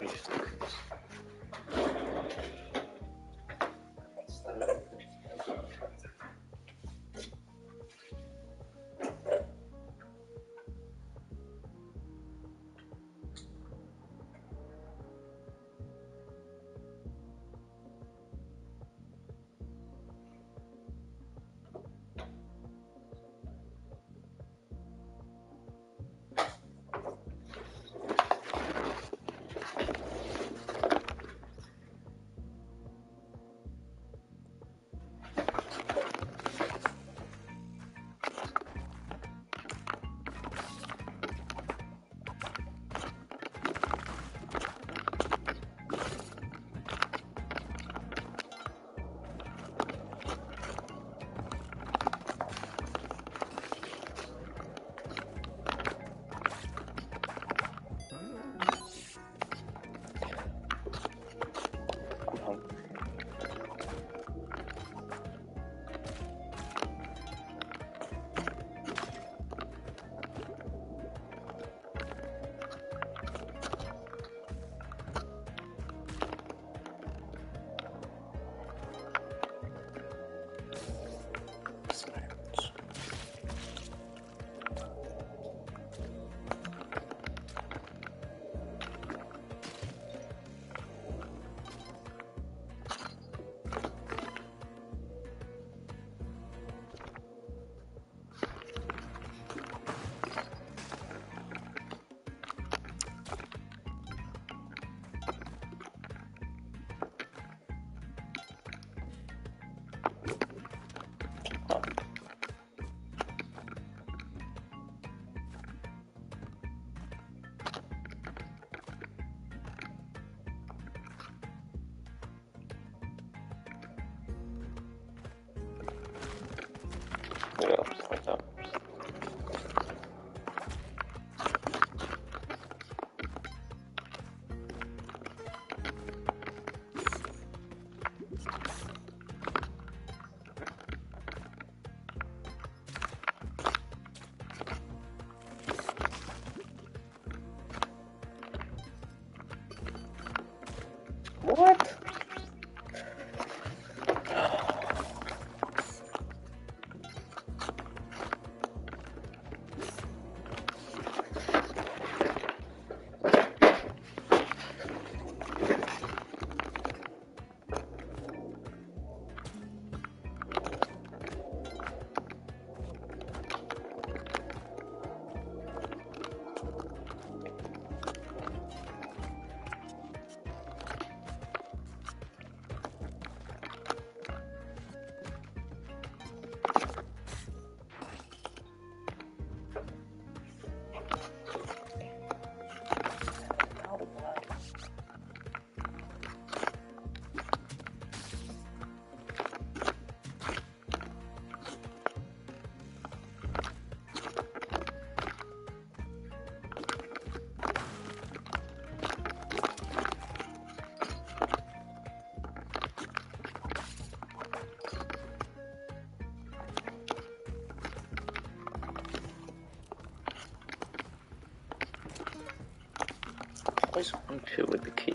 always want to with the key.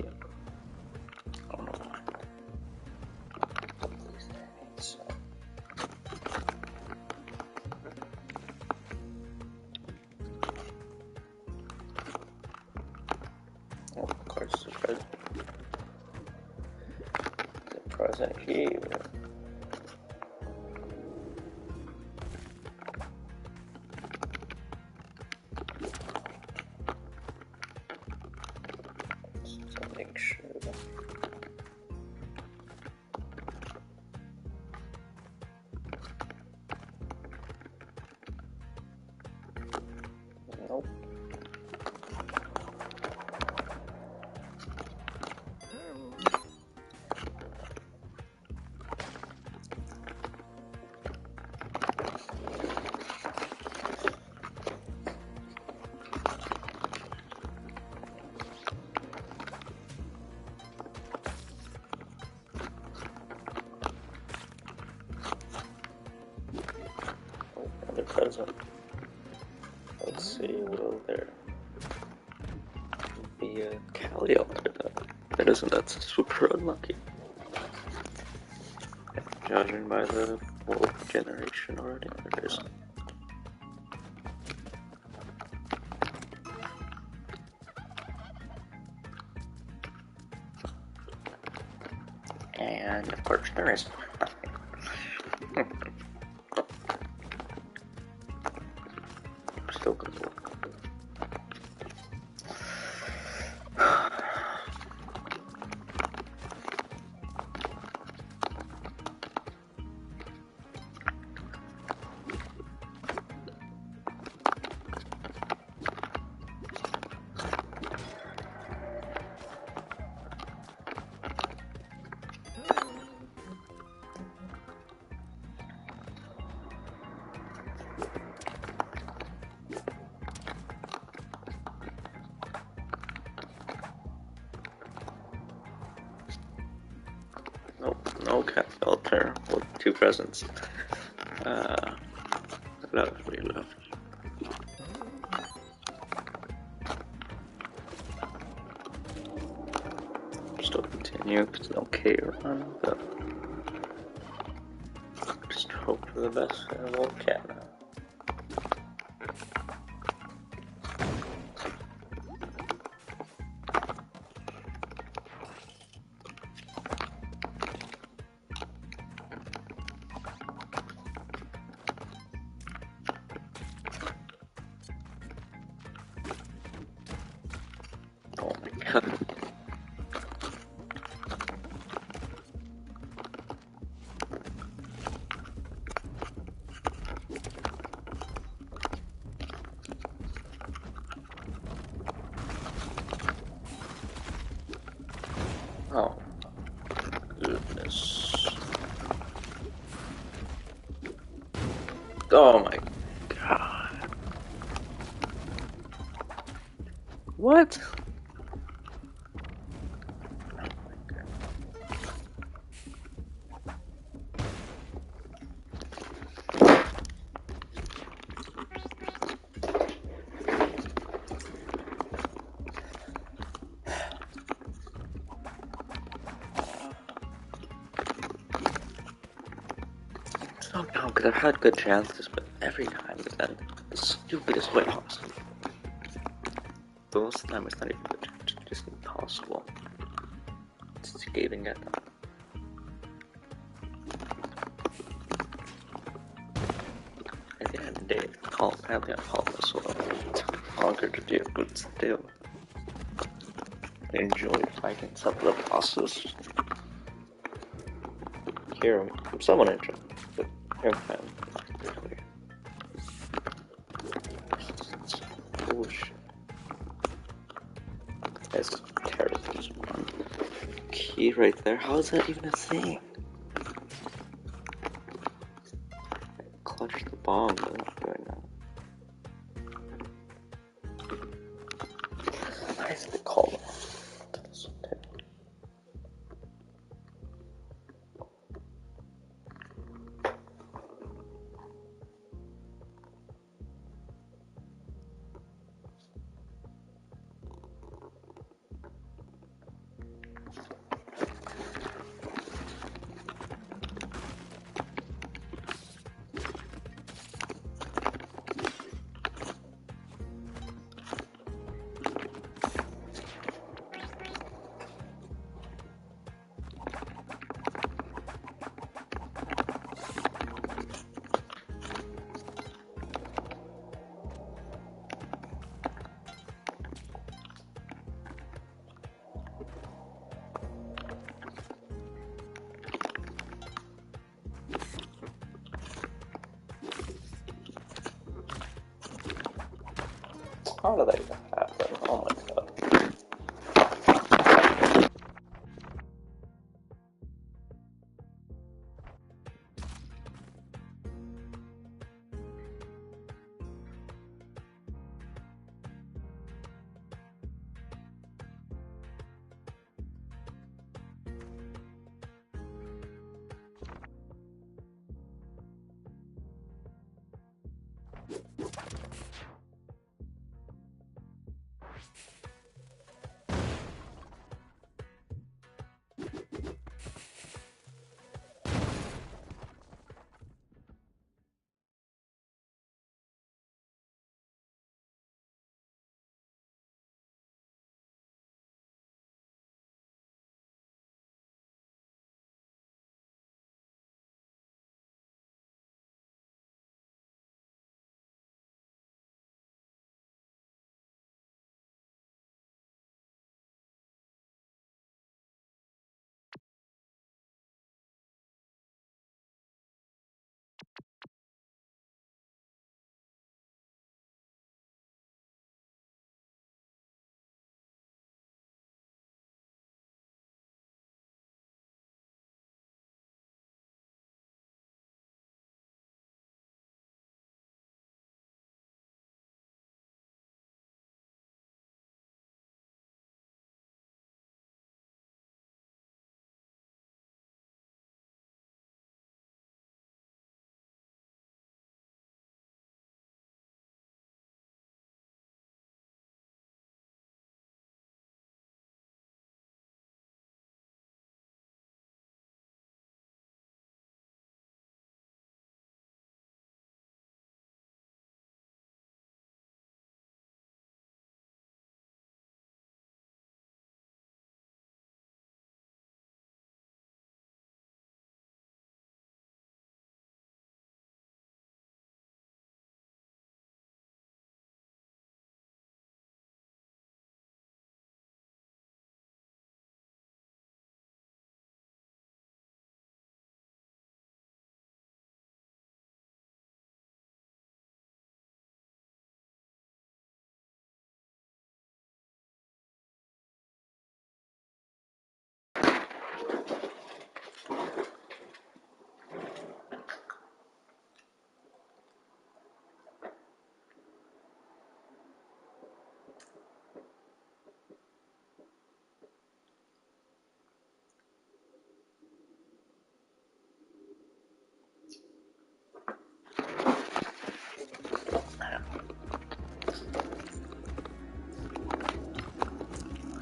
I don't know why. So. Oh, of course, the present. The present here. Make sure. Nope. Another present. Let's see, will there be a Cali altar though? It isn't, that's super unlucky. Judging by the 4th generation already, there isn't. And of course there isn't. Still good work. Nope, no cat altar with 2 presents. Lovely, lovely. Still continue, it's an okay run, but just hope for the best and we'll cat now. Oh my god. Oh, goodness. Oh my god. What? Oh no, because I've had good chances, but every time it's been the stupidest way possible. But most of the time it's not even good, it's just impossible to even get them. At the end of the day, apparently I'm harmless, so it's longer to do, but still. I enjoy fighting some of the bosses. Here, I'm somewhat interested, but here I'm not really. Bullshit. That's terrible. There's one key right there. How is that even a thing? Clutch the bomb right now. I have to call them. How did that even happen? Oh my god.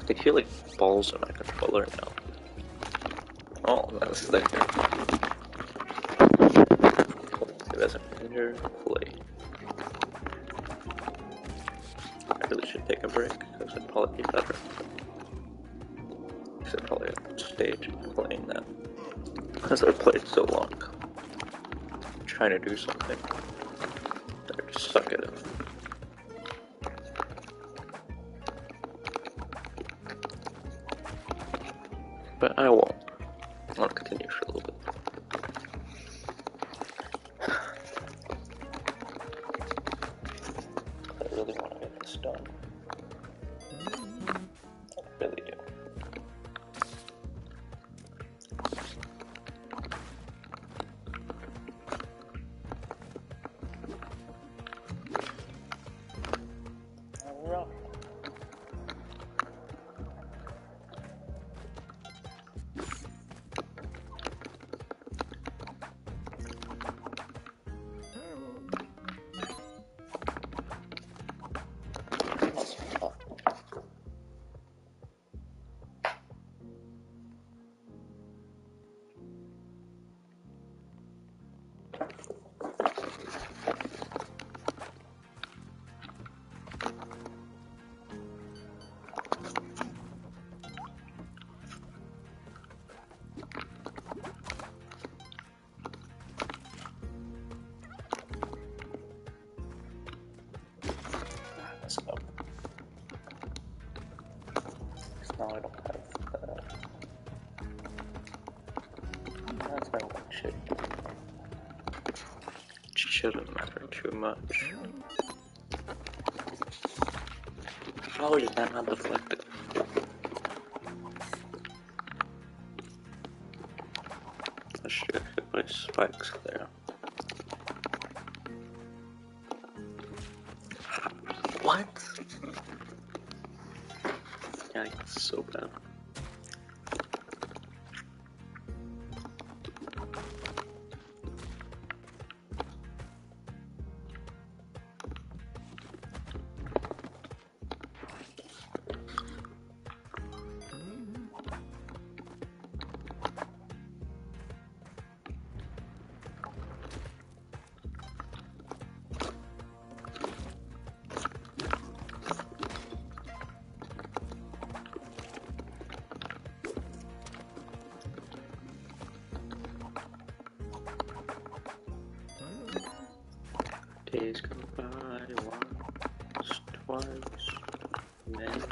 I feel like balls in my controller now. Oh, that's there. It doesn't interplay. I really should take a break because it'd probably be better. Because I'd probably have to stage playing that. Because I played so long. Trying to do something that I just suck at it. But I won't. I'll continue for a little bit. I really want to get this done. I really do. Alright. Let's go. Because now I don't have that's my one shit. Shouldn't matter too much. How is that not deflected? I should have hit my spikes there. What? Yeah, it's so bad. Days go by once, twice, many days.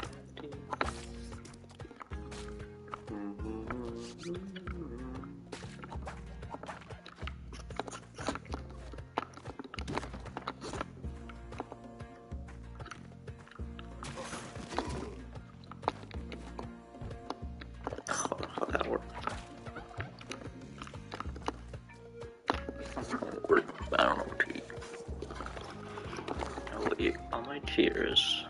Oh, how'd that work? I don't know what to eat. I will eat all my cheers.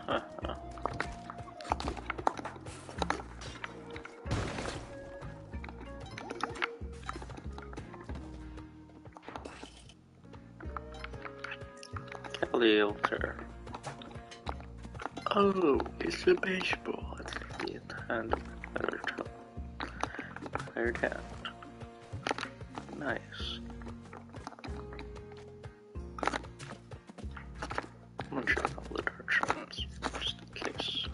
Calielter. Oh, it's a baseball. It's the hand better toe. Fired hand. Nice. I'm gonna check all the directions, just in case.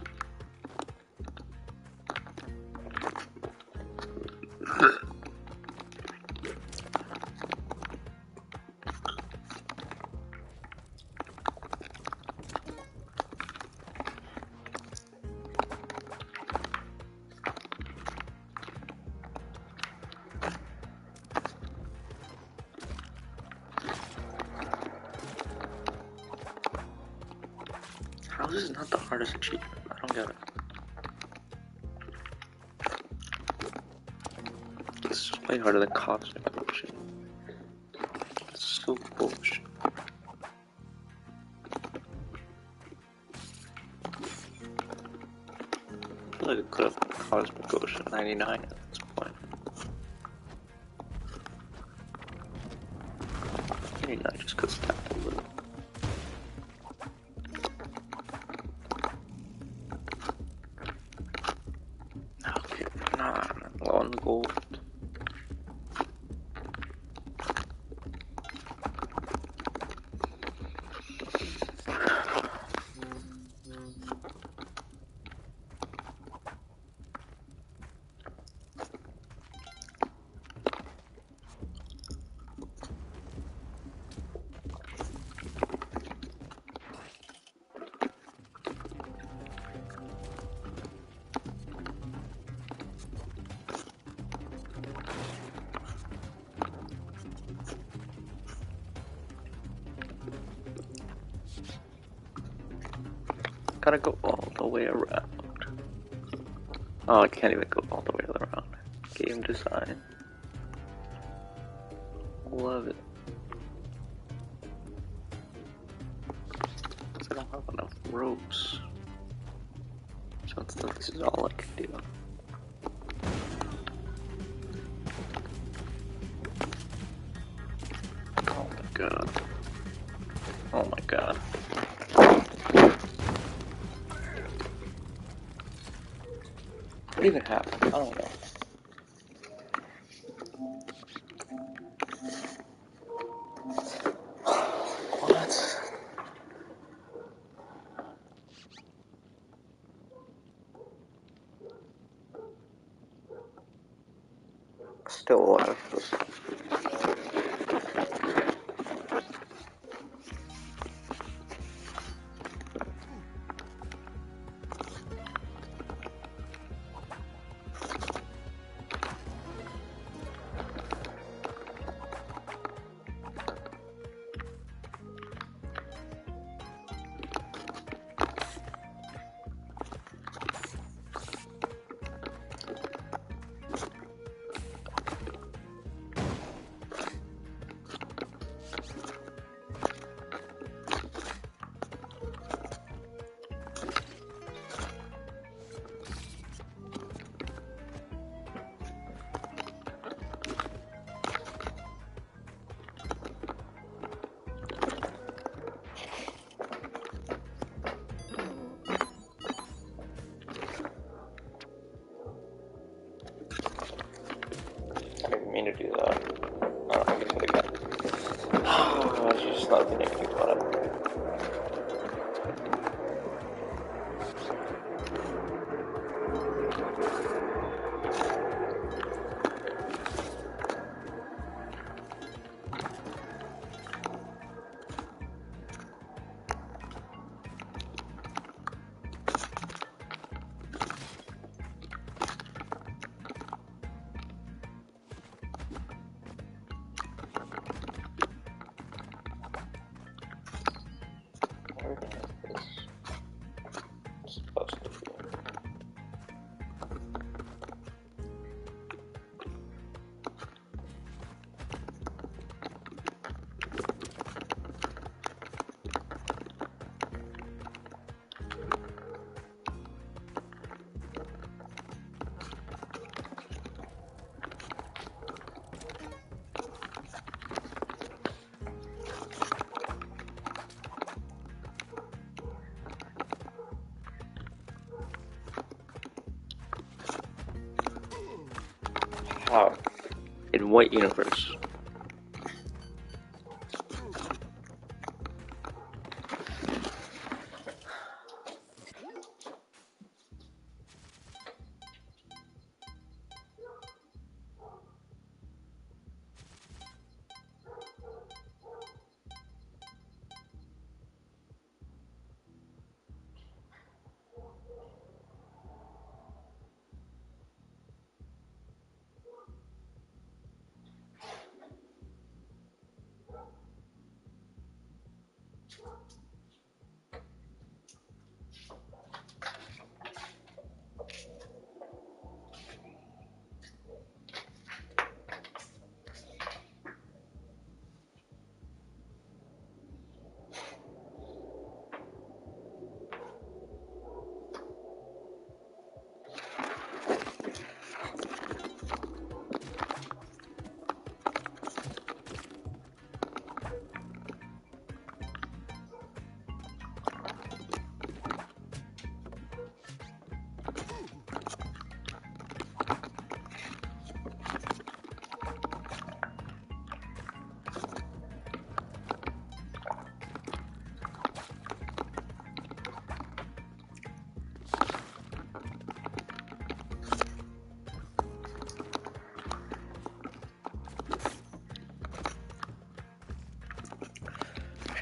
How is this not the hardest achievement? I don't get it. This is way harder than Cosmic Ocean. It's so bullshit. I feel like I could have put Cosmic Ocean 99 at this point. 99 just because it's a little. Okay, nah, I'm low on the gold. Gotta go all the way around. Oh, I can't even go all the way around. Game design. Love it. I don't have enough ropes. So instead, this is all I can do. Oh my god. Oh my god. What even happened? I don't know. What? Still alive. mean to do that. I don't think it's gonna get. Oh, it's just not gonna think about it. How? In what universe?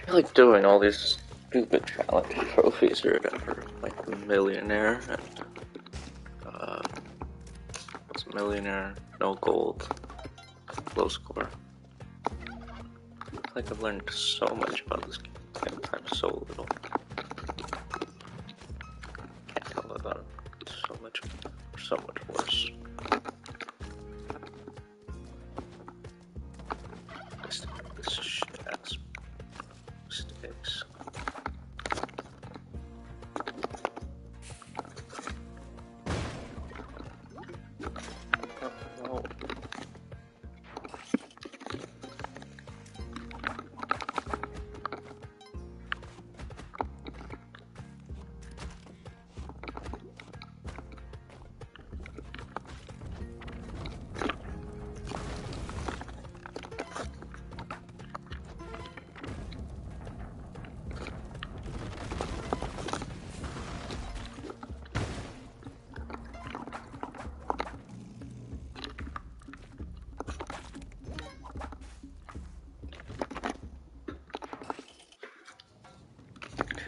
I like doing all these stupid challenge trophies or whatever, like the millionaire and what's a millionaire, no gold, low score. I feel like I've learned so much about this game in time so little. Can't tell about it. It's so much worse. This shit ass mistakes. Oh no.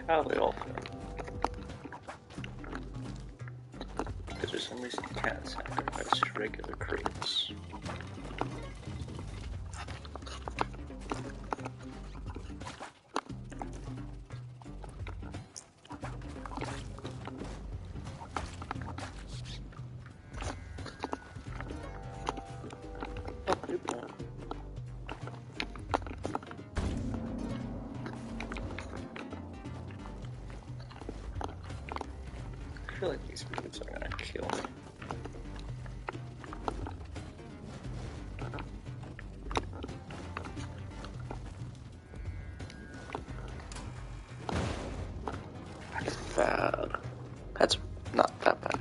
How are they all fair? Because for some reason you can't sacrifice regular crates. I feel like these mutants are gonna kill me. That's bad. That's not that bad.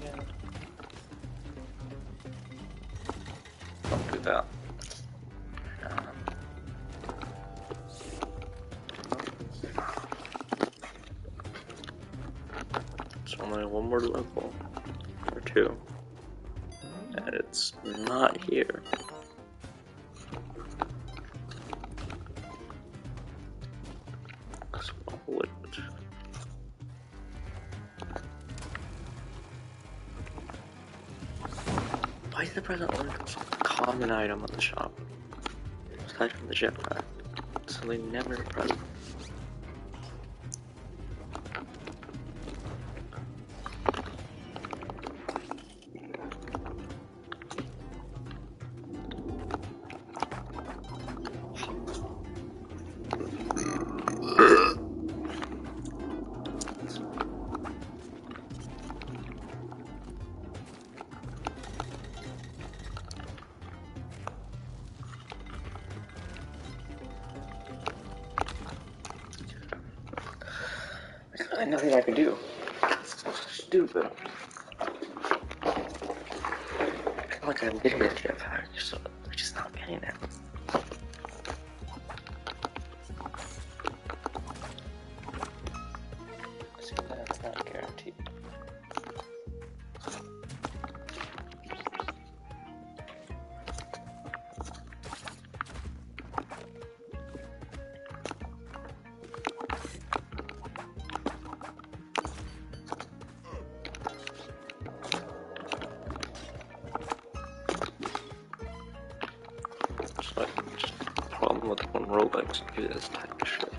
again. Don't do that. It's only one more level, or two, and it's not here. Why is the present only the most common item on the shop? Aside from the jetpack, it's really never present. Nothing I can do. It's so stupid. I feel like I'm getting a jetpack, so I'm just not getting it. So that's not guaranteed. With one Robux do this type of shit.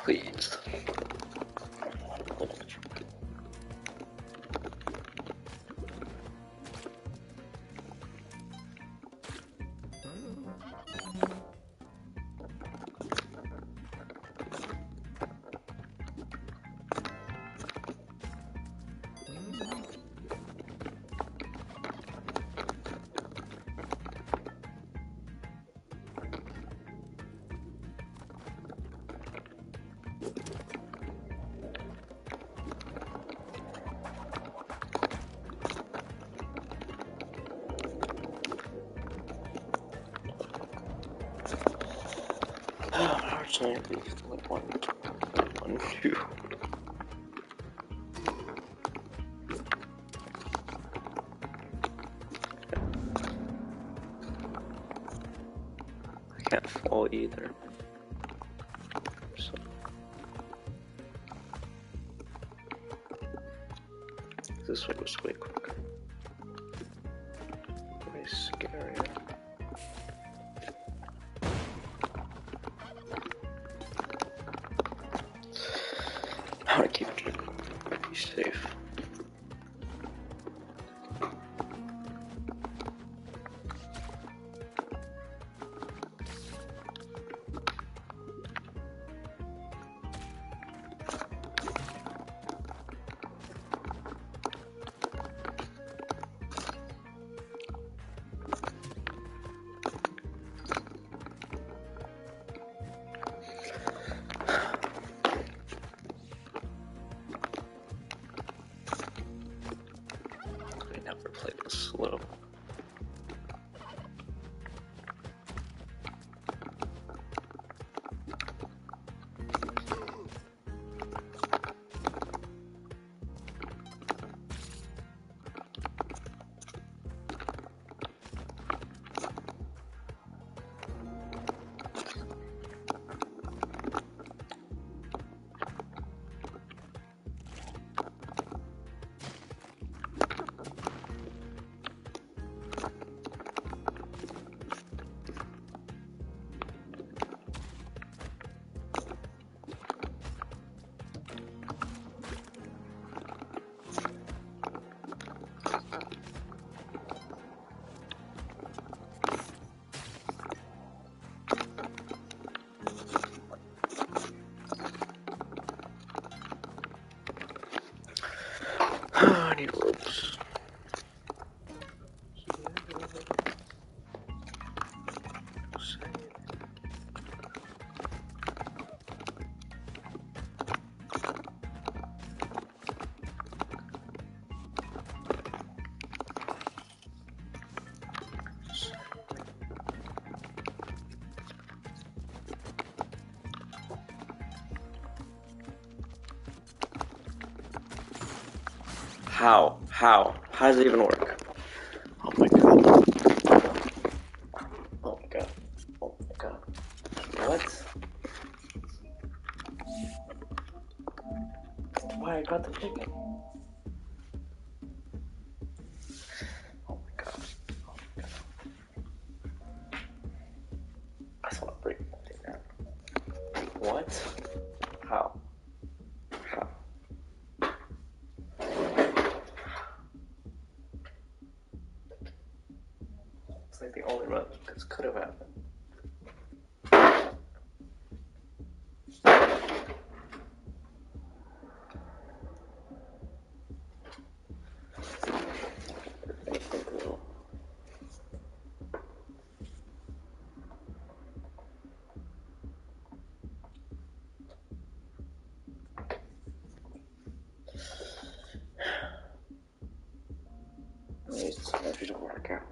Please. Actually, at least like one, two. I can't fall either. So. This way was way quicker. Way scarier. I want to keep it pretty safe. Never play this slow. I need ropes. How? How does it even work? Oh my god. Oh my god. Oh my god. What? Why I got the ticket? Oh my god. Oh my god. I just want to break that thing down. What? How? How? It's like the only run this could have happened. At least it's happy to work out.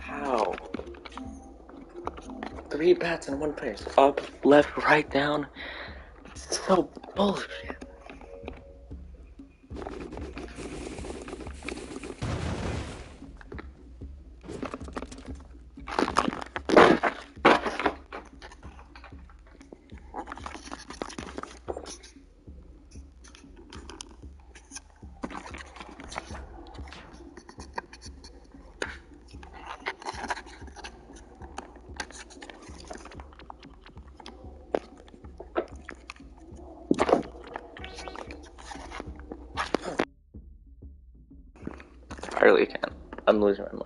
How? 3 bats in one place. Up, left, right, down. It's so bullshit. I really can't. I'm losing my mind.